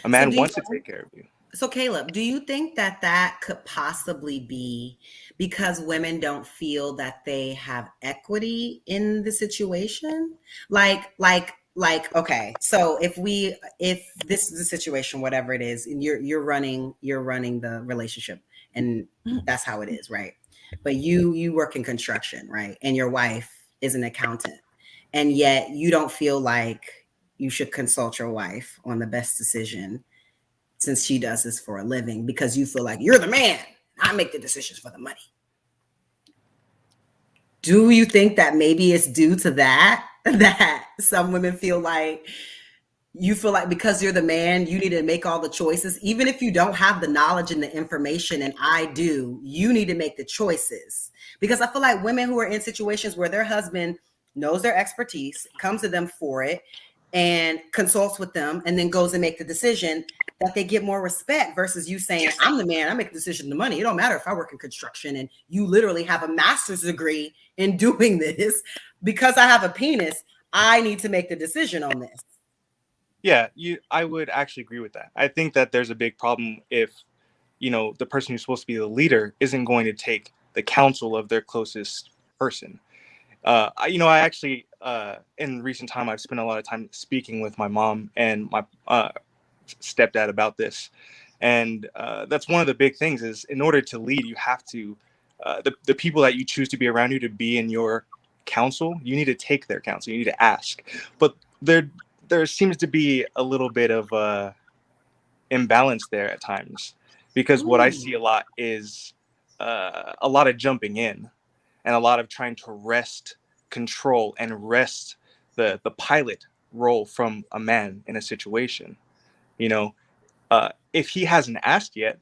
A man wants to take care of you. So Caleb, do you think that could possibly be because women don't feel that they have equity in the situation? Like, okay, so if this is a situation, whatever it is, and you're running the relationship, and that's how it is, right? But you work in construction, right? And your wife is an accountant, and yet you don't feel like you should consult your wife on the best decision since she does this for a living, because you feel like you're the man. I make the decisions for the money. Do you think that maybe it's due to that some women feel like because you're the man, you need to make all the choices, even if you don't have the knowledge and the information, and I do, you need to make the choices? Because I feel like women who are in situations where their husband knows their expertise, comes to them for it, and consults with them, and then goes and make the decision, that they get more respect versus you saying, I'm the man, I make the decision, the money. It don't matter if I work in construction and you literally have a master's degree in doing this. Because I have a penis, I need to make the decision on this. Yeah, I would actually agree with that. I think that there's a big problem if, you know, the person who's supposed to be the leader isn't going to take the counsel of their closest person. I actually, in recent time, I've spent a lot of time speaking with my mom and my stepdad about this. And that's one of the big things is, in order to lead, you have to, the people that you choose to be around you, to be in your counsel, you need to take their counsel, you need to ask. But there seems to be a little bit of imbalance there at times, because what I see a lot is a lot of jumping in and a lot of trying to wrest control and wrest the pilot role from a man in a situation. You know, if he hasn't asked yet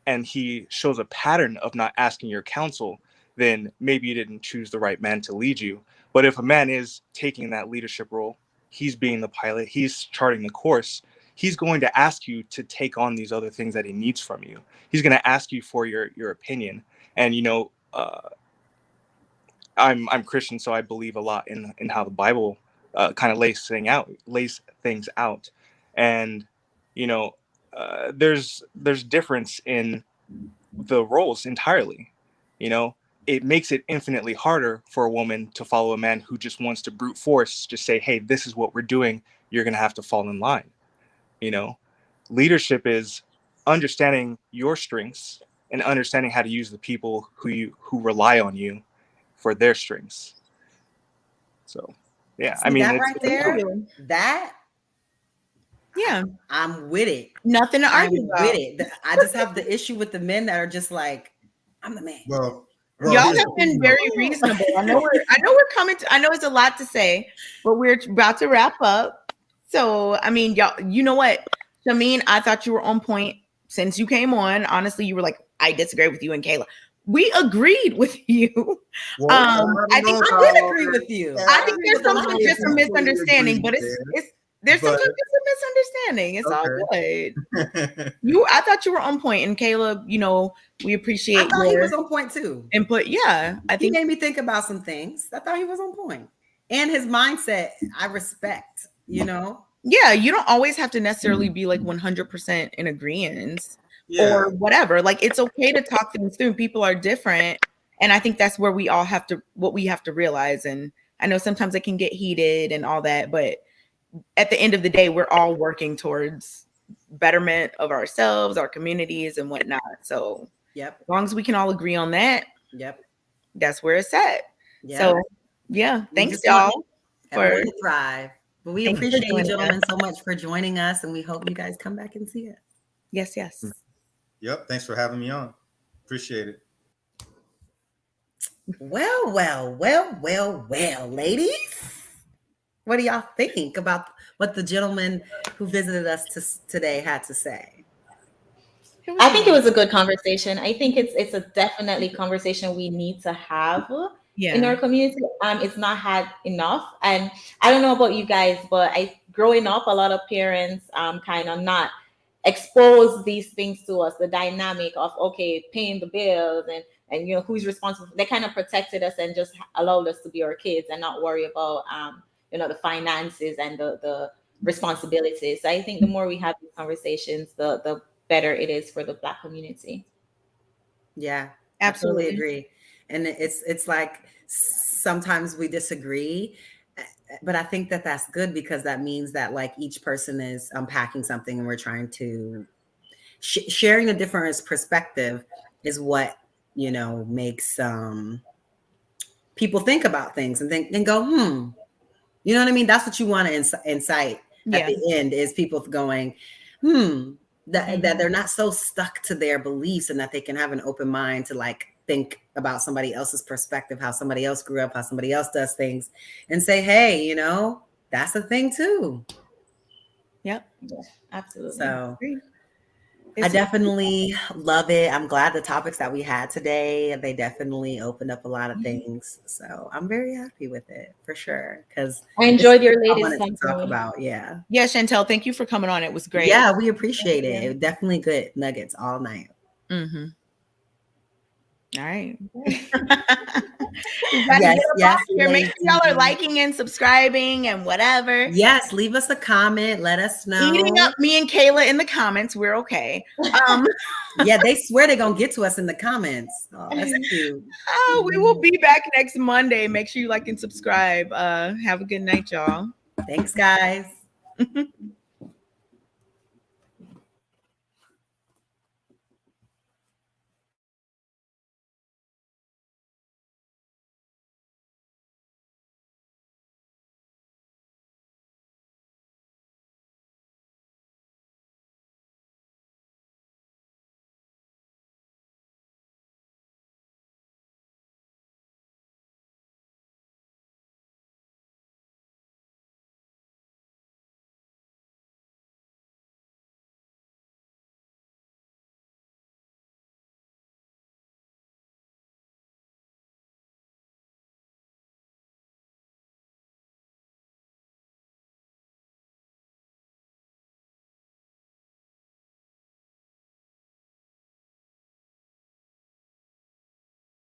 and he shows a pattern of not asking your counsel, then maybe you didn't choose the right man to lead you. But if a man is taking that leadership role, he's being the pilot, he's charting the course, he's going to ask you to take on these other things that he needs from you. He's going to ask you for your opinion. And, you know, I'm Christian, so I believe a lot in how the Bible kind of lays things out. And, you know, there's difference in the roles entirely. You know, it makes it infinitely harder for a woman to follow a man who just wants to brute force, just say, hey, this is what we're doing, you're going to have to fall in line. You know, leadership is understanding your strengths and understanding how to use the people who rely on you for their strengths. So, yeah, See, I mean, that right there, that, yeah, I'm with it. Nothing to argue about. With it. I just have the issue with the men that are just like, I'm the man. Well, y'all have been very reasonable. I know we're coming to, I know it's a lot to say, but we're about to wrap up. So, I mean, y'all, you know what, Shameen, I thought you were on point since you came on. Honestly, you were like, I disagree with you and Kayla. We agreed with you. Well, I think I did agree with you. I think there's sometimes just a misunderstanding, but there's sometimes just a misunderstanding. It's all good. I thought you were on point, and Kayla, you know, we appreciate. I thought he was on point too. Input, yeah. I think he made me think about some things. I thought he was on point, and his mindset I respect. You know. Yeah, you don't always have to necessarily be like 100% in agreement or whatever. Like, it's okay to talk things through. People are different, and I think that's where we all have to realize. And I know sometimes it can get heated and all that, but at the end of the day, we're all working towards betterment of ourselves, our communities, and whatnot. So, as long as we can all agree on that, that's where it's at. Yep. So, yeah, thanks y'all for thrive. But we appreciate you gentlemen so much for joining us, and we hope you guys come back and see us. Yes, yes. Yep. Thanks for having me on. Appreciate it. Well, ladies. What do y'all think about what the gentleman who visited us today had to say? I think it was a good conversation. I think it's a definitely conversation we need to have in our community. It's not had enough. And I don't know about you guys, but growing up, a lot of parents kind of not expose these things to us, the dynamic of, okay, paying the bills and you know, who's responsible. They kind of protected us and just allowed us to be our kids and not worry about you know, the finances and the responsibilities. So I think the more we have these conversations, the better it is for the Black community. Yeah, absolutely agree. And it's like sometimes we disagree, but I think that's good because that means that like each person is unpacking something and we're trying to sharing a different perspective is what, you know, makes people think about things and go, you know what I mean? That's what you want to incite at the end is people going, that they're not so stuck to their beliefs and that they can have an open mind to like think about somebody else's perspective, how somebody else grew up, how somebody else does things, and say, hey, you know, that's a thing too. Yep. Yeah, absolutely. So I definitely love it. I'm glad the topics that we had today, they definitely opened up a lot of things. So I'm very happy with it for sure. Because I enjoyed your latest talk about. Yeah, Chantelle, thank you for coming on. It was great. Yeah, we appreciate it. Definitely good nuggets all night. Mm-hmm. All right. Yes. Make sure y'all are liking and subscribing and whatever. Yes, leave us a comment. Let us know. Eating up me and Kayla in the comments. We're okay. Yeah, they swear they're gonna get to us in the comments. Oh, that's cute. We will be back next Monday. Make sure you like and subscribe. Have a good night, y'all. Thanks, guys.